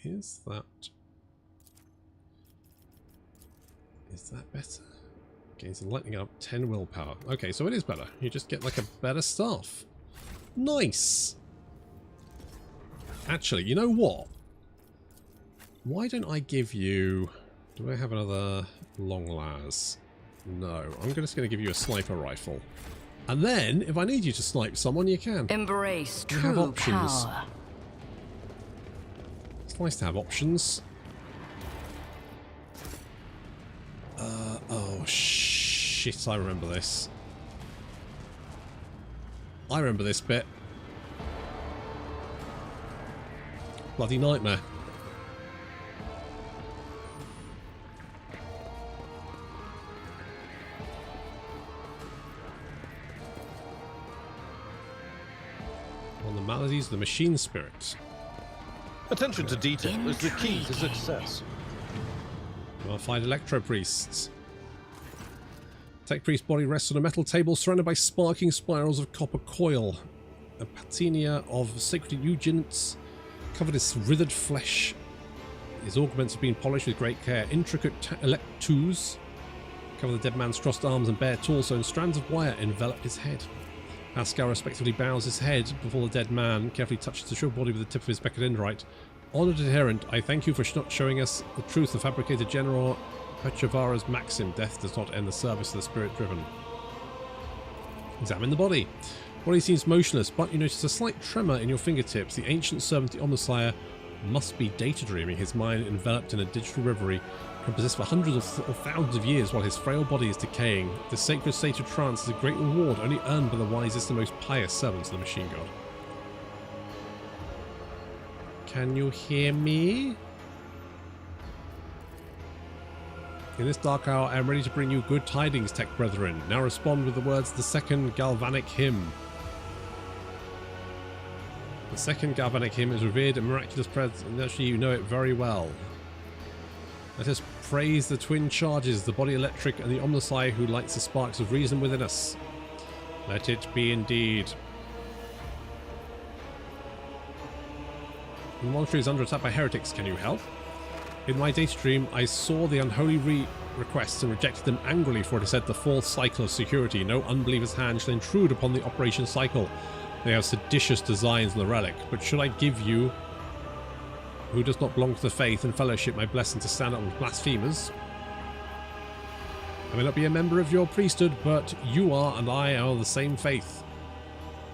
Is that better? Gains lightning up 10 willpower. Okay, so it is better. You just get like a better staff. Nice. Actually, you know what? Why don't I give you... Do I have another long las? No, I'm just going to give you a sniper rifle. And then, if I need you to snipe someone, you can. Embrace You have true options. power. It's nice to have options. Oh shit, I remember this. I remember this bit. Bloody nightmare. On the maladies of the machine spirit. Attention to detail is the key to success. Modified electro priests. Tech priest body rests on a metal table surrounded by sparking spirals of copper coil. A patina of sacred unguents covered in withered flesh. His augments have been polished with great care. Intricate electus cover the dead man's crossed arms and bare torso, and strands of wire envelop his head. Pascal respectively bows his head before the dead man, carefully touches the shriveled body with the tip of his beckett dendrite. Honored adherent, I thank you for not showing us the truth of fabricated General Pechavara's maxim, death does not end the service of the spirit-driven. Examine the body. Body seems motionless, but you notice a slight tremor in your fingertips. The ancient servant, the Omnissiah, must be data dreaming, his mind enveloped in a digital reverie, can persist for hundreds or thousands of years while his frail body is decaying. The sacred state of trance is a great reward only earned by the wisest and most pious servants of the machine god. Can you hear me? In this dark hour, I am ready to bring you good tidings, tech brethren. Now respond with the words of the second galvanic hymn. The second galvanic hymn is revered and miraculous presence, and actually you know it very well. Let us praise the twin charges, the body electric and the Omnissiah who lights the sparks of reason within us. Let it be indeed. The monastery is under attack by heretics. Can you help? In my data stream, I saw the unholy requests and rejected them angrily, for it is said the fourth cycle of security. No unbeliever's hand shall intrude upon the operation cycle. They have seditious designs on the relic. But should I give you, who does not belong to the faith and fellowship, my blessing to stand up with blasphemers? I may not be a member of your priesthood, but you are and I are the same faith.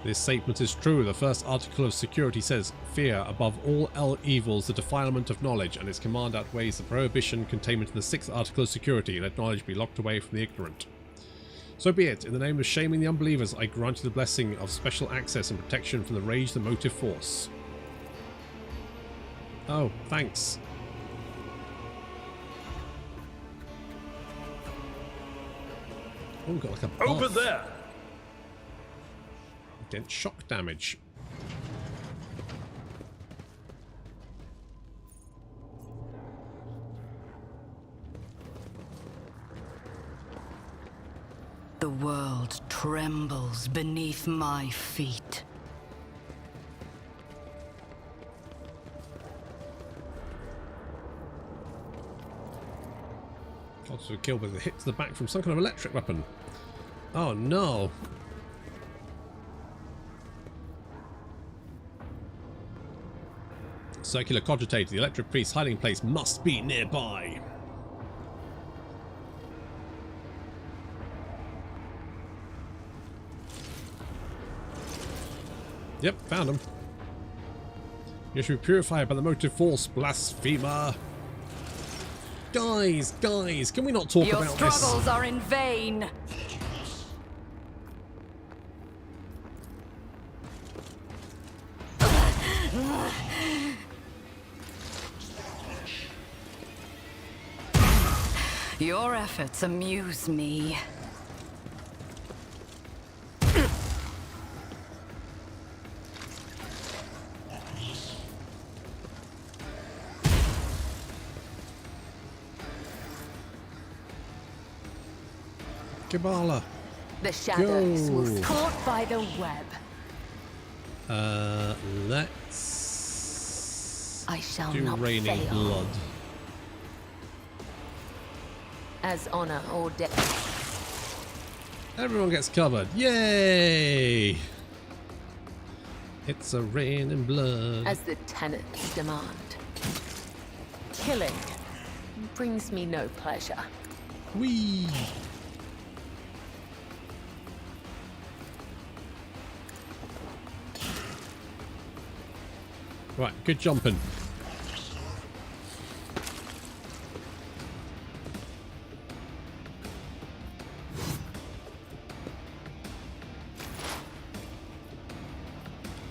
This statement is true. The first article of security says, fear above all evils, the defilement of knowledge, and its command outweighs the prohibition contained in the sixth article of security. Let knowledge be locked away from the ignorant. So be it. In the name of shaming the unbelievers, I grant you the blessing of special access and protection from the rage of the motive force. Oh, thanks. Oh, we've got like a buff. Over there! Against shock damage. The world trembles beneath my feet. Also killed with a hit to the back from some kind of electric weapon. Oh no! Circular Cognitator, the electric priest's hiding place must be nearby. Yep, found him. You should be purified by the motive force, blasphemer. Guys, can we not talk about this? Your struggles are in vain. Your efforts amuse me. Kabbalah. The shadows will Go. caught by the web. Let's I shall do not raining fail. blood. As honor or death. Everyone gets covered. Yay! It's a raining blood. As the tenets demand. Killing brings me no pleasure. Whee! Right, good jumping.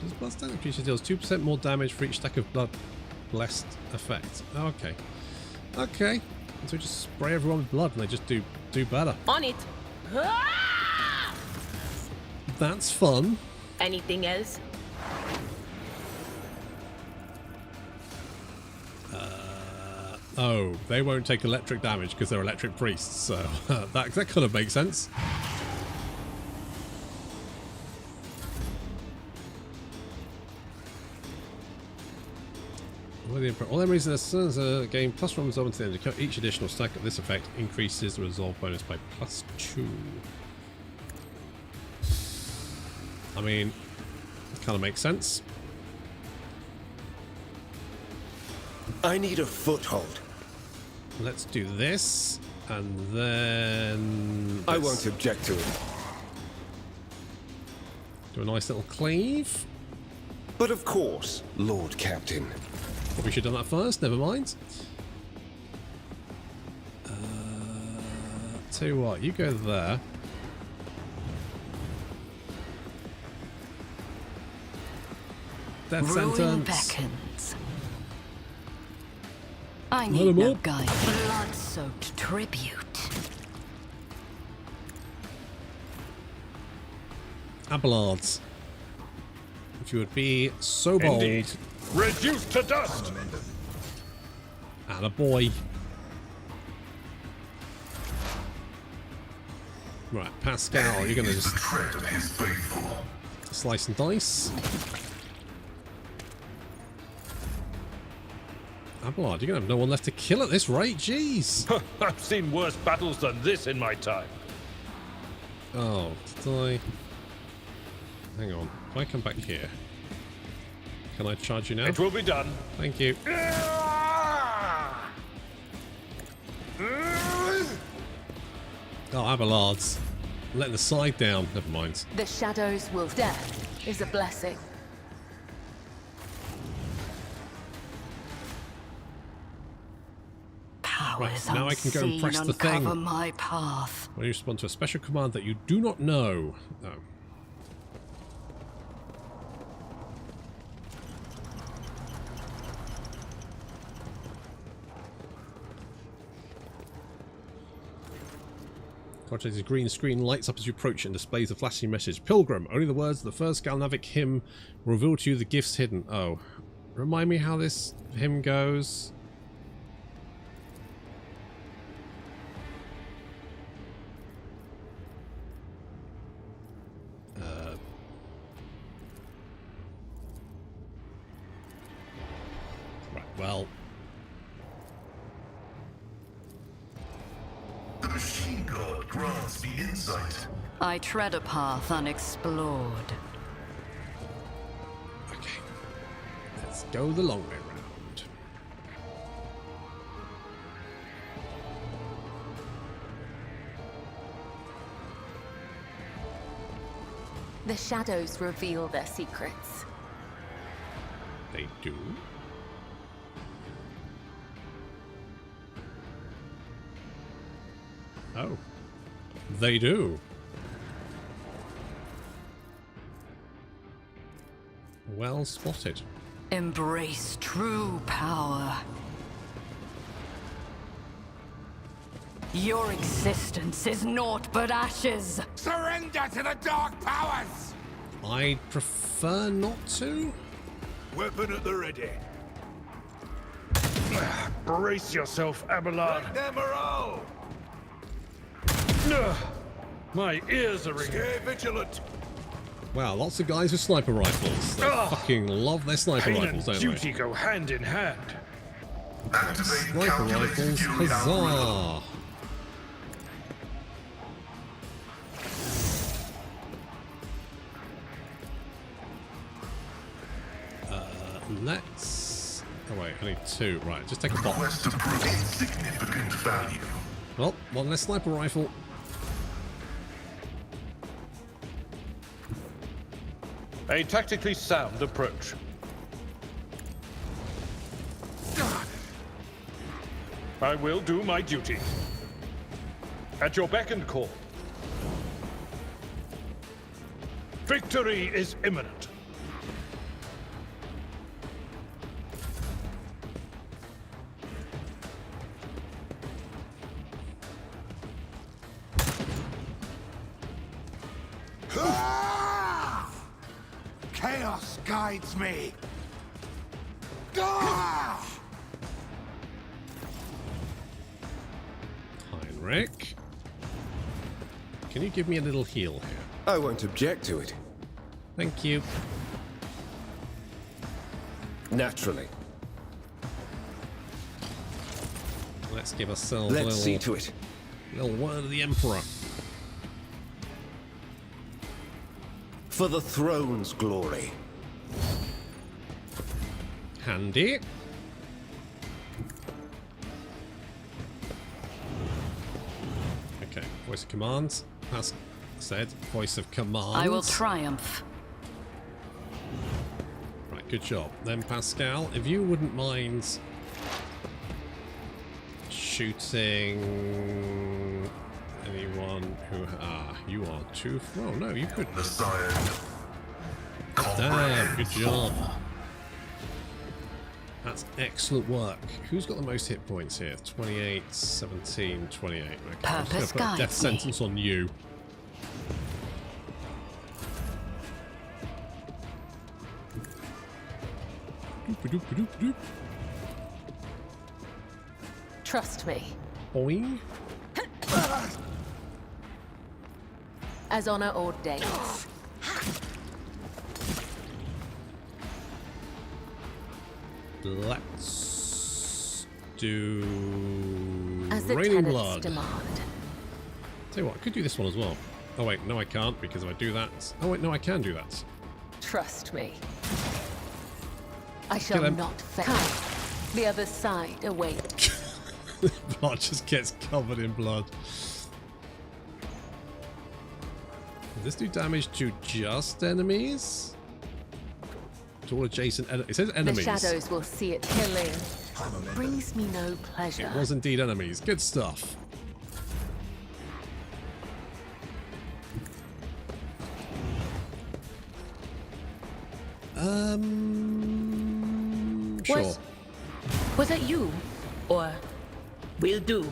Does blood standing creature deals 2% more damage for each stack of blood blessed effect. Okay. Okay. So we just spray everyone with blood and they just do better. On it. That's fun. Anything else? Oh, they won't take electric damage because they're electric priests, so that kind of makes sense. All enemies in the game plus one resolve until the end. Each additional stack of this effect increases the resolve bonus by +2. I mean, it kind of makes sense. I need a foothold. Let's do this, and then... I won't object to it. Do a nice little cleave. But of course, Lord Captain. Probably should have done that first, never mind. Tell you what, you go there. Death Ruin sentence. beckons. I Let need him no up. guide. Blood-soaked tribute. Abelards. If you would be so bold. Indeed. Reduced to dust! And a boy. Right, Pascal, you're gonna just Tread of his faithful. slice and dice. Abelard, you're gonna have no one left to kill at this rate, jeez. I've seen worse battles than this in my time. Oh, did I... Hang on, if I come back here, can I charge you now? It will be done. Thank you. Oh, Abelards. Letting the side down. Never mind. The shadows will. Death is a blessing. Power. powers now I can go and press the thing. uncover my path. When you respond to a special command that you do not know. Oh. Cognitator's green screen lights up as you approach and displays a flashing message. Pilgrim, only the words of the first Galnavic hymn will reveal to you the gifts hidden. Oh. Remind me how this hymn goes. Right, well. The machine god grants the insight. I tread a path unexplored. Okay. Let's go the long way round. The shadows reveal their secrets. They do. Oh. They do. Well spotted. Embrace true power. Your existence is naught but ashes. Surrender to the dark powers! I'd prefer not to. Weapon at the ready. Brace yourself, Abelard. Let them roll! My ears are ringing. Stay vigilant. Wow, lots of guys with sniper rifles. They fucking love their sniper Pain rifles, and don't duty go hand in hand. Activate Sniper calculated rifles, fuel algorithm. huzzah! Let's... Oh wait, I need two. Right, just take a bomb. Request to prove insignificant value. Well, one less sniper rifle. A tactically sound approach. I will do my duty. At your beck and call. Victory is imminent. Chaos guides me. Heinrich. Can you give me a little heal here? I won't object to it. Thank you. Naturally. Let's give ourselves Let's a see little, to it. little word of the Emperor. For the throne's glory. Handy. Okay, voice of commands. As said, voice of commands. I will triumph. Right, good job. Then Pascal, if you wouldn't mind shooting anyone who... you are too... Oh, no, you could... The scion. Damn, good job. That's excellent work. Who's got the most hit points here? 28, 17, 28. Okay, I'm just going to put a death sentence on you. Doop-a-doop-a-doop-a-doop. Trust me. Boing. As honor ordains. Let's do As the Raining tenants Blood. demand. Tell you what, I could do this one as well. Oh wait, no I can't, because if I do that... Oh wait, no I can do that. Trust me. I shall Kill him. not fail. The other side awaits. Blood just gets covered in blood. Does this do damage to just enemies? To all adjacent enemies? It says enemies. The shadows will see it killing brings me no pleasure. It was indeed enemies. Good stuff. Sure. Was it you? Or will do?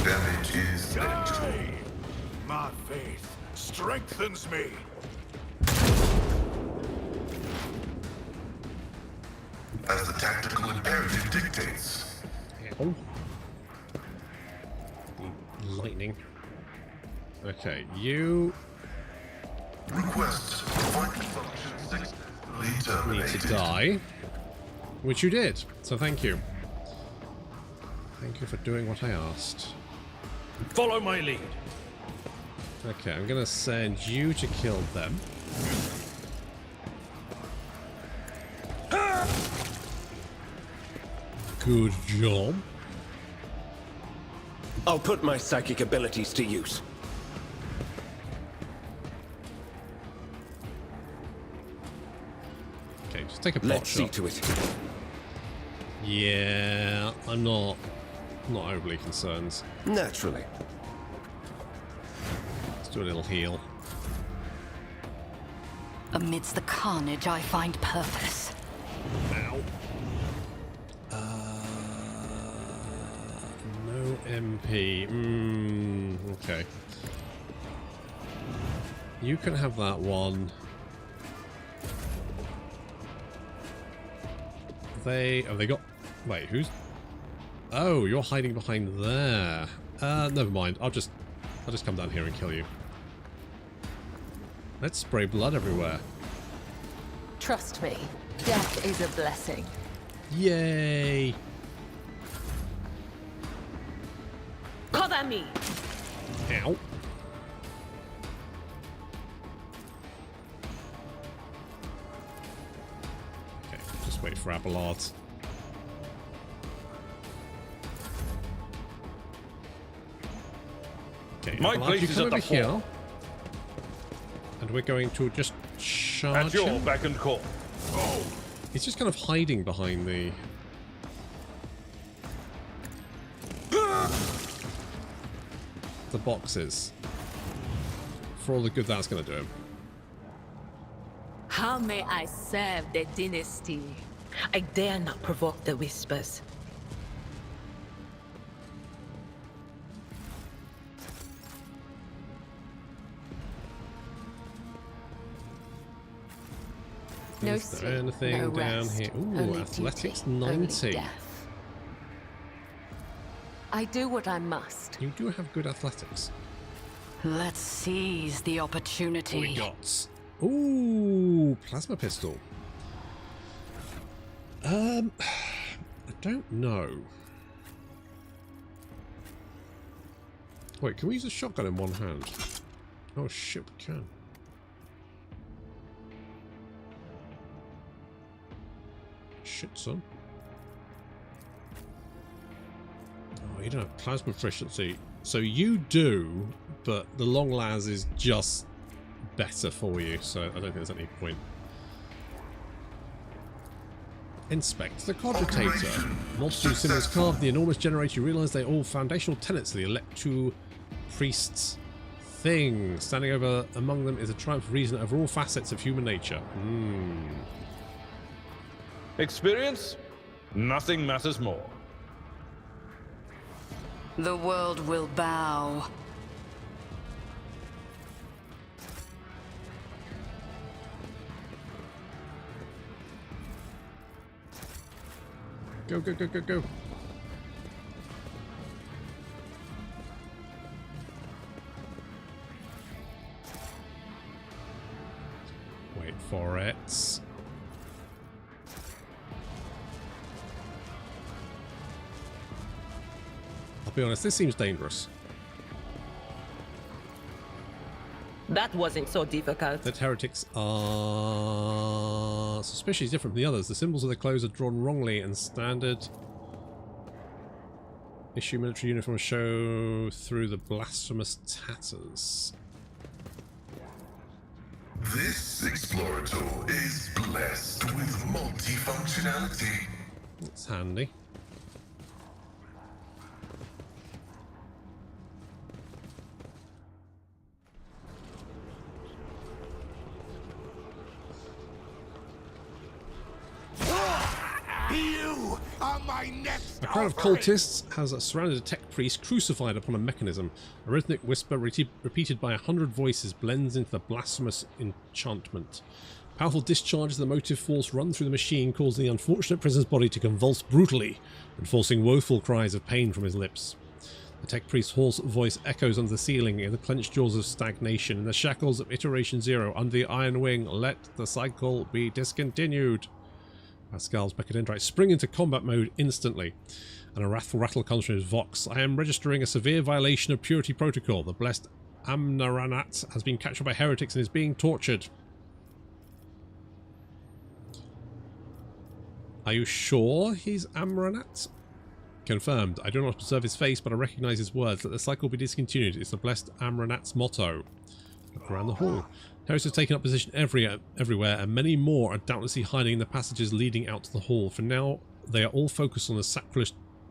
Damage is Die! My faith strengthens me. as the tactical imperative dictates. Oh. Lightning. Okay, you Request function 6 need terminated. to die, which you did, so thank you. Thank you for doing what I asked. Follow my lead. Okay, I'm gonna send you to kill them. Good job. I'll put my psychic abilities to use. Okay, just take a pot Let's see shot. to it. Yeah, I'm not overly concerned. Naturally. Let's do a little heal. Amidst the carnage, I find purpose. Ow. No MP. Okay. You can have that one. Have they got... Wait, who's... Oh, you're hiding behind there. Never mind. I'll just come down here and kill you. Let's spray blood everywhere. Trust me, death is a blessing. Yay! Cover me! Ow. Okay, just wait for Abelard. Okay, My Abelard, place you is come at the over here. fore. And we're going to just charge At your him. beck and call. He's just kind of hiding behind the... the boxes. For all the good that's going to do him. How may I serve the dynasty? I dare not provoke the whispers. No Is there sleep, anything no down rest, here? Ooh, only athletics duty, only 90. death. I do what I must. You do have good athletics. Let's seize the opportunity. We got... Ooh, plasma pistol. I don't know. Wait, can we use a shotgun in one hand? Oh shit, we can. Shit, son. Oh, you don't have plasma efficiency. So you do, but the long las is just better for you, so I don't think there's any point. Inspect the Cognitator. Multiple symbols carved in the enormous generator. You realise they're all foundational tenets of the Electu Priest's thing. Standing over among them is a triumph of reason over all facets of human nature. Experience? Nothing matters more. The world will bow. Go, go, go, go, go. Wait for it. I'll be honest, this seems dangerous. That wasn't so difficult. That heretics are suspiciously different from the others. The symbols of their clothes are drawn wrongly, and standard issue military uniforms show through the blasphemous tatters. This Explorator is blessed with multifunctionality. That's handy. You are my next A crowd of cultists has surrounded a tech priest crucified upon a mechanism. A rhythmic whisper repeated by 100 voices blends into the blasphemous enchantment. Powerful discharges of the motive force run through the machine, causing the unfortunate prisoner's body to convulse brutally and forcing woeful cries of pain from his lips. The tech priest's hoarse voice echoes under the ceiling in the clenched jaws of stagnation. In the shackles of Iteration Zero, under the iron wing, let the cycle be discontinued. Pascal's Mechadendrite spring into combat mode instantly, and a wrathful rattle comes from his vox. I am registering a severe violation of purity protocol. The blessed Amnaranat has been captured by heretics and is being tortured. Are you sure he's Amnaranat? Confirmed. I do not observe his face, but I recognize his words. Let the cycle be discontinued. It's the blessed Amranat's motto. Look around the hall. Terrorists have taken up position everywhere, and many more are doubtlessly hiding in the passages leading out to the hall. For now, they are all focused on the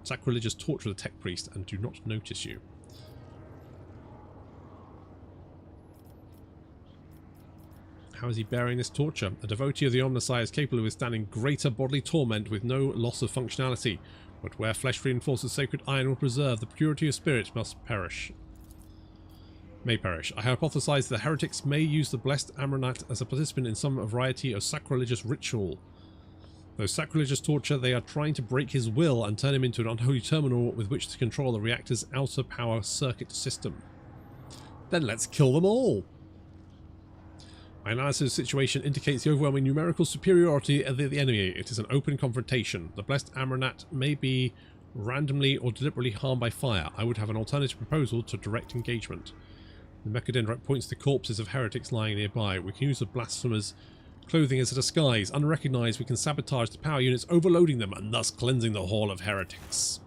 sacrilegious torture of the tech priest and do not notice you. How is he bearing this torture? A devotee of the Omnissiah is capable of withstanding greater bodily torment with no loss of functionality, but where flesh reinforces sacred iron will preserve, the purity of spirit must perish. May perish. I hypothesize the heretics may use the blessed Amranat as a participant in some variety of sacrilegious ritual. Though sacrilegious torture, they are trying to break his will and turn him into an unholy terminal with which to control the reactor's outer power circuit system. Then let's kill them all! My analysis of the situation indicates the overwhelming numerical superiority of the enemy. It is an open confrontation. The blessed Amranat may be randomly or deliberately harmed by fire. I would have an alternative proposal to direct engagement. The Mechadendrite points to corpses of heretics lying nearby. We can use the blasphemers' clothing as a disguise. Unrecognized, we can sabotage the power units, overloading them and thus cleansing the hall of heretics.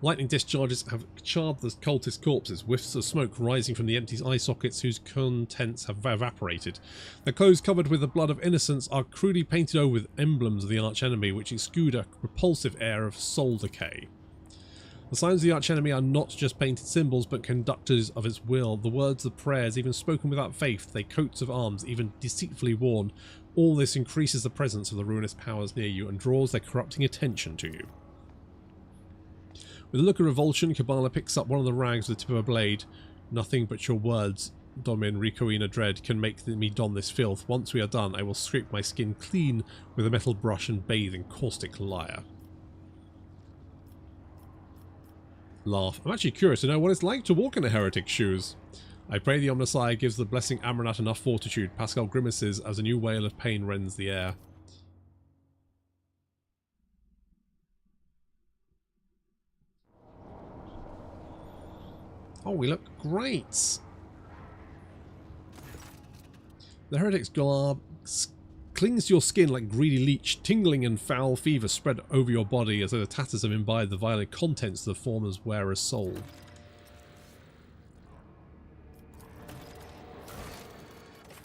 Lightning discharges have charred the cultist corpses, whiffs of smoke rising from the empty eye sockets whose contents have evaporated. Their clothes covered with the blood of innocents are crudely painted over with emblems of the archenemy, which exude a repulsive air of soul decay. The signs of the archenemy are not just painted symbols, but conductors of its will. The words of prayers, even spoken without faith, they coats of arms, even deceitfully worn. All this increases the presence of the ruinous powers near you and draws their corrupting attention to you. With a look of revulsion, Kabbalah picks up one of the rags with the tip of a blade. Nothing but your words, Domin Rikoina Dread, can make me don this filth. Once we are done, I will scrape my skin clean with a metal brush and bathe in caustic lyre. Laugh. I'm actually curious to know what it's like to walk in a heretic's shoes. I pray the Omnissiah gives the blessing Amranat enough fortitude. Pascal grimaces as a new wail of pain rends the air. Oh, we look great! The heretic's garb clings to your skin like greedy leech. Tingling and foul fever spread over your body as though the tatters have imbibed the violent contents of the former's wearer's soul.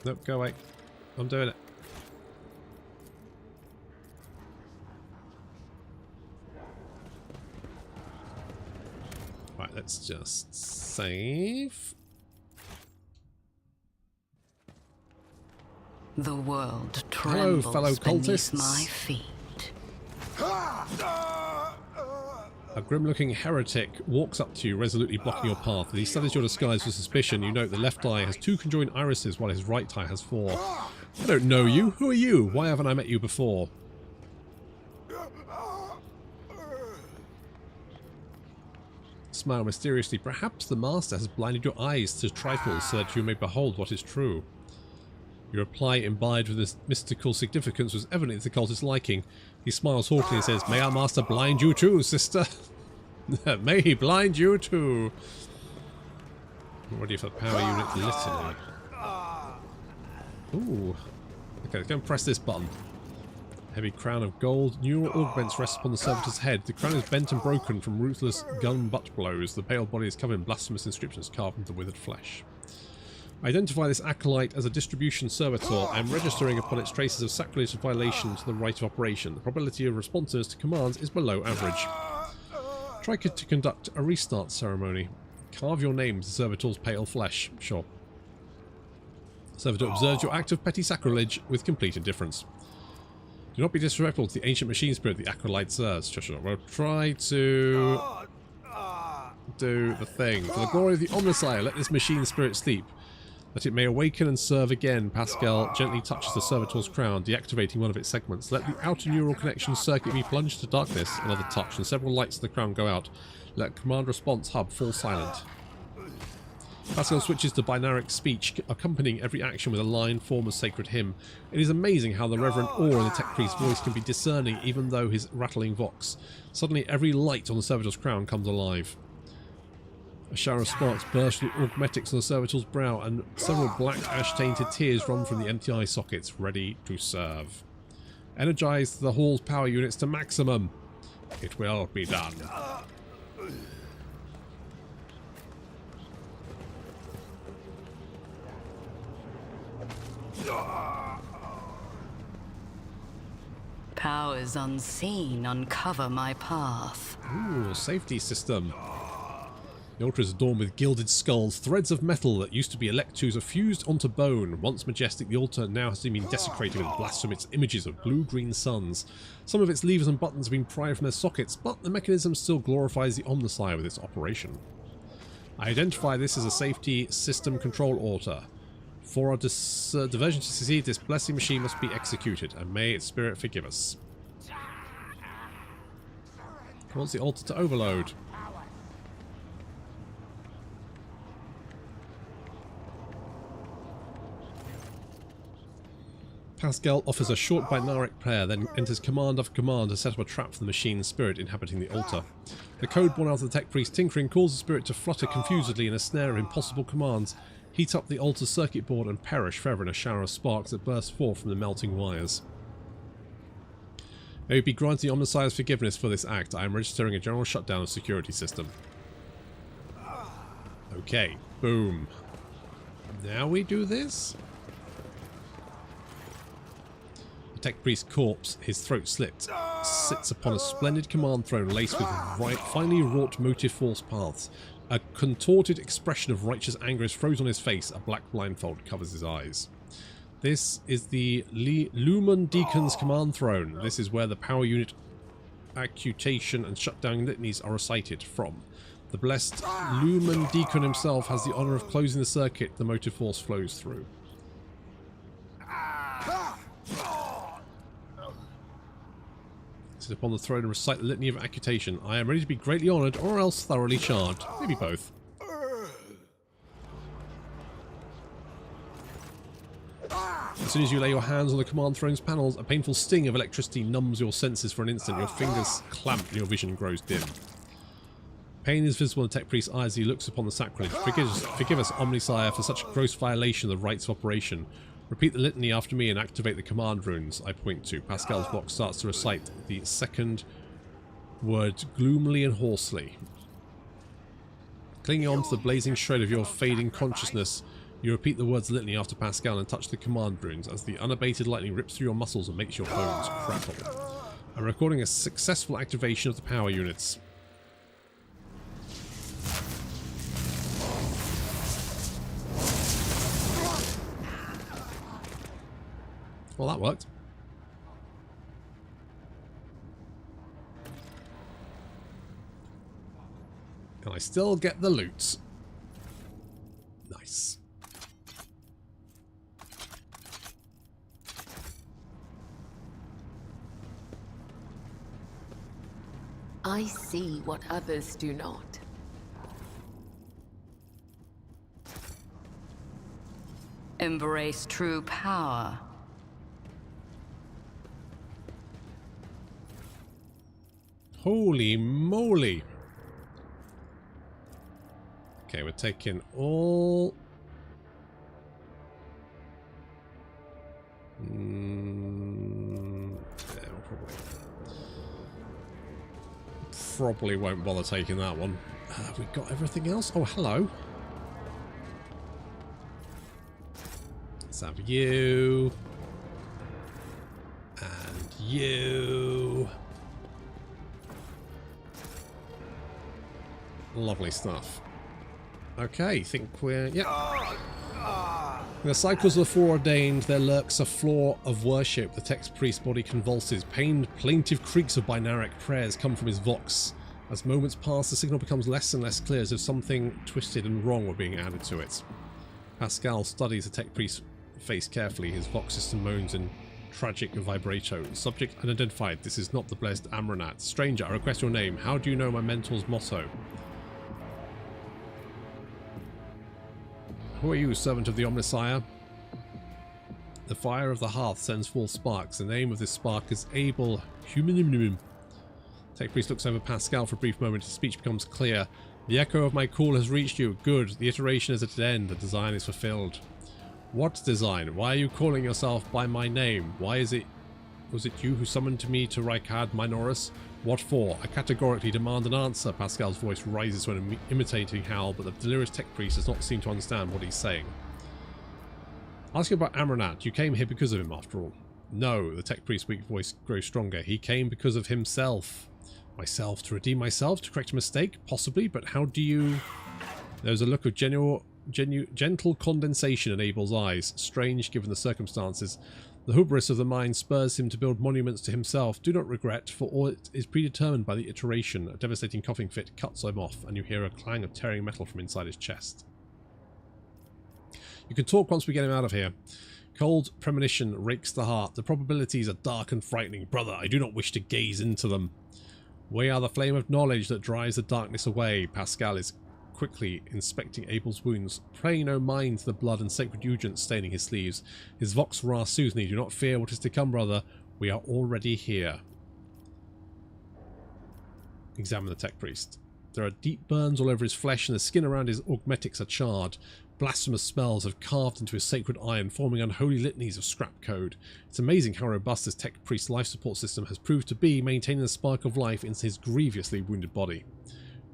Nope, go away. I'm doing it. Right, let's just save. The world trembles fellow beneath cultists. my feet. A grim-looking heretic walks up to you, resolutely blocking your path. As he studies your disguise with suspicion, you note the left eye has 2 conjoined irises while his right eye has 4. I don't know you. Who are you? Why haven't I met you before? Smile mysteriously. Perhaps the master has blinded your eyes to trifles so that you may behold what is true. Your reply, imbibed with this mystical significance, was evidently to the cultist's liking. He smiles haughtily and says, "May our master blind you too, sister." May he blind you too. Ready for the power unit litany. Ooh. Okay, let's go and press this button. Heavy crown of gold. Neural augments rests upon the servitor's head. The crown is bent and broken from ruthless gun butt blows. The pale body is covered in blasphemous inscriptions carved into withered flesh. Identify this acolyte as a distribution servitor and registering upon its traces of sacrilege violation to the right of operation. The probability of responsiveness to commands is below average. Try to conduct a restart ceremony. Carve your name to servitor's pale flesh. Sure. Servitor observes your act of petty sacrilege with complete indifference. Do not be disrespectful to the ancient machine spirit the acolyte serves. We'll try to do the thing. For the glory of the Omnissiah, let this machine spirit sleep. That it may awaken and serve again. Pascal gently touches the servitor's crown, deactivating one of its segments. Let the outer neural connection circuit be plunged to darkness. Another touch, and several lights of the crown go out. Let command response hub fall silent. Pascal switches to binaric speech, accompanying every action with a line, form, of sacred hymn. It is amazing how the reverent awe in the tech priest's voice can be discerning, even though his rattling vox. Suddenly, every light on the servitor's crown comes alive. A shower of sparks burst from the augmetics on the servitor's brow, and several black ash-tainted tears run from the empty eye sockets, ready to serve. Energize the hall's power units to maximum. It will be done. Powers unseen uncover my path. Ooh, safety system. The altar is adorned with gilded skulls. Threads of metal that used to be electus are fused onto bone. Once majestic, the altar now has been desecrated with blasphemous images of blue-green suns. Some of its levers and buttons have been pried from their sockets, but the mechanism still glorifies the Omnissiah with its operation. I identify this as a safety system control altar. For our diversion to succeed, this blessing machine must be executed, and may its spirit forgive us. Wants the altar to overload. Pascal offers a short binaric prayer, then enters command after command to set up a trap for the machine's spirit inhabiting the altar. The code born out of the tech priest tinkering calls the spirit to flutter confusedly in a snare of impossible commands, heat up the altar's circuit board, and perish forever in a shower of sparks that burst forth from the melting wires. May we be granted the Omnissiah's forgiveness for this act. I am registering a general shutdown of security system. Okay, boom. Now we do this? The tech priest's corpse, his throat slit, sits upon a splendid command throne laced with finely wrought motive force paths. A contorted expression of righteous anger is frozen on his face. A black blindfold covers his eyes. This is the Lumen Deacon's command throne. This is where the power unit accutation and shutdown litanies are recited from. The blessed Lumen Deacon himself has the honor of closing the circuit the motive force flows through. Sit upon the throne and recite the litany of accutation. I am ready to be greatly honoured, or else thoroughly charmed. Maybe both. As soon as you lay your hands on the command throne's panels, a painful sting of electricity numbs your senses for an instant. Your fingers clamp and your vision grows dim. Pain is visible in the tech priest's eyes as he looks upon the sacrilege. Forgive us, Omnissiah, for such gross violation of the rites of operation. Repeat the litany after me and activate the command runes I point to. Pascal's box starts to recite the second word gloomily and hoarsely. Clinging on to the blazing shred of your fading consciousness, you repeat the words litany after Pascal and touch the command runes as the unabated lightning rips through your muscles and makes your bones crackle. I'm recording a successful activation of the power units. Well, that worked. Can I still get the loot? Nice. I see what others do not. Embrace true power. Holy moly. Okay, we're taking all... yeah, probably won't bother taking that one. Have we got everything else? Oh, hello. have you. And you. Lovely stuff. Okay, think we're... yeah. In the cycles of the foreordained, there lurks a flaw of worship. The text priest body convulses. Pained, plaintive creaks of binaric prayers come from his vox. As moments pass, the signal becomes less and less clear, as if something twisted and wrong were being added to it. Pascal studies the tech priest's face carefully. His vox system moans in tragic vibrato. Subject unidentified. This is not the blessed Amranat. Stranger, I request your name. How do you know my mentor's motto? Who are you, servant of the Omnisire? The fire of the hearth sends forth sparks. The name of this spark is Abel Humanimum. Tech Priest looks over Pascal for a brief moment. His speech becomes clear. The echo of my call has reached you. Good. The iteration is at an end. The design is fulfilled. What design? Why are you calling yourself by my name? Why is it... Was it you who summoned me to Rykad Minoris? What for? I categorically demand an answer. Pascal's voice rises to an imitating howl, but the delirious tech priest does not seem to understand what he's saying. Ask you about Amranat. You came here because of him, after all. No, the tech priest's weak voice grows stronger. He came because of himself. Myself? To redeem myself? To correct a mistake? Possibly, but how do you... There's a look of gentle condensation in Abel's eyes. Strange, given the circumstances. The hubris of the mind spurs him to build monuments to himself. Do not regret, for all it is predetermined by the iteration. A devastating coughing fit cuts him off, and you hear a clang of tearing metal from inside his chest. You can talk once we get him out of here. Cold premonition rakes the heart. The probabilities are dark and frightening. Brother, I do not wish to gaze into them. We are the flame of knowledge that drives the darkness away. Pascal is quickly inspecting Abel's wounds, paying no mind to the blood and sacred unguents staining his sleeves. His vox ra soothes me. Do not fear what is to come, brother. We are already here. Examine the tech priest. There are deep burns all over his flesh, and the skin around his augmetics are charred. Blasphemous spells have carved into his sacred iron, forming unholy litanies of scrap code. It's amazing how robust this tech priest's life support system has proved to be, maintaining the spark of life in his grievously wounded body.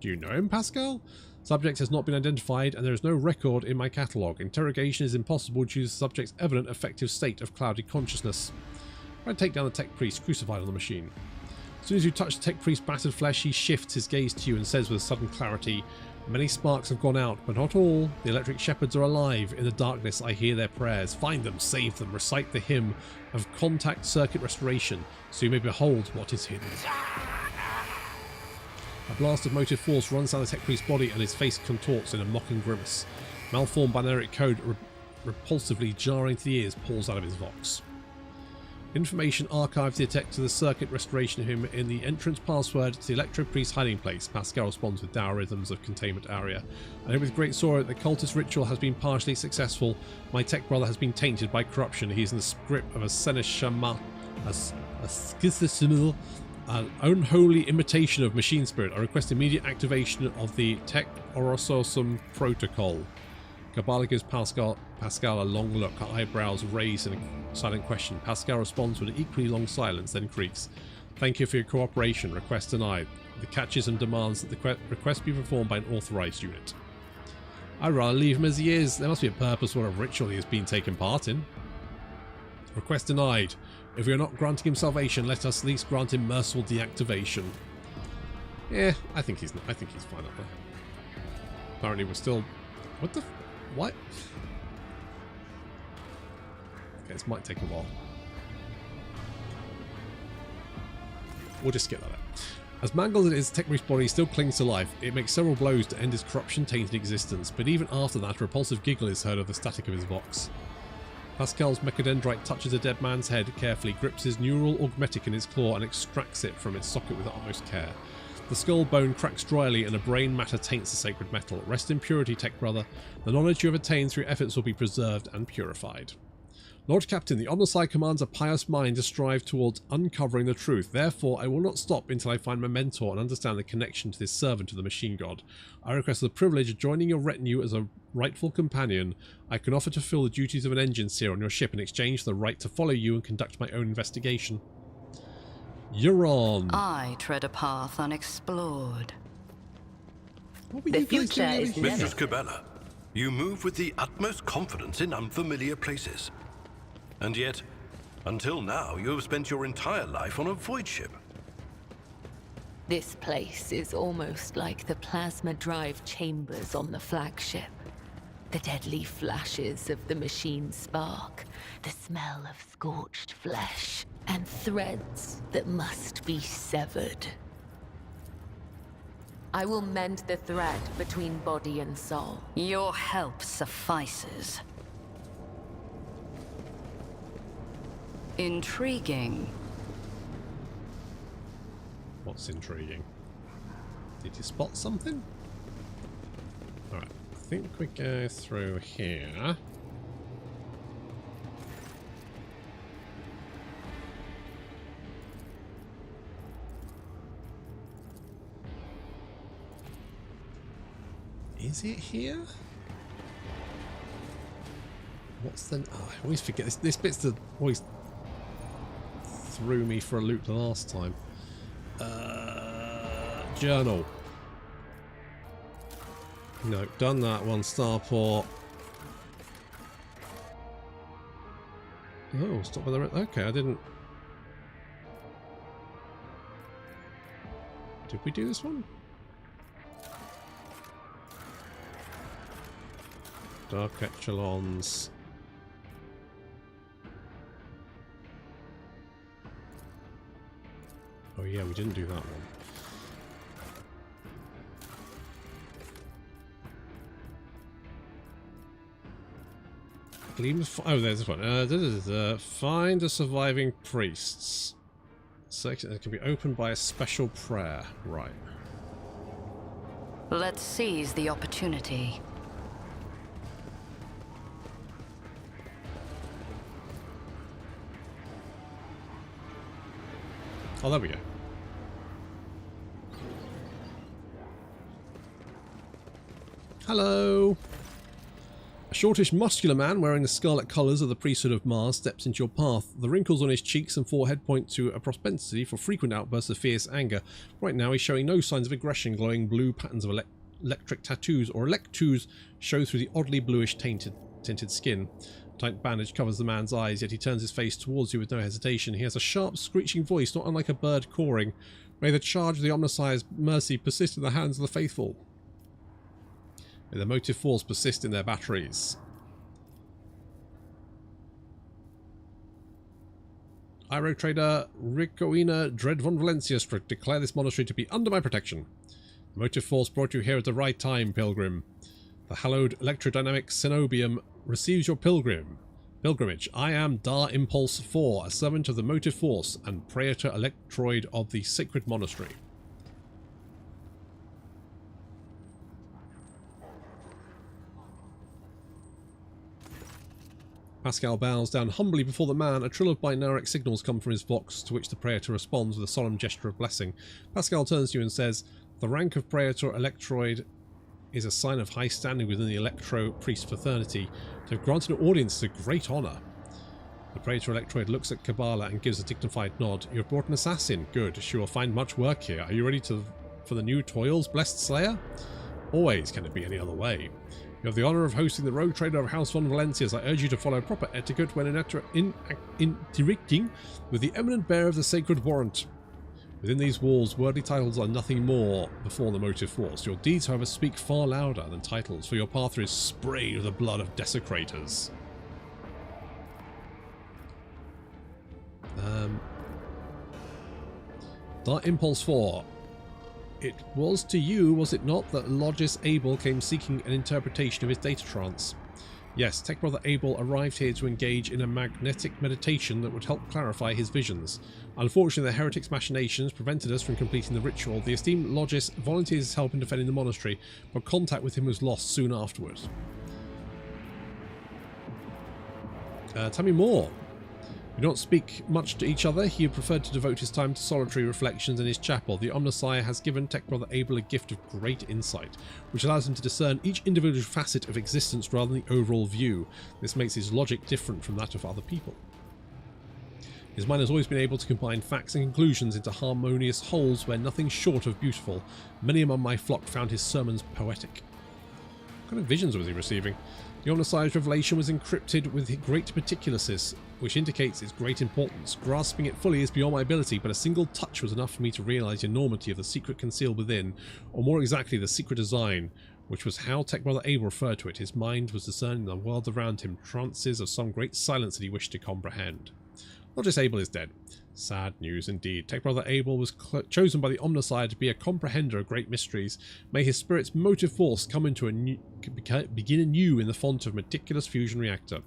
Do you know him, Pascal? Subject has not been identified, and there is no record in my catalogue. Interrogation is impossible due to the subject's evident affective state of clouded consciousness. I take down the tech priest crucified on the machine. As soon as you touch the tech priest's battered flesh, he shifts his gaze to you and says with sudden clarity, "Many sparks have gone out, but not all. The electric shepherds are alive. In the darkness I hear their prayers. Find them, save them, recite the hymn of contact circuit restoration, so you may behold what is hidden." A blast of motive force runs down the tech priest's body, and his face contorts in a mocking grimace. Malformed binary code repulsively jarring to the ears pours out of his vox. Information archived to detect to the circuit restoration hymn in the entrance password to the Electro Priest's hiding place. Pascal responds with dour rhythms of containment area. I know with great sorrow that the cultist ritual has been partially successful. My tech brother has been tainted by corruption. He is in the grip of a Seneshama, a schizophrenic, an unholy imitation of machine spirit. I request immediate activation of the Tech Orososum protocol. Kabbalah gives Pascal a long look, her eyebrows raised in a silent question. Pascal responds with an equally long silence, then creaks. Thank you for your cooperation. Request denied. The catches and demands that the request be performed by an authorized unit. I'd rather leave him as he is. There must be a purpose for what ritual he has been taking part in. Request denied. If we are not granting him salvation, let us at least grant him merciful deactivation. Yeah, I think he's fine up there. Apparently we're still... What the... What? Okay, this might take a while. We'll just skip that out. As mangled as it is, Tech Priest's body still clings to life. It makes several blows to end his corruption-tainted existence, but even after that, a repulsive giggle is heard of the static of his vox. Pascal's mechadendrite touches the dead man's head carefully, grips his neural augmetic in his claw, and extracts it from its socket with the utmost care. The skull bone cracks dryly, and the brain matter taints the sacred metal. Rest in purity, Tech Brother. The knowledge you have attained through efforts will be preserved and purified. Lord Captain, the Omnisci commands a pious mind to strive towards uncovering the truth. Therefore, I will not stop until I find my mentor and understand the connection to this servant of the machine god. I request the privilege of joining your retinue as a rightful companion. I can offer to fill the duties of an engine seer on your ship in exchange for the right to follow you and conduct my own investigation. You're on. I tread a path unexplored. What were The you guys future doing is over here? Mistress Cabela, You move with the utmost confidence in unfamiliar places. And yet, until now, you have spent your entire life on a void ship. This place is almost like the plasma drive chambers on the flagship. The deadly flashes of the machine's spark, the smell of scorched flesh, and threads that must be severed. I will mend the thread between body and soul. Your help suffices. Intriguing. What's intriguing? Did you spot something? Alright, I think we go through here. Is it here? What's the... Oh, I always forget. This bit's the... always threw me for a loop the last time. Journal. No, done that one. Starport. Oh, stop by the... Okay, I didn't... Did we do this one? Dark Echelons. Oh yeah, we didn't do that one. Oh, there's this one. Find the surviving priests. Section that can be opened by a special prayer. Right. Let's seize the opportunity. Oh, there we go. Hello. A shortish, muscular man wearing the scarlet colours of the priesthood of Mars steps into your path. The wrinkles on his cheeks and forehead point to a propensity for frequent outbursts of fierce anger. Right now he's showing no signs of aggression. Glowing blue patterns of electric tattoos or electoos show through the oddly bluish tinted skin. A tight bandage covers the man's eyes, yet he turns his face towards you with no hesitation. He has a sharp, screeching voice, not unlike a bird cawing. May the charge of the Omnissiah's mercy persist in the hands of the faithful. May the motive force persist in their batteries. Arbitrator Ricoina Dread von Valencia declare this monastery to be under my protection. The motive force brought you here at the right time, pilgrim. The hallowed electrodynamic cenobium receives your pilgrimage. I am Dar Impulse 4, a servant of the motive force and praetor electroid of the sacred monastery. Pascal bows down humbly before the man. A trill of binaric signals come from his vox, to which the praetor responds with a solemn gesture of blessing. Pascal turns to you and says, the rank of praetor electroid is a sign of high standing within the electro-priest fraternity. To have granted an audience is a great honour. The praetor electroid looks at Kabbalah and gives a dignified nod. You have brought an assassin. Good. She will find much work here. Are you ready for the new toils, blessed slayer? Always. Can it be any other way? You have the honour of hosting the rogue trader of House von Valencias. I urge you to follow proper etiquette when interacting with the eminent bearer of the sacred warrant. Within these walls, worldly titles are nothing more before the motive force. Your deeds, however, speak far louder than titles, for your path is sprayed with the blood of desecrators. Dark Impulse 4. It was to you, was it not, that Logis Abel came seeking an interpretation of his data trance? Yes, Tech Brother Abel arrived here to engage in a magnetic meditation that would help clarify his visions. Unfortunately, the heretic's machinations prevented us from completing the ritual. The esteemed Logis volunteered his help in defending the monastery, but contact with him was lost soon afterwards. Tell me more. We don't speak much to each other. He preferred to devote his time to solitary reflections in his chapel. The Omnissiah has given Tech Brother Abel a gift of great insight, which allows him to discern each individual facet of existence rather than the overall view. This makes his logic different from that of other people. His mind has always been able to combine facts and conclusions into harmonious wholes where nothing short of beautiful. Many among my flock found his sermons poetic. What kind of visions was he receiving? The Omnissiah's revelation was encrypted with great meticulousness, which indicates its great importance. Grasping it fully is beyond my ability, but a single touch was enough for me to realise the enormity of the secret concealed within, or more exactly, the secret design, which was how Tech Brother Abel referred to it. His mind was discerning the world around him, trances of some great silence that he wished to comprehend. Not just Abel is dead. Sad news indeed. Tech Brother Abel was chosen by the Omnissiah to be a comprehender of great mysteries. May his spirit's motive force come into begin anew in the font of meticulous fusion reactor.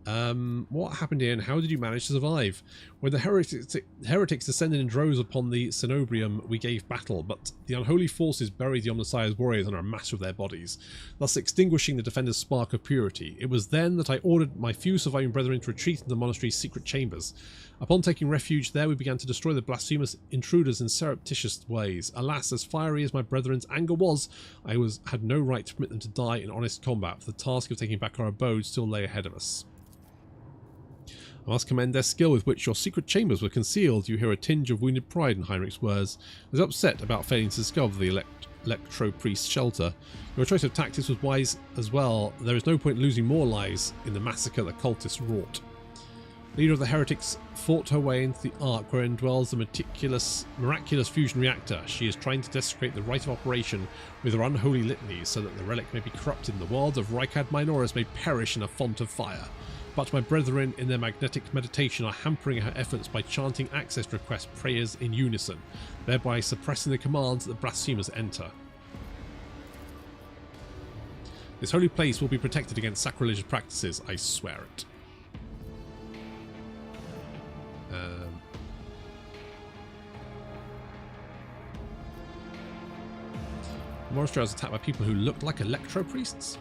What happened here and how did you manage to survive? When the heretics descended in droves upon the Cenobrium, we gave battle, but the unholy forces buried the Omnissiah's warriors under a mass of their bodies, thus extinguishing the defender's spark of purity. It was then that I ordered my few surviving brethren to retreat into the monastery's secret chambers. Upon taking refuge there, we began to destroy the blasphemous intruders in surreptitious ways. Alas, as fiery as my brethren's anger was, I had no right to permit them to die in honest combat, for the task of taking back our abode still lay ahead of us. I must commend their skill with which your secret chambers were concealed. You hear a tinge of wounded pride in Heinrich's words. I was upset about failing to discover the Electro-Priest's shelter. Your choice of tactics was wise as well. There is no point losing more lives in the massacre the cultists wrought. Leader of the heretics fought her way into the Ark wherein dwells the miraculous fusion reactor. She is trying to desecrate the rite of operation with her unholy litanies so that the relic may be corrupted and the world of Rykad Minoris may perish in a font of fire. But my brethren in their magnetic meditation are hampering her efforts by chanting access request prayers in unison, thereby suppressing the commands that the blasphemers enter. This holy place will be protected against sacrilegious practices, I swear it. The monastery was attacked by people who looked like electro-priests?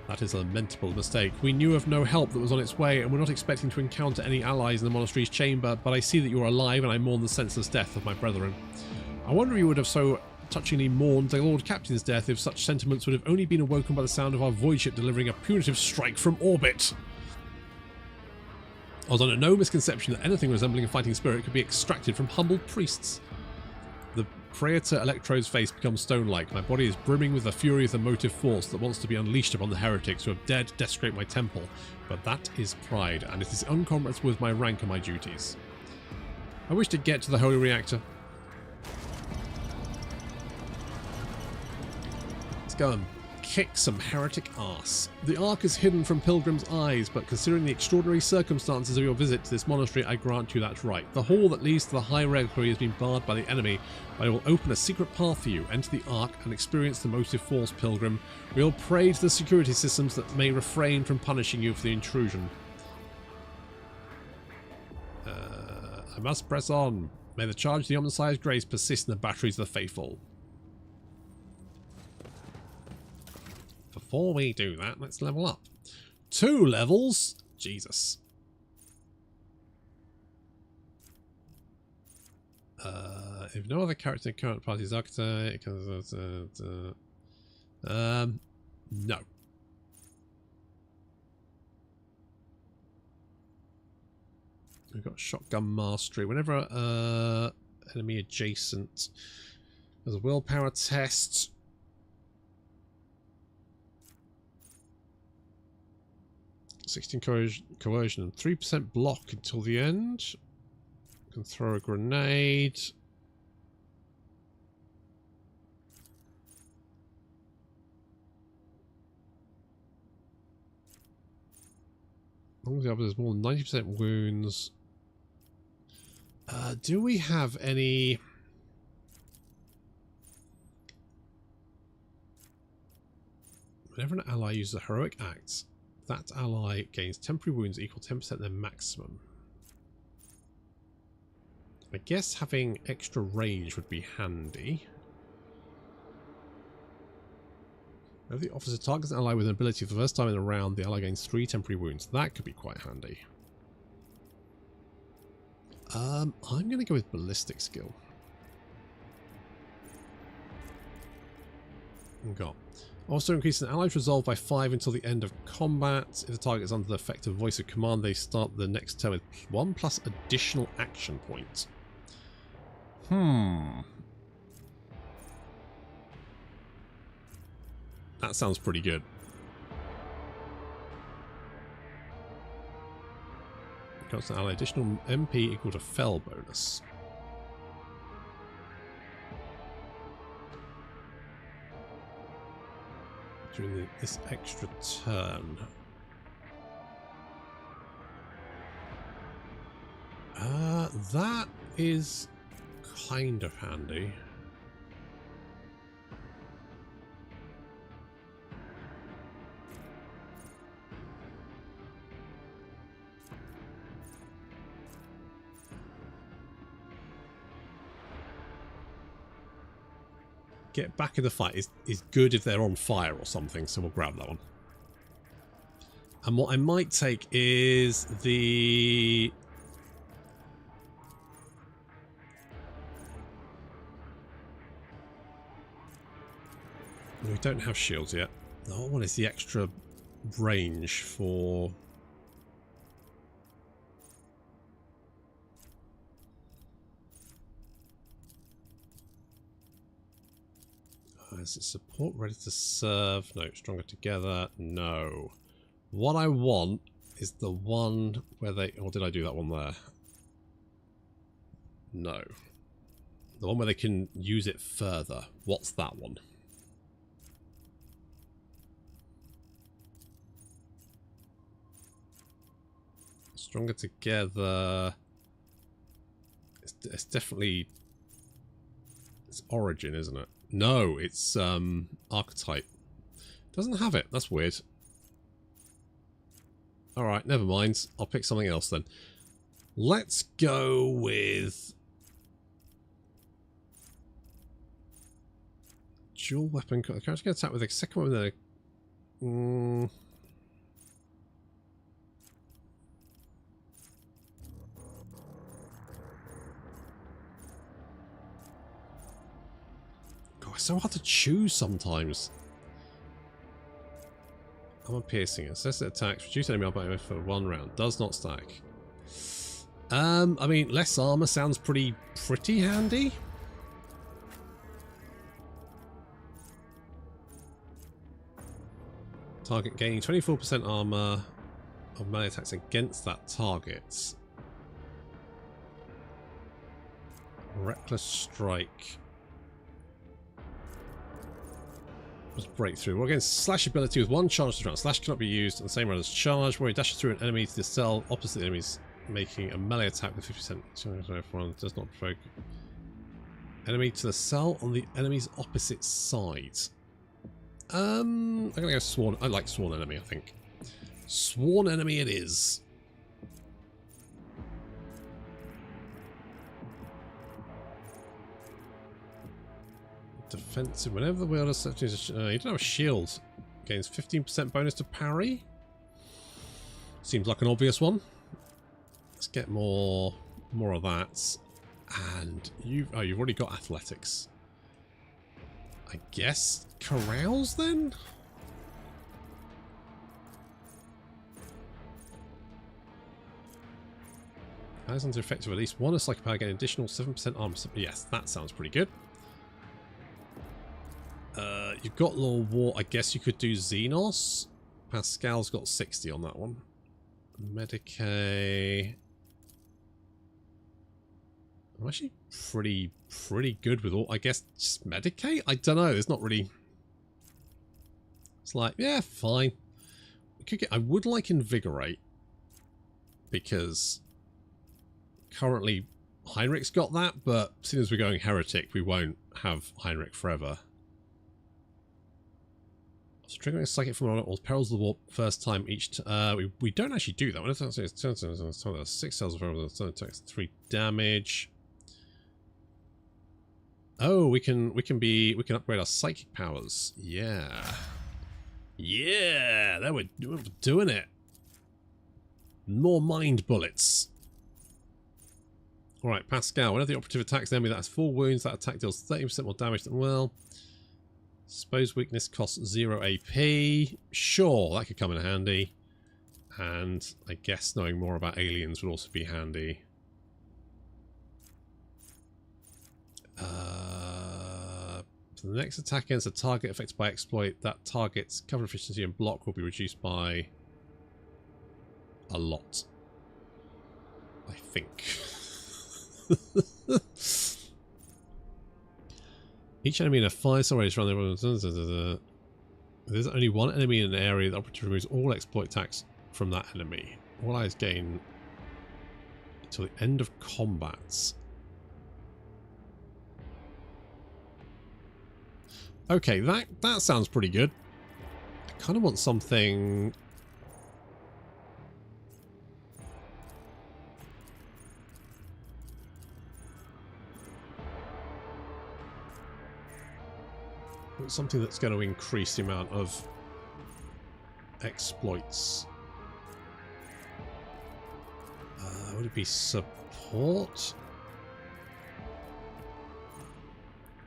That is a lamentable mistake. We knew of no help that was on its way and were not expecting to encounter any allies in the monastery's chamber, but I see that you are alive and I mourn the senseless death of my brethren. I wonder if you would have so touchingly mourned the Lord Captain's death if such sentiments would have only been awoken by the sound of our void ship delivering a punitive strike from orbit. I was under no misconception that anything resembling a fighting spirit could be extracted from humbled priests. The Praetor Electrode's face becomes stone-like. My body is brimming with the fury of the motive force that wants to be unleashed upon the heretics who have dared to desecrate my temple. But that is pride, and it is uncompatible with my rank and my duties. I wish to get to the holy reactor. Let's go and kick some heretic arse. The Ark is hidden from pilgrims' eyes, but considering the extraordinary circumstances of your visit to this monastery, I grant you that right. The hall that leads to the high reliquary has been barred by the enemy, but I will open a secret path for you. Enter the Ark and experience the motive force, pilgrim. We will pray to the security systems that may refrain from punishing you for the intrusion. I must press on. May the charge of the Omnissiah's grace persist in the batteries of the faithful. Before we do that, let's level up. 2 levels? Jesus. If no other character in the current party's archetype... no. We've got shotgun mastery. Whenever enemy adjacent, there's a willpower test. 16 coercion and 3% block until the end. Can throw a grenade. As long as the other is more than 90% wounds. Do we have any... Whenever an ally uses a heroic act, that ally gains temporary wounds equal 10% their maximum. I guess having extra range would be handy. If the officer targets an ally with an ability for the first time in a round, the ally gains 3 temporary wounds. That could be quite handy. I'm going to go with ballistic skill. Got. Also increase an ally's resolve by 5 until the end of combat. If the target is under the effect of voice of command, they start the next turn with 1+ additional action points. That sounds pretty good. Constant ally additional MP equal to fell bonus. During this extra turn. That is kind of handy. Get back in the fight is good if they're on fire or something, so we'll grab that one. And what I might take is the... We don't have shields yet. The whole one is the extra range for... Is it support ready to serve? No. Stronger together? No. What I want is the one where they... Or did I do that one there? No. The one where they can use it further. What's that one? Stronger together. It's definitely... It's Origin, isn't it? No, it's Archetype. Doesn't have it. That's weird. Alright, never mind. I'll pick something else then. Let's go with... Dual weapon. The character can attack with a second one with a... It's so hard to choose sometimes. I'm a piercing. Assess it attacks. Reduce enemy armor for 1 round. Does not stack. I mean, less armor sounds pretty handy. Target gaining 24% armor of melee attacks against that target. Reckless strike. Breakthrough. We're against slash ability with 1 charge to round. Slash cannot be used on the same round as charge. Where he dashes through an enemy to the cell opposite the enemies, making a melee attack with 50%. Does not provoke enemy to the cell on the enemy's opposite side. I'm gonna go sworn. I like sworn enemy. I think sworn enemy it is. Defensive. Whenever the wielder you don't have a shield. Gains 15% bonus to parry. Seems like an obvious one. Let's get more of that. And you've already got athletics. I guess carouse then? Has under effective at least 1 of psychic power, gain additional 7% armor. Yes, that sounds pretty good. You've got Law War. I guess you could do Xenos. Pascal's got 60 on that one. Medicae. I'm actually pretty good with all. I guess just Medicae? I don't know. There's not really. It's like, yeah, fine. We could get, I would like Invigorate. Because currently Heinrich's got that, but as soon as we're going Heretic, we won't have Heinrich forever. So triggering psychic from one or perils of the warp first time each. We don't actually do that. It's 6 cells of attacks, 3 damage. Oh, we can upgrade our psychic powers. Yeah, yeah, we're doing it. More mind bullets. All right, Pascal. Whenever the operative attacks an enemy that has 4 wounds, that attack deals 30% more damage than well. Suppose weakness costs 0 AP. Sure, that could come in handy. And I guess knowing more about aliens would also be handy. The next attack against a target affected by exploit, that target's cover efficiency and block will be reduced by a lot. I think. Each enemy in a 5-star range around the... There's only one enemy in an area. The operator removes all exploit attacks from that enemy. All allies gain until the end of combats. Okay, that sounds pretty good. I kind of want something... something that's going to increase the amount of exploits. Would it be support?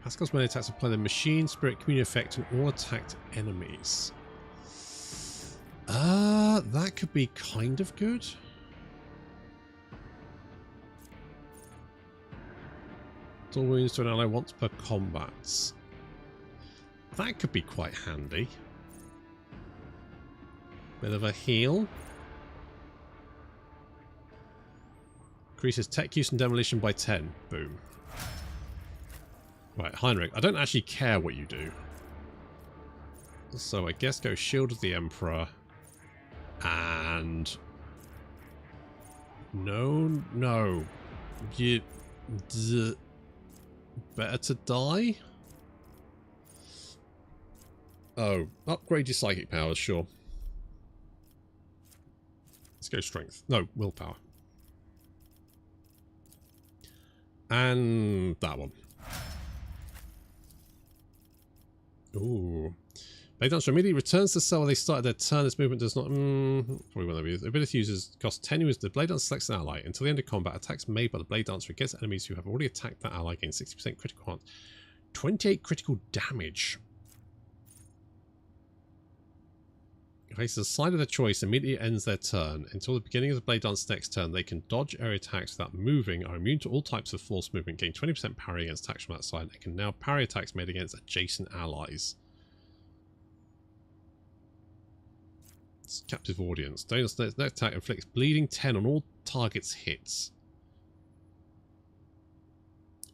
Pascal's melee attacks apply the machine, spirit, community effect on all attacked enemies. That could be kind of good. All wounds to an ally once per combats. That could be quite handy. Bit of a heal. Increases tech use and demolition by 10. Boom. Right, Heinrich, I don't actually care what you do. So I guess go Shield of the Emperor. And... No. You... Better to die? Oh, upgrade your psychic powers, sure. Let's go strength. No, willpower. And that one. Ooh. Blade Dancer immediately returns to the cell where they started their turn. This movement does not... probably one of these. Ability users cost 10 units. The Blade Dancer selects an ally. Until the end of combat, attacks made by the Blade Dancer against enemies who have already attacked that ally gain 60% critical chance. 28 critical damage. Faces a side of their choice, immediately ends their turn. Until the beginning of the Blade Dance's next turn, they can dodge area attacks without moving, are immune to all types of force movement, gain 20% parry against attacks from that side, and can now parry attacks made against adjacent allies. It's captive audience. Next attack inflicts bleeding 10 on all targets hits.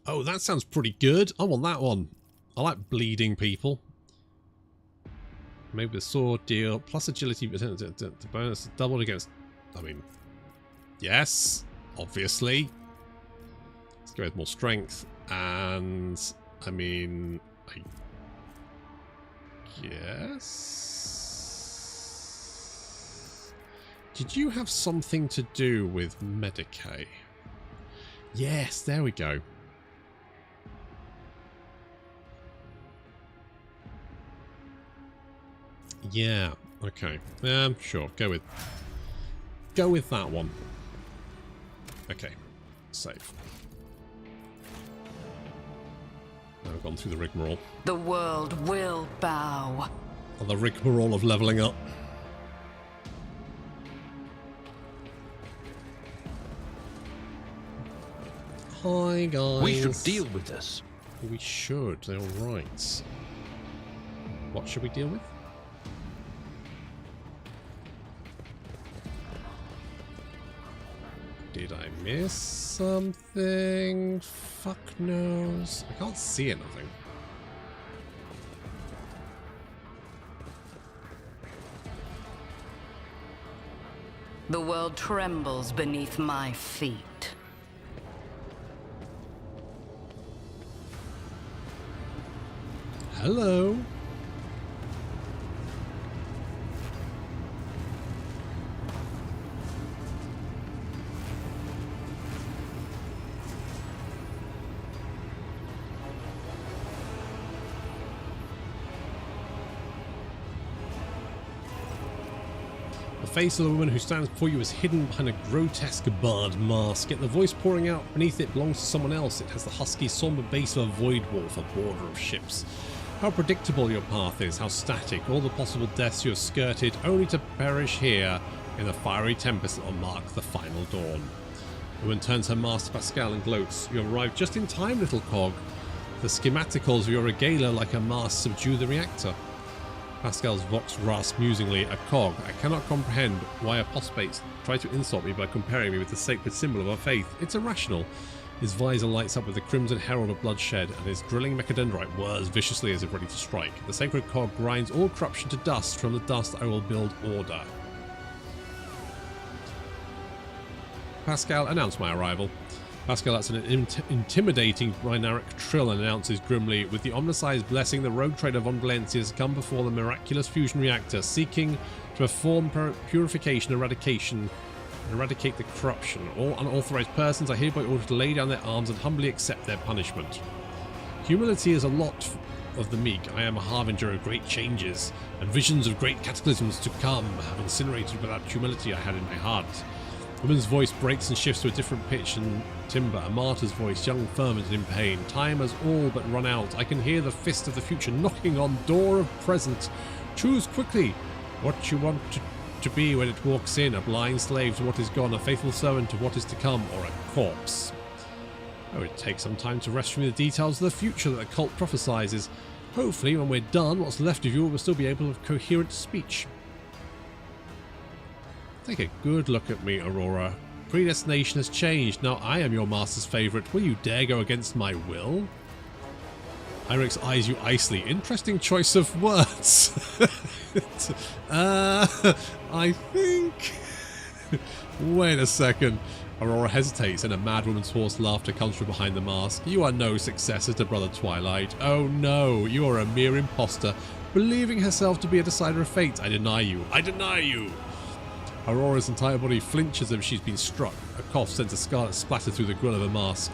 Oh, that sounds pretty good. I want that one. I like bleeding people. Maybe the sword deal plus agility, the bonus doubled against. I mean, yes, obviously. Let's go with more strength, and I mean, I guess. Did you have something to do with Medicae? Yes, there we go. Yeah, okay. Sure, go with that one. Okay, save. Now I've gone through the rigmarole. The world will bow. And the rigmarole of leveling up. Hi guys. We should deal with this. We should, they're right. What should we deal with? Did I miss something? Fuck knows. I can't see anything. The world trembles beneath my feet. Hello. The face of the woman who stands before you is hidden behind a grotesque barred mask, yet the voice pouring out beneath it belongs to someone else. It has the husky, somber bass of a void wolf, a border of ships. How predictable your path is, how static, all the possible deaths you have skirted, only to perish here in the fiery tempest that will mark the final dawn. The woman turns her mask to Pascal and gloats. You have arrived just in time, little cog. The schematicals of your regala like a mast subdue the reactor. Pascal's vox rasped musingly, a cog. I cannot comprehend why apostates try to insult me by comparing me with the sacred symbol of our faith. It's irrational. His visor lights up with the crimson herald of bloodshed, and his drilling mechadendrite whirs viciously as if ready to strike. The sacred cog grinds all corruption to dust. From the dust I will build order. Pascal, announce my arrival. Pascal lets an intimidating binaric trill and announces grimly, with the omnicized blessing, the rogue trader von Valencia has come before the miraculous fusion reactor, seeking to perform purification, eradicate the corruption. All unauthorized persons are hereby ordered to lay down their arms and humbly accept their punishment. Humility is a lot of the meek. I am a harbinger of great changes, and visions of great cataclysms to come have incinerated without humility I had in my heart. A woman's voice breaks and shifts to a different pitch and timbre. A martyr's voice, young, fervent, and in pain. Time has all but run out. I can hear the fist of the future knocking on door of present. Choose quickly what you want to be when it walks in. A blind slave to what is gone, a faithful servant to what is to come, or a corpse. Oh, it takes some time to rest from the details of the future that the cult prophesizes. Hopefully, when we're done, what's left of you will still be able to have coherent speech. Take a good look at me, Aurora. Predestination has changed. Now I am your master's favourite. Will you dare go against my will? Irix eyes you icily. Interesting choice of words. I think... Wait a second. Aurora hesitates and a mad woman's hoarse laughter comes from behind the mask. You are no successor to Brother Twilight. Oh no, you are a mere imposter, believing herself to be a decider of fate. I deny you. I deny you. Aurora's entire body flinches as if she's been struck. A cough sends a scarlet splatter through the grill of her mask.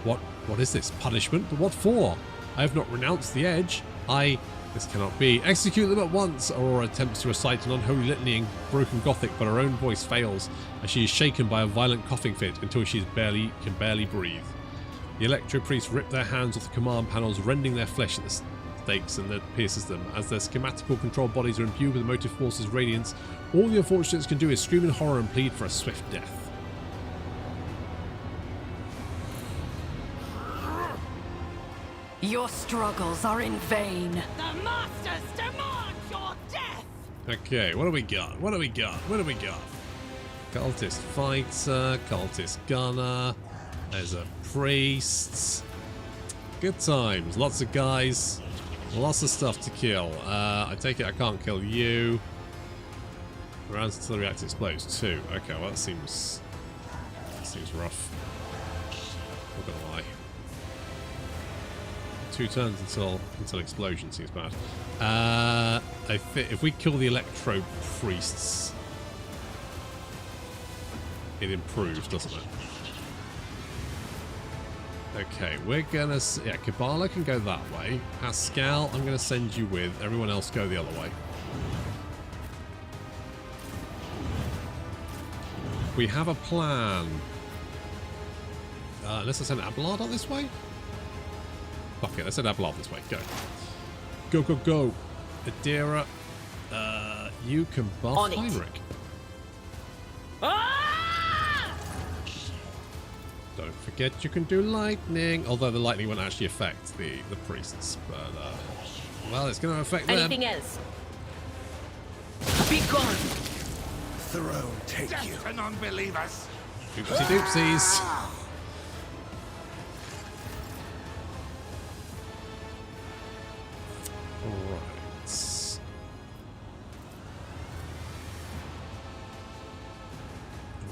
What is this? Punishment? But what for? I have not renounced the edge. This cannot be. Execute them at once! Aurora attempts to recite an unholy litany in broken Gothic, but her own voice fails, as she is shaken by a violent coughing fit until she can barely breathe. The Electro Priests rip their hands off the command panels, rending their flesh at the stakes and that pierces them. As their schematical control bodies are imbued with the motive force's radiance, all the unfortunates can do is scream in horror and plead for a swift death. Your struggles are in vain. The Masters demand your death! Okay, what do we got? What do we got? What do we got? Cultist fighter, cultist gunner, there's a priest. Good times, lots of guys, lots of stuff to kill. I take it I can't kill you. Rounds until the reactor explodes too. Okay, well that seems rough. Not gonna lie. 2 turns until explosion seems bad. I think if we kill the Electro Priests, it improves, doesn't it? Okay, we're gonna... Yeah, Kabbalah can go that way. Pascal, I'm gonna send you with. Everyone else go the other way. We have a plan. Unless I send Abelard out this way? Fuck it, let's send Abelard this way. Go. Go, go, go. Adira, you can buff Heinrich. Don't forget you can do lightning, although the lightning won't actually affect the priests, but well, it's going to affect them. Anything else? Be gone. Throne, take you. Death to non-believers. Oopsie doopsies. Alright.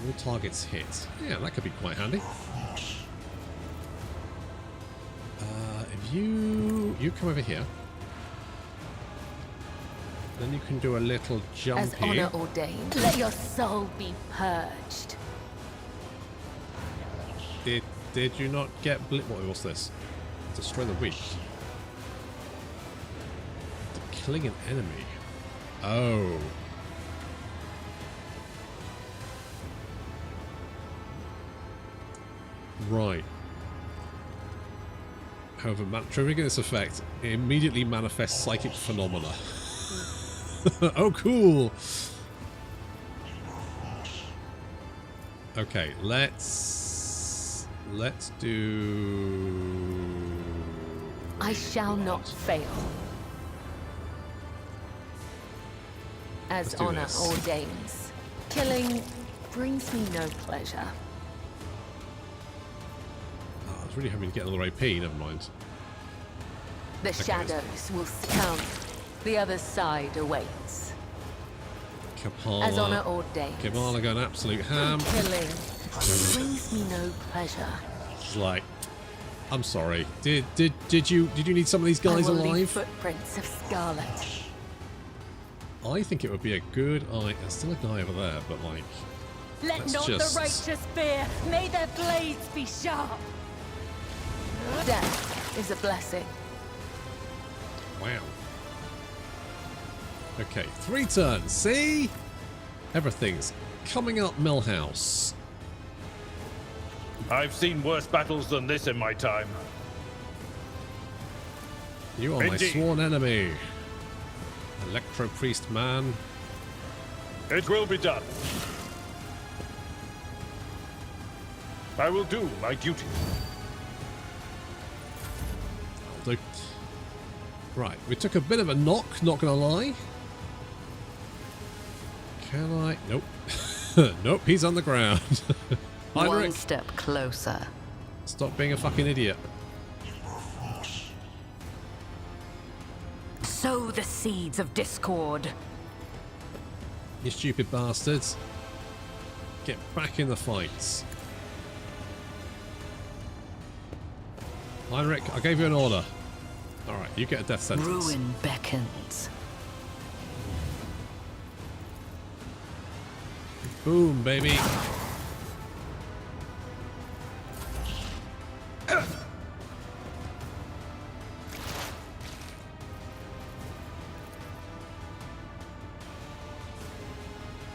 All targets hit. Yeah, that could be quite handy. If you come over here, then you can do a little jump As here. honor ordained, let your soul be purged. Did you not get what's this? Destroy the weak. Killing an enemy. Oh. Right. However, triggering this effect, it immediately manifests psychic phenomena. Oh, cool! Okay, let's do... I shall not fail. As Let's do honor this. ordains, killing brings me no pleasure. Oh, I was really hoping to get another AP, never mind. The shadows will succumb. The other side awaits. As honor Kabbalah. ordains. Kabbalah going absolute ham. Killing brings me no pleasure. It's like, I'm sorry. Did you need some of these guys I will leave alive? footprints of scarlet. I think it would be a good eye. There's still a guy over there, but like, Let let's not just... the righteous fear. May their blades be sharp. Death is a blessing. Wow. Okay, 3 turns. See? Everything's coming up, Millhouse. I've seen worse battles than this in my time. You are my Indeed. sworn enemy. Electro Priest man. It will be done. I will do my duty. I'll do. Right, we took a bit of a knock, not gonna lie. Can I? Nope. Nope, he's on the ground. One Heinrich, step closer. stop being a fucking idiot. Sow the seeds of discord. You stupid bastards. Get back in the fights. Heinrich, I gave you an order. Alright, you get a death sentence. Ruin beckons. Boom, baby.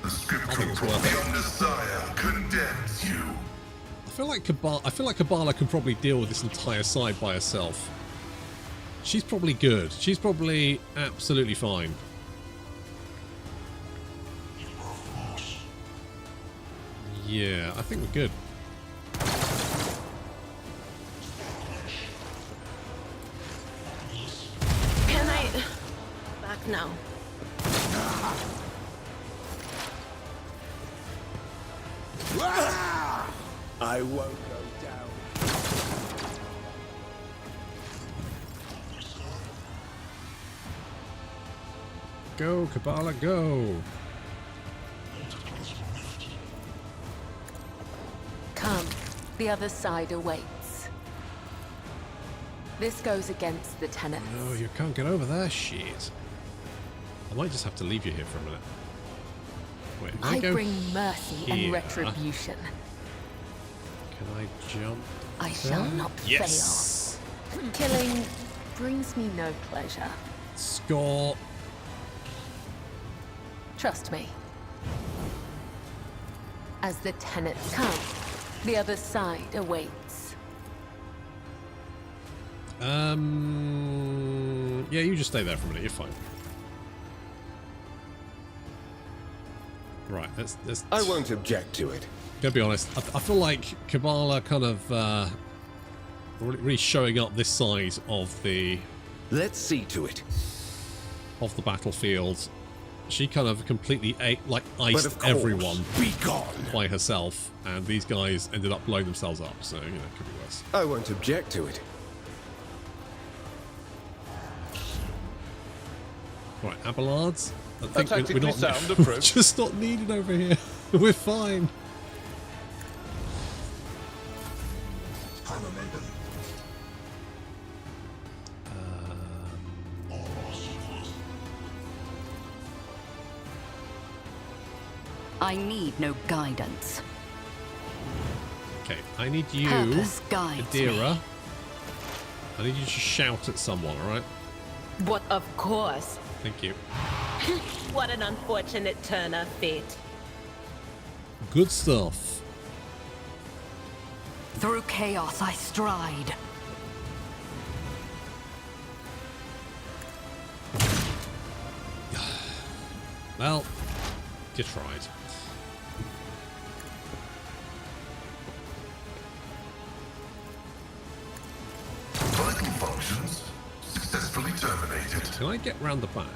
The scriptural prophet Messiah condemns you. I feel like Kabbalah can probably deal with this entire side by herself. She's probably good. She's probably absolutely fine. Yeah, I think we're good. Can I... Back now. I won't go down. Go, Kabbalah, go. Come, the other side awaits. This goes against the tenets. No, you can't get over there. Shit. I might just have to leave you here for a minute. Wait, if I go bring mercy here, and retribution. Can I jump? I shall there? not Yes. fail. Killing brings me no pleasure. Score. Trust me. As the tenets come, the other side awaits. Yeah, you just stay there for a minute. You're fine. Right, let's I won't object to it. Gonna be honest, I feel like Kabbalah kind of really showing up this side of the... Let's see to it. Of the battlefield. She kind of completely iced course, everyone be gone. by herself, and these guys ended up blowing themselves up, so, you know, it could be worse. I won't object to it. Right, Abelards. I A think tactically we're not sound we're approach. just not needed over here. We're fine. I need no guidance. Okay, I need you, Purpose guides Adira. me. I need you to shout at someone, alright? But of course. Thank you. What an unfortunate turn of fate. Good stuff. Through chaos I stride. Well, you tried. Vital functions Can I get round the back?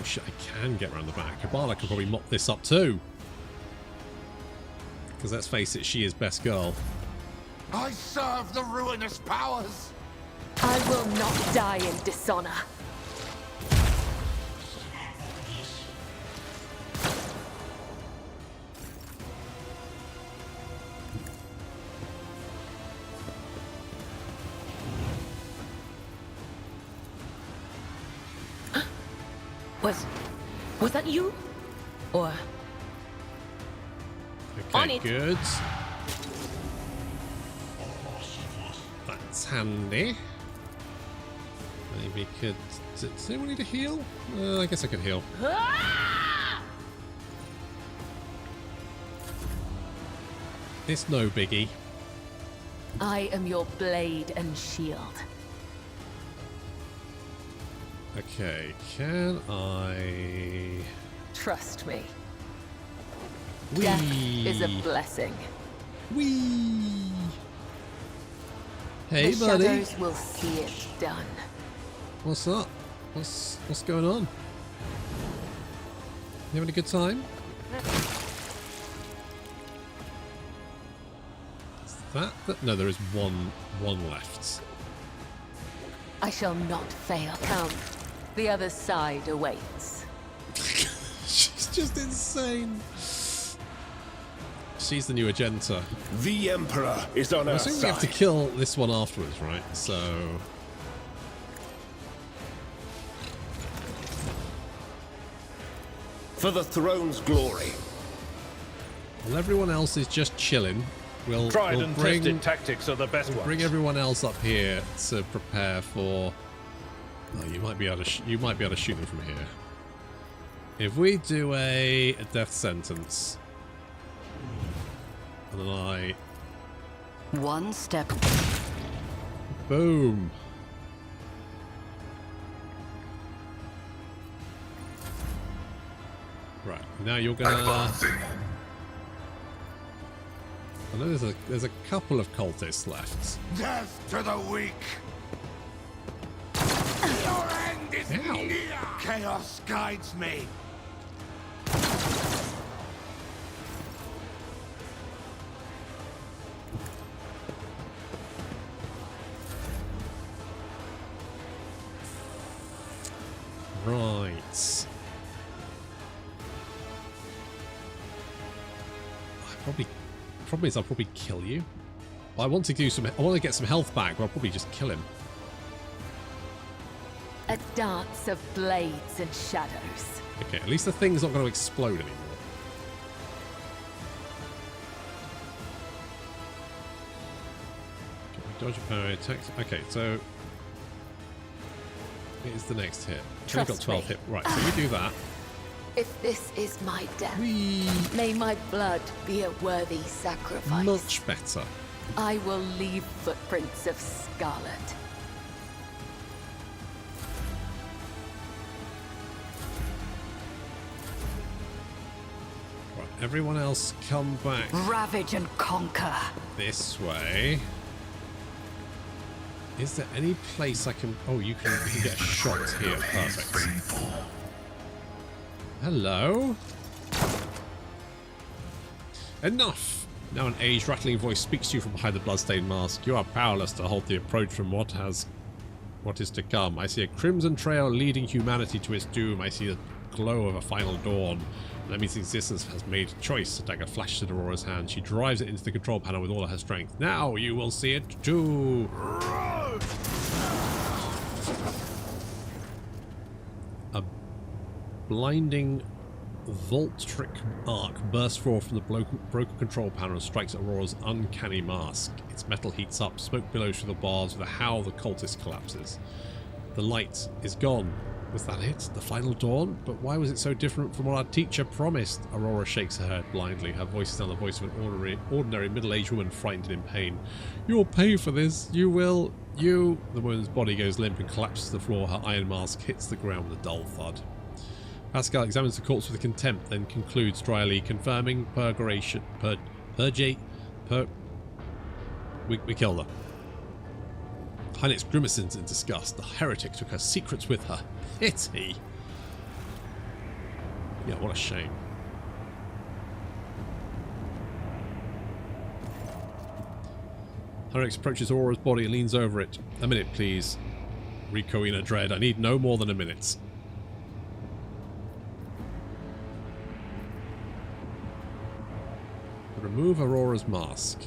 Oh shit, I can get round the back. Kabbalah can probably mop this up too. Because let's face it, she is best girl. I serve the ruinous powers. I will not die in dishonor. Was that you? Or okay, on it. Good. That's handy. Maybe could. Does anyone need a heal? I guess I could heal. It's no biggie. I am your blade and shield. Okay, can I... Trust me. Whee! Death is a blessing. Whee! Hey, the buddy. shadows will see it done. What's up? What's going on? You having a good time? Is that? No, there is one left. I shall not fail. Come. The other side awaits. She's just insane. She's the new Agenta. The Emperor is on I our assume side. we have to kill this one afterwards, right? So... For the throne's glory. Well, everyone else is just chilling. We'll Tried bring, and tested tactics are the best ones. bring everyone else up here to prepare for... Oh, you might be able to shoot them from here. If we do a death sentence, and then I... One step. Boom. Right, now you're gonna... I know there's a couple of cultists left. Death to the weak. Your end is near. Chaos guides me. Right. Problem is I'll probably kill you. I want to get some health back, but I'll probably just kill him. A dance of blades and shadows. Okay, at least the thing's not going to explode anymore. Okay, dodge power attacks. Okay, so here's the next hit. We've got 12 hit. Right, so we do that. If this is my death, may my blood be a worthy sacrifice. Much better. I will leave footprints of scarlet. Right, everyone else come back Ravage and conquer. this way. Is there any place I can... Oh, you can get a shot here. Perfect. Hello? Enough! Now an aged, rattling voice speaks to you from behind the bloodstained mask. You are powerless to halt the approach from what is to come. I see a crimson trail leading humanity to its doom. I see the glow of a final dawn. Lemmy's existence has made a choice. A dagger flashes in Aurora's hand. She drives it into the control panel with all of her strength. Now you will see it too! A blinding Voltric arc bursts forth from the broken control panel and strikes at Aurora's uncanny mask. Its metal heats up, smoke billows through the bars. With a howl, the cultist collapses. The light is gone. Was that it? The final dawn? But why was it so different from what our teacher promised? Aurora shakes her head blindly. Her voice is now the voice of an ordinary middle-aged woman frightened and in pain. You will pay for this. You will. You. The woman's body goes limp and collapses to the floor. Her iron mask hits the ground with a dull thud. Pascal examines the corpse with contempt, then concludes dryly, confirming purgation. We killed her. Hynix grimaces in disgust. The heretic took her secrets with her. Pity. Yeah, what a shame. Hynix approaches Aurora's body and leans over it. A minute, please. Ricoina Dread, I need no more than a minute. Remove Aurora's mask.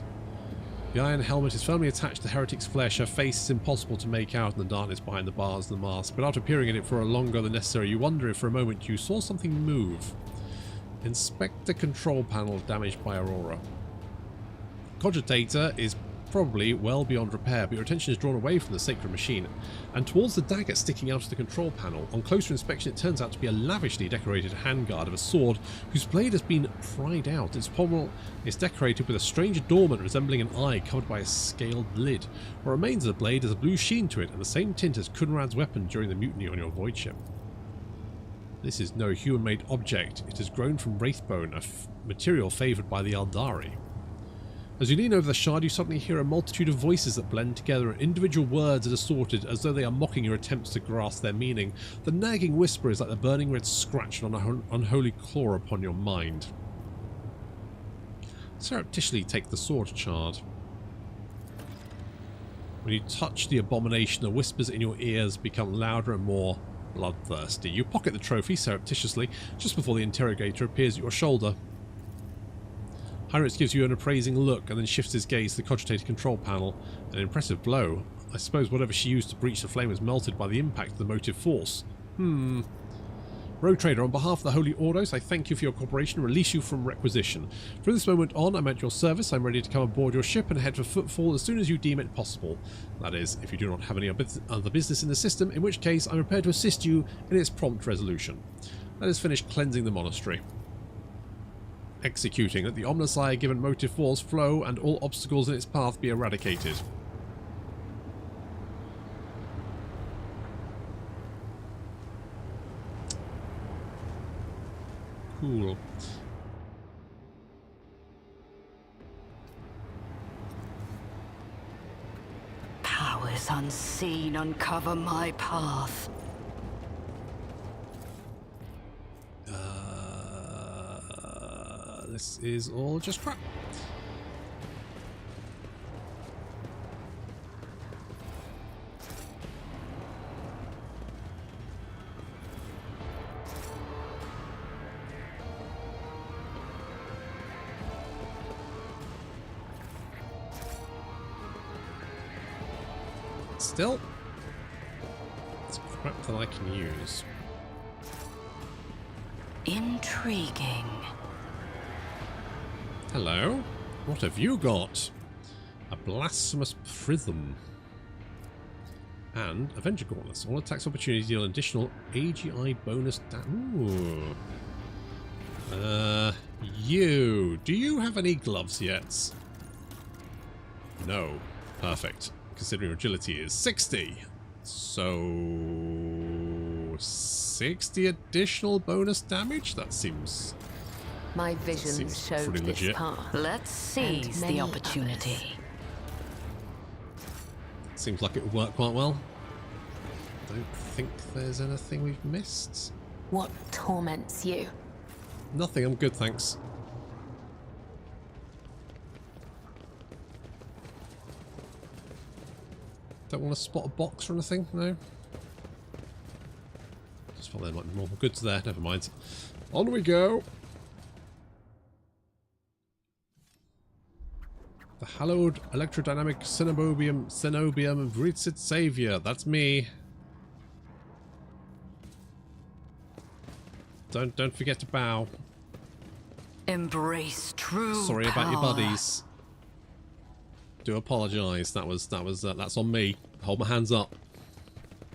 The iron helmet is firmly attached to Heretic's flesh. Her face is impossible to make out in the darkness behind the bars of the mask. Without appearing in it for longer than necessary, you wonder if for a moment you saw something move. Inspect the control panel damaged by Aurora. Cognitator is probably well beyond repair, but your attention is drawn away from the sacred machine and towards the dagger sticking out of the control panel. On closer inspection, it turns out to be a lavishly decorated handguard of a sword whose blade has been pried out. Its pommel is decorated with a strange adornment resembling an eye covered by a scaled lid. What remains of the blade has a blue sheen to it and the same tint as Kunrad's weapon during the mutiny on your void ship. This is no human-made object. It has grown from wraithbone, a material favoured by the Eldari. As you lean over the shard, you suddenly hear a multitude of voices that blend together, and individual words are distorted as though they are mocking your attempts to grasp their meaning. The nagging whisper is like the burning red scratch on an unholy claw upon your mind. Surreptitiously take the sword shard. When you touch the abomination, the whispers in your ears become louder and more bloodthirsty. You pocket the trophy surreptitiously just before the interrogator appears at your shoulder. Hynix gives you an appraising look and then shifts his gaze to the Cognitator control panel. An impressive blow. I suppose whatever she used to breach the flame was melted by the impact of the motive force. Rogue Trader, on behalf of the Holy Ordos, I thank you for your cooperation and release you from requisition. From this moment on, I'm at your service. I'm ready to come aboard your ship and head for Footfall as soon as you deem it possible. That is, if you do not have any other business in the system, in which case I'm prepared to assist you in its prompt resolution. Let us finish cleansing the monastery. Executing. Let the Omnissiah given motive force flow and all obstacles in its path be eradicated. Cool. Powers unseen uncover my path. This is all just crap. Still, it's crap that I can use. Intriguing. Hello, what have you got? A blasphemous prism. And Avenger Gauntlets. All attacks opportunities deal an additional AGI bonus Ooh. You. Do you have any gloves yet? No. Perfect. Considering your agility is 60. So 60 additional bonus damage? That seems... My visions showed this legit. path. Let's seize the opportunity. Seems like it would work quite well. Don't think there's anything we've missed. What torments you? Nothing, I'm good, thanks. Don't want to spot a box or anything, no? Just thought there might be more goods there, never mind. On we go! The hallowed electrodynamic Cenobium Vritsit Savior. That's me. Don't forget to bow. Embrace true Sorry about your power. buddies. Do apologise. That's on me. Hold my hands up.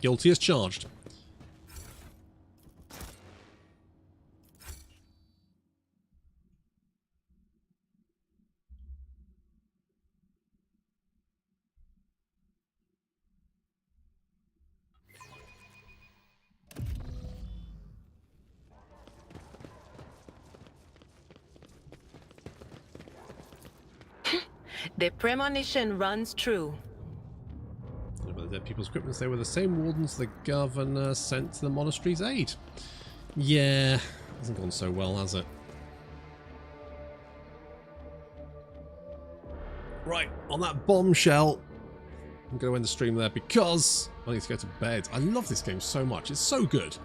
Guilty as charged. The premonition runs true. But their people's equipment. They were the same wardens the governor sent to the monastery's aid. Yeah, hasn't gone so well, has it? Right, on that bombshell, I'm going to end the stream there because I need to go to bed. I love this game so much. It's so good.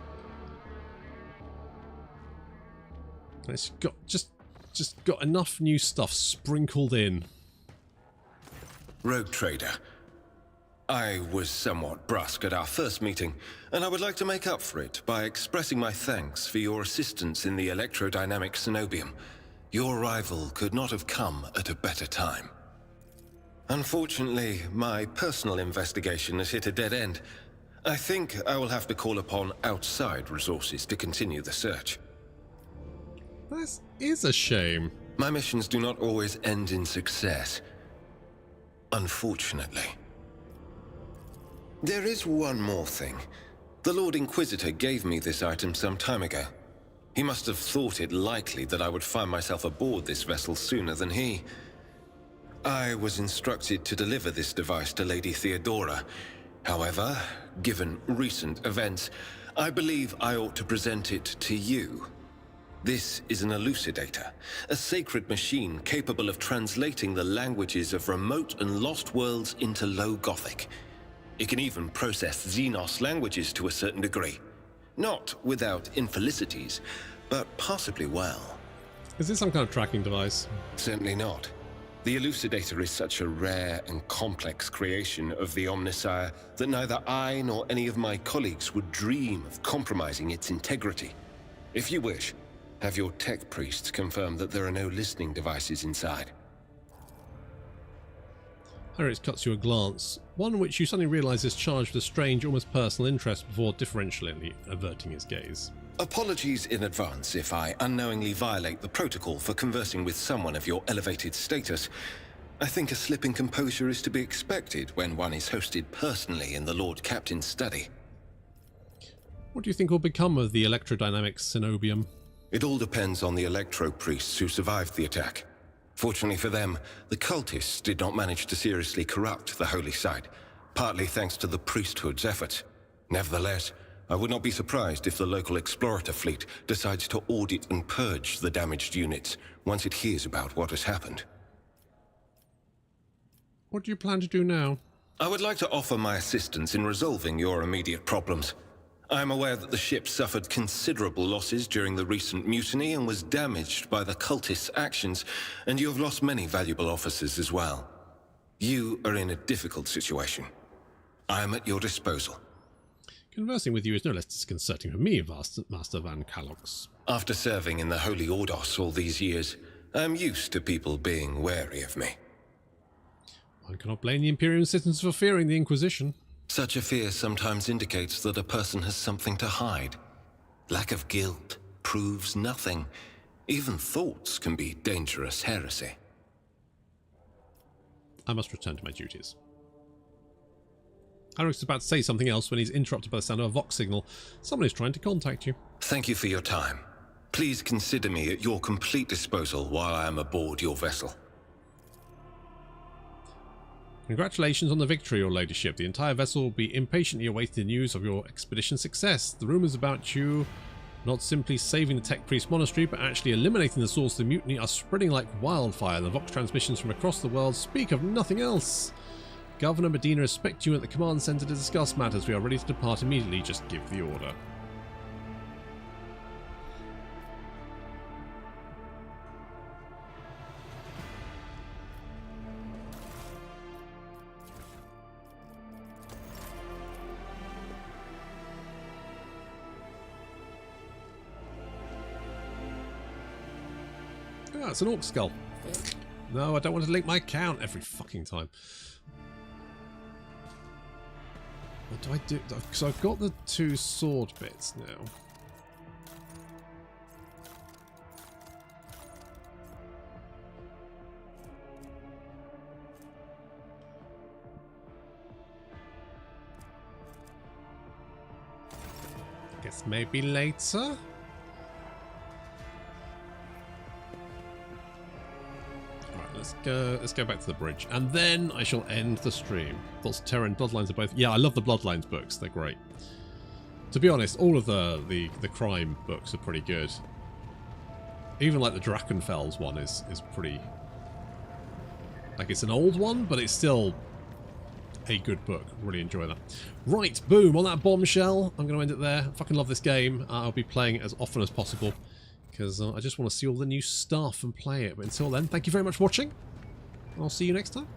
It's got just got enough new stuff sprinkled in. Rogue Trader, I was somewhat brusque at our first meeting, and I would like to make up for it by expressing my thanks for your assistance in the electrodynamic Cenobium. Your arrival could not have come at a better time. Unfortunately, my personal investigation has hit a dead end. I think I will have to call upon outside resources to continue the search. That is a shame. My missions do not always end in success. Unfortunately. There is one more thing. The Lord Inquisitor gave me this item some time ago. He must have thought it likely that I would find myself aboard this vessel sooner than he. I was instructed to deliver this device to Lady Theodora. However, given recent events, I believe I ought to present it to you. This is an elucidator, a sacred machine capable of translating the languages of remote and lost worlds into Low Gothic. It can even process Xenos languages to a certain degree. Not without infelicities, but possibly well. Is this some kind of tracking device? Certainly not. The elucidator is such a rare and complex creation of the Omnissiah that neither I nor any of my colleagues would dream of compromising its integrity. If you wish, have your tech priests confirm that there are no listening devices inside. Harriet cuts you a glance, one which you suddenly realise is charged with a strange, almost personal interest before differentially averting his gaze. Apologies in advance if I unknowingly violate the protocol for conversing with someone of your elevated status. I think a slip in composure is to be expected when one is hosted personally in the Lord Captain's study. What do you think will become of the electrodynamic Cenobium? It all depends on the electro-priests who survived the attack. Fortunately for them, the cultists did not manage to seriously corrupt the holy site, partly thanks to the priesthood's efforts. Nevertheless, I would not be surprised if the local explorator fleet decides to audit and purge the damaged units once it hears about what has happened. What do you plan to do now? I would like to offer my assistance in resolving your immediate problems. I am aware that the ship suffered considerable losses during the recent mutiny and was damaged by the cultists' actions, and you have lost many valuable officers as well. You are in a difficult situation. I am at your disposal. Conversing with you is no less disconcerting for me, Master Van Calox. After serving in the Holy Ordos all these years, I am used to people being wary of me. One cannot blame the Imperial citizens for fearing the Inquisition. Such a fear sometimes indicates that a person has something to hide. Lack of guilt proves nothing. Even thoughts can be dangerous heresy. I must return to my duties. Eric's about to say something else when he's interrupted by the sound of a Vox signal. Someone is trying to contact you. Thank you for your time. Please consider me at your complete disposal while I am aboard your vessel. Congratulations on the victory, Your Ladyship. The entire vessel will be impatiently awaiting the news of your expedition's success. The rumours about you not simply saving the Tech Priest Monastery, but actually eliminating the source of the mutiny are spreading like wildfire. The Vox transmissions from across the world speak of nothing else. Governor Medina expects you at the command centre to discuss matters. We are ready to depart immediately. Just give the order. Ah, it's an orc skull. No, I don't want to link my account every fucking time. What do I do? So I've got the two sword bits now. Guess maybe later? let's go back to the bridge, and then I shall end the stream. Thoughts of Terra and Bloodlines are both... Yeah, I love the Bloodlines books. They're great. To be honest, all of the crime books are pretty good. Even like the Drakenfels one is pretty... Like, it's an old one, but it's still a good book. Really enjoy that. Right, boom, on that bombshell, I'm going to end it there. I fucking love this game. I'll be playing it as often as possible, because I just want to see all the new stuff and play it. But until then, thank you very much for watching. I'll see you next time.